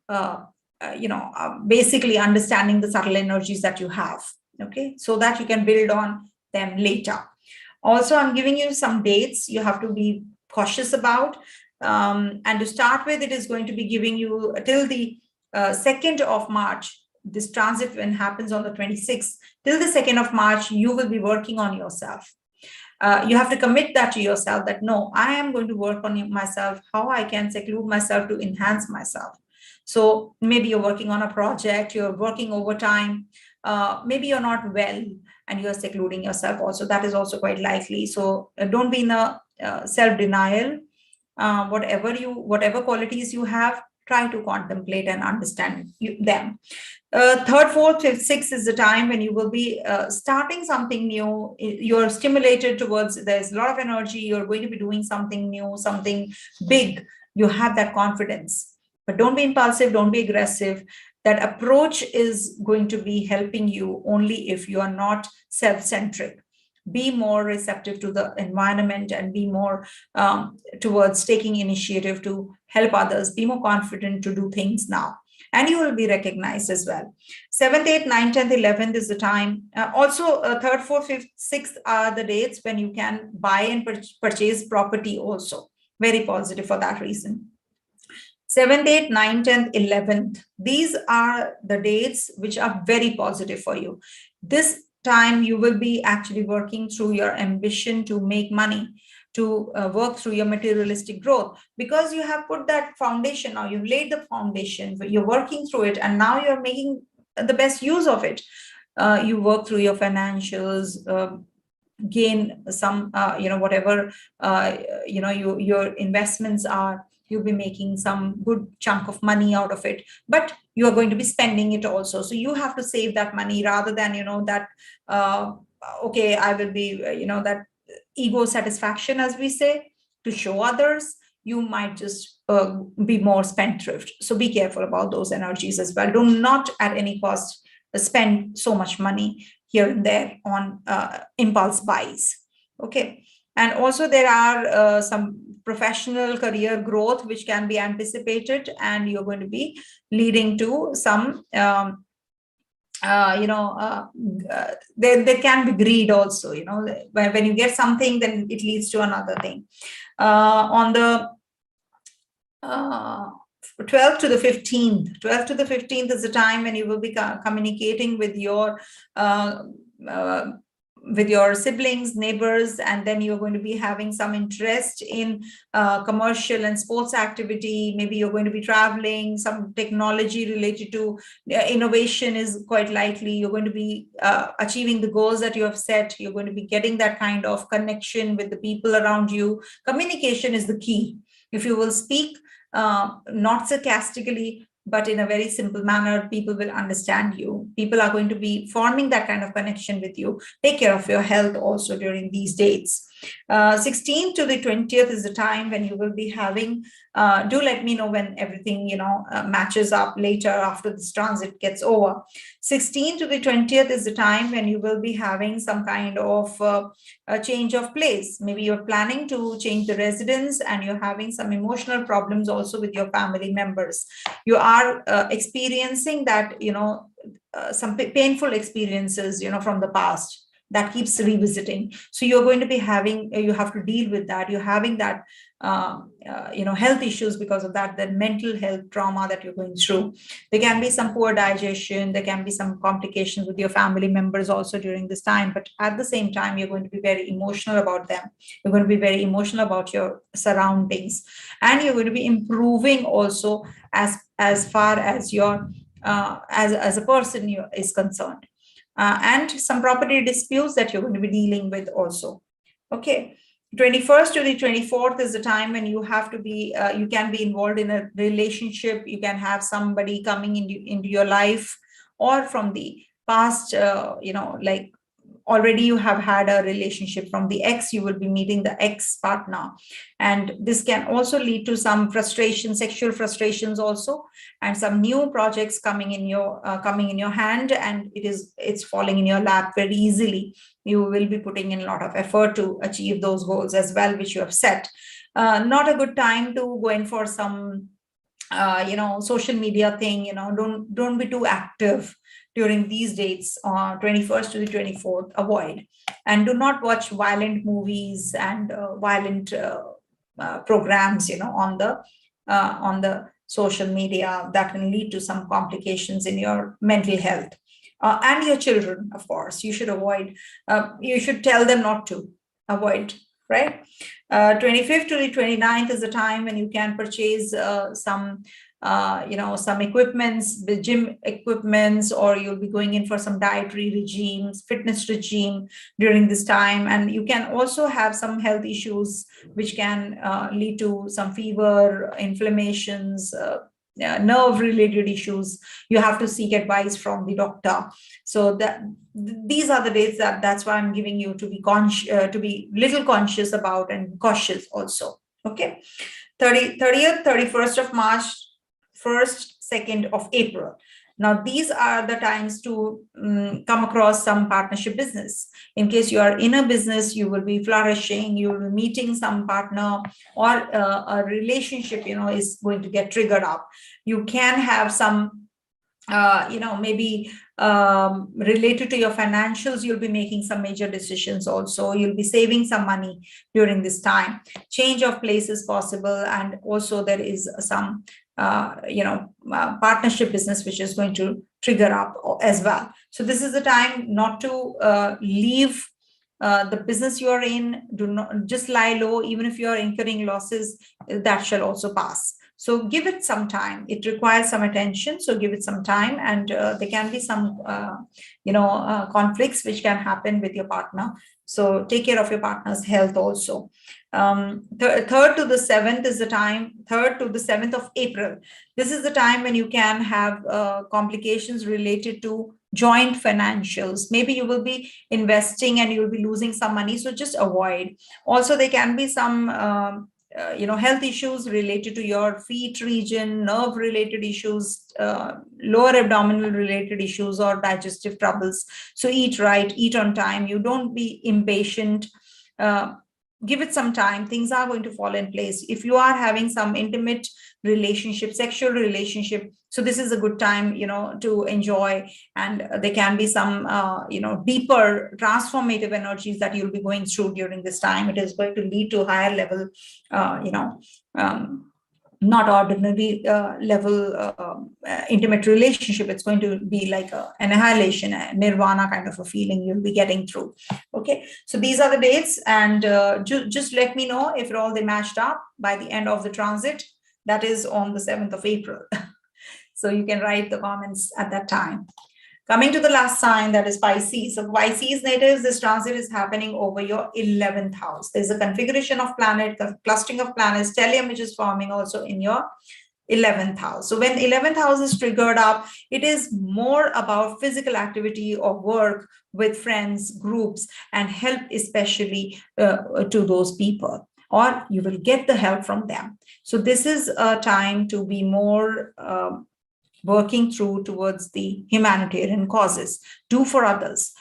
[SPEAKER 1] basically understanding the subtle energies that you have. Okay, so that you can build on them later. Also, I'm giving you some dates you have to be cautious about. And to start with, it is going to be giving you till the 2nd of March. This transit, when happens on the 26th, till the 2nd of March, you will be working on yourself. You have to commit that to yourself, that no, I am going to work on myself, how I can seclude myself to enhance myself. So maybe you're working on a project, you're working overtime, maybe you're not well and you're secluding yourself also. That is also quite likely. So don't be in a self-denial. Whatever qualities you have, try to contemplate and understand them. 3rd, 4th, 5th, 6th is the time when you will be starting something new. You're stimulated towards, there's a lot of energy, you're going to be doing something new, something big. You have that confidence, but don't be impulsive, don't be aggressive. That approach is going to be helping you only if you are not self-centric. Be more receptive to the environment and be more towards taking initiative to help others. Be more confident to do things now, and you will be recognized as well. 7th, 8th, 9th, 10th, 11th is the time. Also, 3rd, 4th, 5th, 6th are the dates when you can buy and purchase property also. Very positive for that reason. 7th, 8th, 9th, 10th, 11th. These are the dates which are very positive for you. This time you will be actually working through your ambition to make money, to work through your materialistic growth, because you have put that foundation. Now you've laid the foundation, you're working through it, and now you're making the best use of it. You work through your financials, gain some, whatever, your investments are. You'll be making some good chunk of money out of it, but you are going to be spending it also. So you have to save that money rather than, okay, I will be, that ego satisfaction, as we say, to show others. You might just be more spendthrift. So be careful about those energies as well. Do not at any cost spend so much money here and there on impulse buys. Okay. And also there are some professional career growth which can be anticipated, and you're going to be leading to some, there can be greed also, when you get something, then it leads to another thing. On the 12th to the 15th, 12th to the 15th is the time when you will be communicating with your siblings, neighbors, and then you're going to be having some interest in commercial and sports activity. Maybe you're going to be traveling. Some technology related to innovation is quite likely. You're going to be achieving the goals that you have set. You're going to be getting that kind of connection with the people around you. Communication is the key. If you will speak not sarcastically, but in a very simple manner, people will understand you. People are going to be forming that kind of connection with you. Take care of your health also during these dates. 16th to the 20th is the time when you will be having, do let me know when everything, matches up later after this transit gets over. 16th to the 20th is the time when you will be having some kind of a change of place. Maybe you're planning to change the residence and you're having some emotional problems also with your family members. You are experiencing that, some painful experiences, from the past. that keeps revisiting. So you're going to be having, you have to deal with that. You're having that, health issues because of that, the mental health trauma that you're going through. There can be some poor digestion. There can be some complications with your family members also during this time. But at the same time, you're going to be very emotional about them. You're going to be very emotional about your surroundings, and you're going to be improving also as far as your as a person is concerned, and some property disputes that you're going to be dealing with also. Okay. 21st to the 24th is the time when you have to be, you can be involved in a relationship. You can have somebody coming into your life, or from the past, like already you have had a relationship from the ex, you will be meeting the ex partner. And this can also lead to some frustration, sexual frustrations also, and some new projects coming in your hand, and it's falling in your lap very easily. You will be putting in a lot of effort to achieve those goals as well, which you have set. Not a good time to go in for some social media thing. Don't be too active during these dates, 21st to the 24th. Avoid, and do not watch violent movies and violent programs on the social media. That can lead to some complications in your mental health. And your children, of course, you should avoid. You should tell them not to avoid, right? 25th to the 29th is the time when you can purchase some equipments, the gym equipments, or you'll be going in for some dietary regimes, fitness regime during this time. And you can also have some health issues which can lead to some fever, inflammations, nerve related issues. You have to seek advice from the doctor. So that these are the dates that's why I'm giving you to be to be little conscious about and cautious also. Okay. 30th, 31st of March, 1st, 2nd of April. Now, these are the times to come across some partnership business. In case you are in a business, you will be flourishing, you will be meeting some partner, or a relationship, is going to get triggered up. You can have some, maybe related to your financials, you'll be making some major decisions also. You'll be saving some money during this time. Change of place is possible. And also there is some partnership business which is going to trigger up as well. So this is the time not to leave the business you are in. Do not just lie low. Even if you are incurring losses, that shall also pass. So give it some time. It requires some attention. So give it some time, and there can be some conflicts which can happen with your partner. So take care of your partner's health also. 3rd to the 7th is the time, 3rd to the 7th of April. This is the time when you can have complications related to joint financials. Maybe you will be investing and you'll be losing some money. So just avoid. Also, there can be some health issues related to your feet region, nerve related issues, lower abdominal related issues, or digestive troubles. So eat right, eat on time. You don't be impatient. Give it some time. Things are going to fall in place. If you are having some intimate relationship, sexual relationship, so this is a good time, to enjoy. And there can be some, deeper transformative energies that you'll be going through during this time. It is going to lead to higher level, not ordinary level intimate relationship. It's going to be like an annihilation, a nirvana kind of a feeling you'll be getting through. Okay, so these are the dates, and just let me know if all they matched up by the end of the transit. That is on the 7th of April. So you can write the comments at that time. Coming to the last sign, that is Pisces. So Pisces natives, this transit is happening over your 11th house. There's a configuration of planet, the clustering of planets, stellium, which is forming also in your 11th house. So when 11th house is triggered up, it is more about physical activity or work with friends, groups, and help especially to those people, or you will get the help from them. So this is a time to be more working through towards the humanitarian causes. Do for others.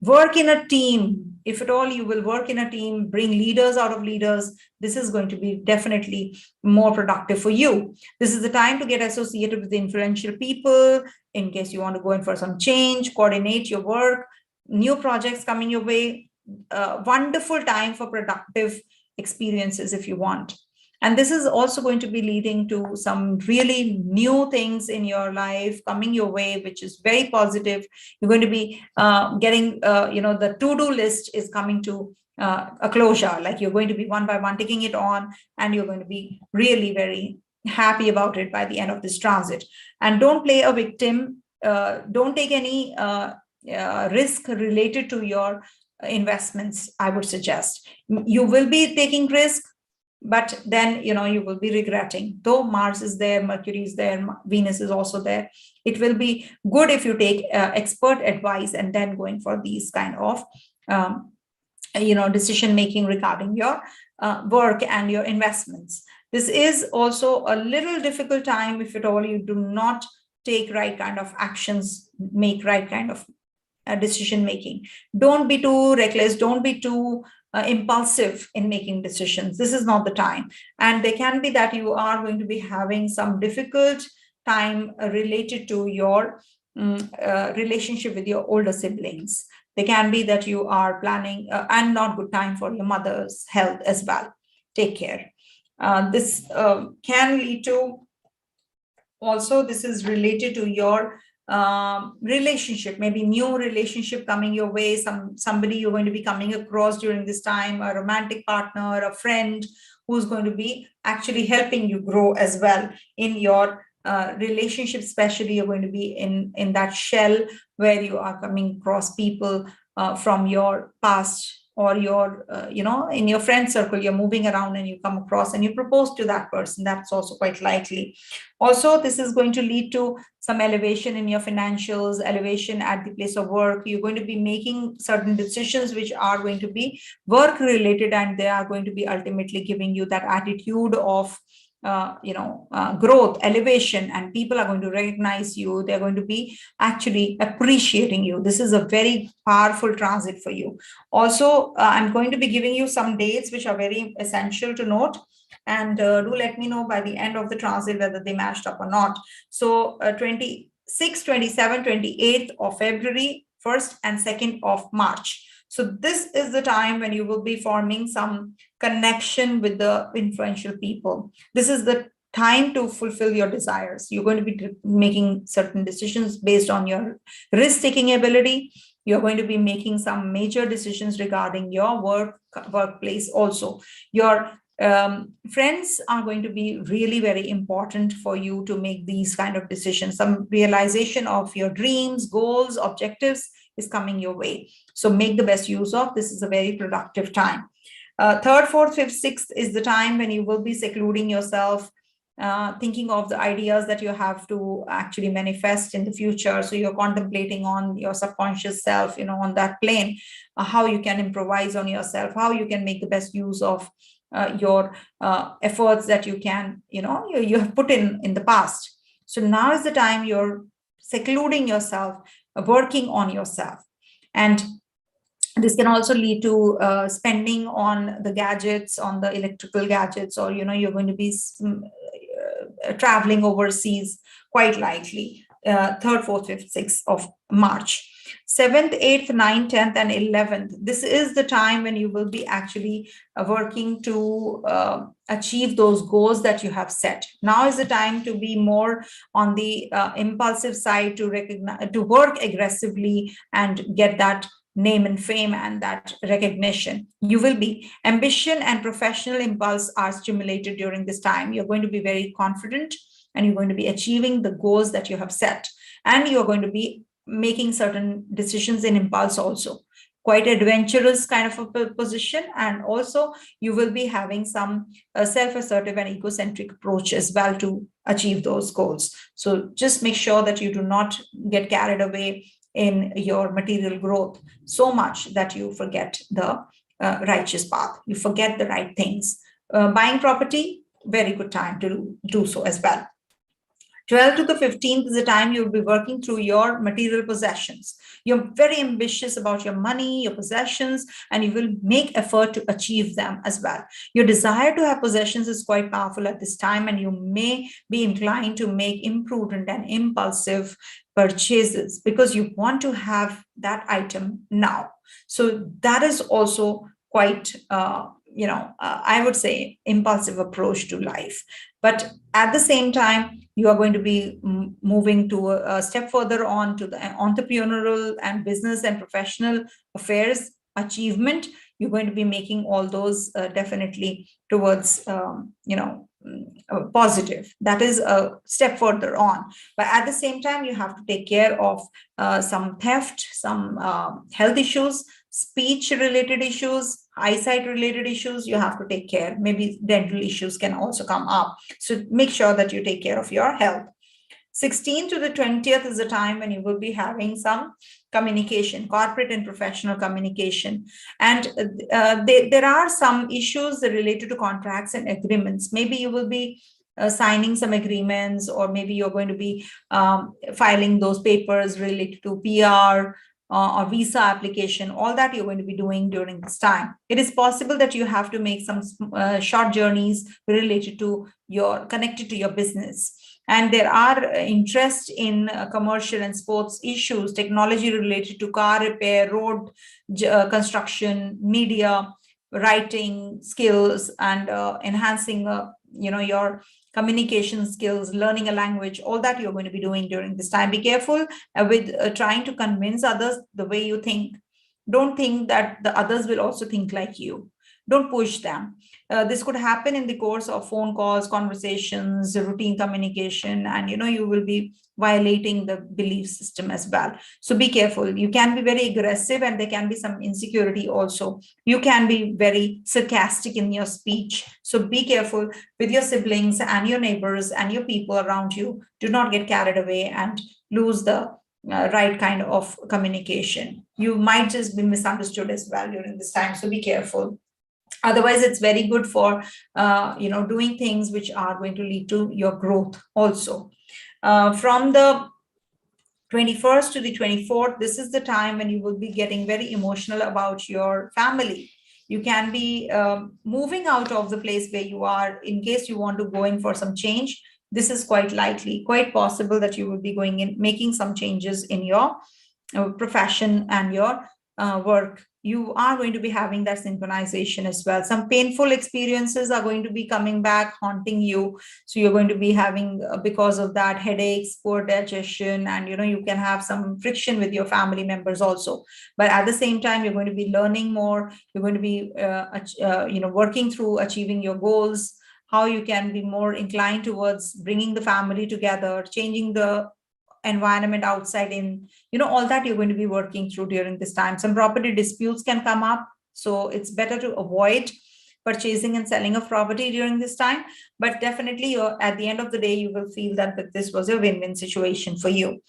[SPEAKER 1] Work in a team. If at all you will work in a team, bring leaders out of leaders, this is going to be definitely more productive for you. This is the time to get associated with influential people in case you want to go in for some change, coordinate your work, new projects coming your way. Wonderful time for productive experiences if you want. And this is also going to be leading to some really new things in your life coming your way, which is very positive. You're going to be getting, the to-do list is coming to a closure. Like you're going to be one by one taking it on, and you're going to be really very happy about it by the end of this transit. And don't play a victim. Don't take any risk related to your investments, I would suggest. You will be taking risk, but then you will be regretting. Though Mars is there, Mercury is there, Venus is also there, it will be good if you take expert advice and then going for these kind of decision making regarding your work and your investments. This is also a little difficult time if at all you do not take right kind of actions, make right kind of decision making. Don't be too reckless, don't be too impulsive in making decisions. This is not the time. And there can be that you are going to be having some difficult time related to your relationship with your older siblings. There can be that you are planning and not good time for your mother's health as well. Take care. This can lead to also, this is related to your relationship, maybe new relationship coming your way, somebody you're going to be coming across during this time, a romantic partner, a friend who's going to be actually helping you grow as well in your relationship. Especially you're going to be in that shell where you are coming across people from your past, or your in your friend circle, you're moving around and you come across and you propose to that person. That's also quite likely. Also, this is going to lead to some elevation in your financials, elevation at the place of work. You're going to be making certain decisions which are going to be work related, and they are going to be ultimately giving you that attitude of growth, elevation, and people are going to recognize you. They're going to be actually appreciating you. This is a very powerful transit for you. Also, I'm going to be giving you some dates which are very essential to note, and do let me know by the end of the transit whether they matched up or not. So 26, 27, 28th of February, 1st and 2nd of March. So this is the time when you will be forming some connection with the influential people. This is the time to fulfill your desires. You're going to be making certain decisions based on your risk-taking ability. You're going to be making some major decisions regarding your workplace also. Your friends are going to be really very important for you to make these kind of decisions. Some realization of your dreams, goals, objectives is coming your way. So make the best use of this. Is a very productive time. 3rd, 4th, 5th, 6th is the time when you will be secluding yourself, thinking of the ideas that you have to actually manifest in the future. So you're contemplating on your subconscious self, on that plane, how you can improvise on yourself, how you can make the best use of your efforts that you can, you have put in the past. So now is the time you're secluding yourself, working on yourself. And this can also lead to spending on the gadgets, on the electrical gadgets, or, you're going to be traveling overseas, quite likely. 3rd, 4th, 5th, 6th of March. 7th, 8th, 9th, 10th, and 11th. This is the time when you will be actually working to achieve those goals that you have set. Now is the time to be more on the impulsive side, to recognize, to work aggressively and get that name and fame and that recognition. You will be ambition and professional impulse are stimulated during this time. You're going to be very confident, and you're going to be achieving the goals that you have set, and you're going to be making certain decisions in impulse also. Quite adventurous kind of a position, and also you will be having some self-assertive and egocentric approach as well to achieve those goals. So just make sure that you do not get carried away in your material growth so much that you forget the righteous path, you forget the right things. Buying property, very good time to do so as well. 12th to the 15th is the time you'll be working through your material possessions. You're very ambitious about your money, your possessions, and you will make effort to achieve them as well. Your desire to have possessions is quite powerful at this time, and you may be inclined to make imprudent and impulsive purchases because you want to have that item now. So that is also quite, I would say, impulsive approach to life. But at the same time, you are going to be moving to a step further on to the entrepreneurial and business and professional affairs achievement. You're going to be making all those definitely towards, positive. That is a step further on. But at the same time, you have to take care of some theft, some health issues, speech related issues, eyesight related issues. You have to take care. Maybe dental issues can also come up. So make sure that you take care of your health. 16th to the 20th is the time when you will be having some communication, corporate and professional communication. And there are some issues related to contracts and agreements. Maybe you will be signing some agreements, or maybe you're going to be filing those papers related to PR or visa application. All that you're going to be doing during this time. It is possible that you have to make some short journeys related to connected to your business. And there are interest in commercial and sports issues, technology related to car repair, road construction, media, writing skills, and enhancing, your communication skills, learning a language. All that you're going to be doing during this time. Be careful with trying to convince others the way you think. Don't think that the others will also think like you. Don't push them. This could happen in the course of phone calls, conversations, routine communication, and you will be violating the belief system as well. So be careful. You can be very aggressive, and there can be some insecurity also. You can be very sarcastic in your speech. So be careful with your siblings and your neighbors and your people around you. Do not get carried away and lose the right kind of communication. You might just be misunderstood as well during this time. So be careful. Otherwise, it's very good for doing things which are going to lead to your growth also. From the 21st to the 24th, this is the time when you will be getting very emotional about your family. You can be moving out of the place where you are in case you want to go in for some change. This is quite likely, quite possible that you will be going in, making some changes in your profession and your work. You are going to be having that synchronization as well. Some painful experiences are going to be coming back, haunting you. So you're going to be having, because of that, headaches, poor digestion, and you can have some friction with your family members also. But at the same time, you're going to be learning more. You're going to be working through achieving your goals, how you can be more inclined towards bringing the family together, changing the environment outside in, all that you're going to be working through during this time. Some property disputes can come up, so it's better to avoid purchasing and selling of property during this time. But definitely at the end of the day, you will feel that this was a win-win situation for you.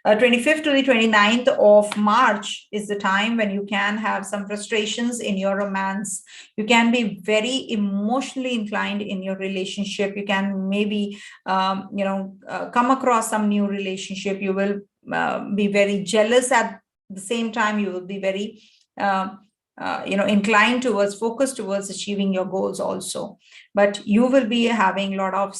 [SPEAKER 1] 25th to the 29th of March is the time when you can have some frustrations in your romance. You can be very emotionally inclined in your relationship. You can maybe come across some new relationship. You will be very jealous. At the same time, you will be very inclined towards, focused towards achieving your goals also. But you will be having a lot of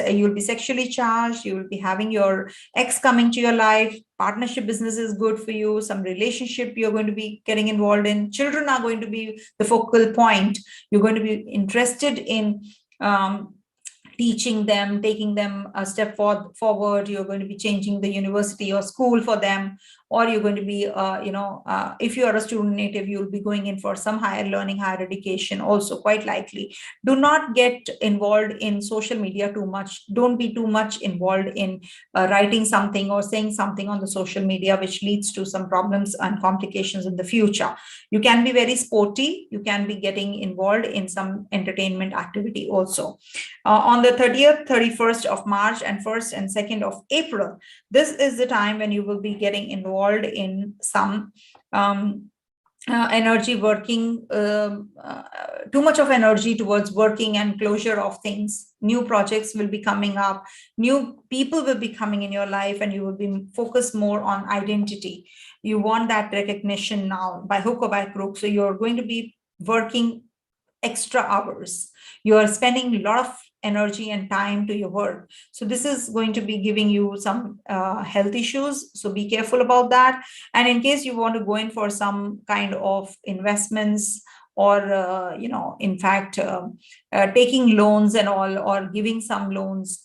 [SPEAKER 1] you'll be sexually charged. You will be having your ex coming to your life. Partnership business is good for you. Some relationship you're going to be getting involved in. Children are going to be the focal point. You're going to be interested in teaching them, taking them a step forward. You're going to be changing the university or school for them, or you're going to be, if you are a student native, you'll be going in for some higher learning, higher education also, quite likely. Do not get involved in social media too much. Don't be too much involved in writing something or saying something on the social media, which leads to some problems and complications in the future. You can be very sporty. You can be getting involved in some entertainment activity also. On the 30th, 31st of March and 1st and 2nd of April, this is the time when you will be getting involved in some energy working, too much of energy towards working and closure of things. New projects will be coming up, new people will be coming in your life, and you will be focused more on identity. You want that recognition now by hook or by crook. So you're going to be working extra hours. You are spending a lot of energy and time to your work. So this is going to be giving you some health issues. So be careful about that. And in case you want to go in for some kind of investments, or in fact, taking loans and all, or giving some loans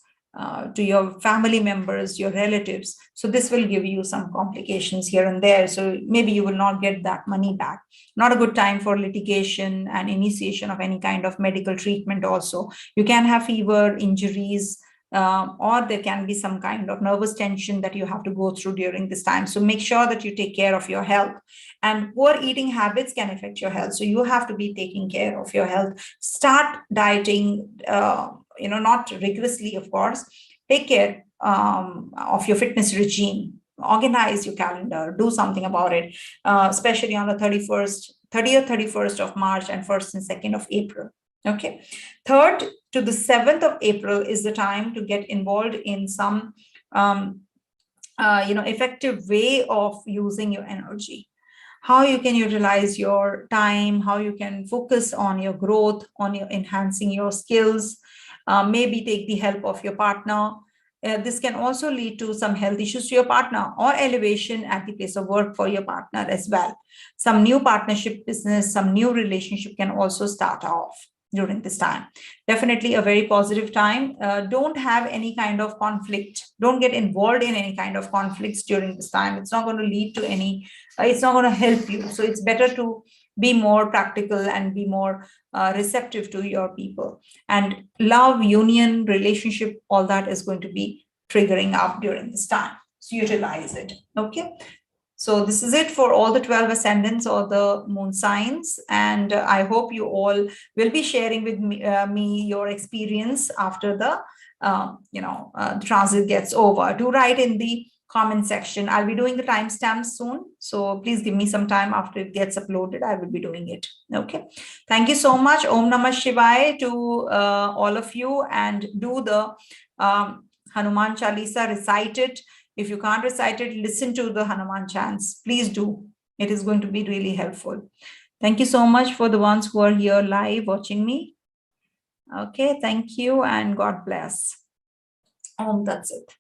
[SPEAKER 1] to your family members, your relatives. So this will give you some complications here and there. So maybe you will not get that money back. Not a good time for litigation and initiation of any kind of medical treatment also. You can have fever, injuries, or there can be some kind of nervous tension that you have to go through during this time. So make sure that you take care of your health. And poor eating habits can affect your health. So you have to be taking care of your health. Start dieting, not rigorously, of course. Take care of your fitness regime. Organize your calendar. Do something about it, especially on the 30th, 31st of March and 1st and 2nd of April. Okay. 3rd to the 7th of April is the time to get involved in some, effective way of using your energy. How you can utilize your time, how you can focus on your growth, on your enhancing your skills, maybe take the help of your partner. This can also lead to some health issues to your partner, or elevation at the place of work for your partner as well. Some new partnership business, some new relationship can also start off during this time. Definitely a very positive time. Don't have any kind of conflict. Don't get involved in any kind of conflicts during this time. It's not going to lead to any, it's not going to help you. So it's better to be more practical and be more receptive to your people. And love, union, relationship, all that is going to be triggering up during this time. So utilize it. Okay. So this is it for all the 12 ascendants or the moon signs. And I hope you all will be sharing with me your experience after the transit gets over. Do write in the comment section. I'll be doing the timestamps soon. So please give me some time after it gets uploaded. I will be doing it. Okay. Thank you so much. Om Namah Shivaya to all of you, and do the Hanuman Chalisa, recite it. If you can't recite it, listen to the Hanuman chants. Please do. It is going to be really helpful. Thank you so much for the ones who are here live watching me. Okay, thank you and God bless. That's it.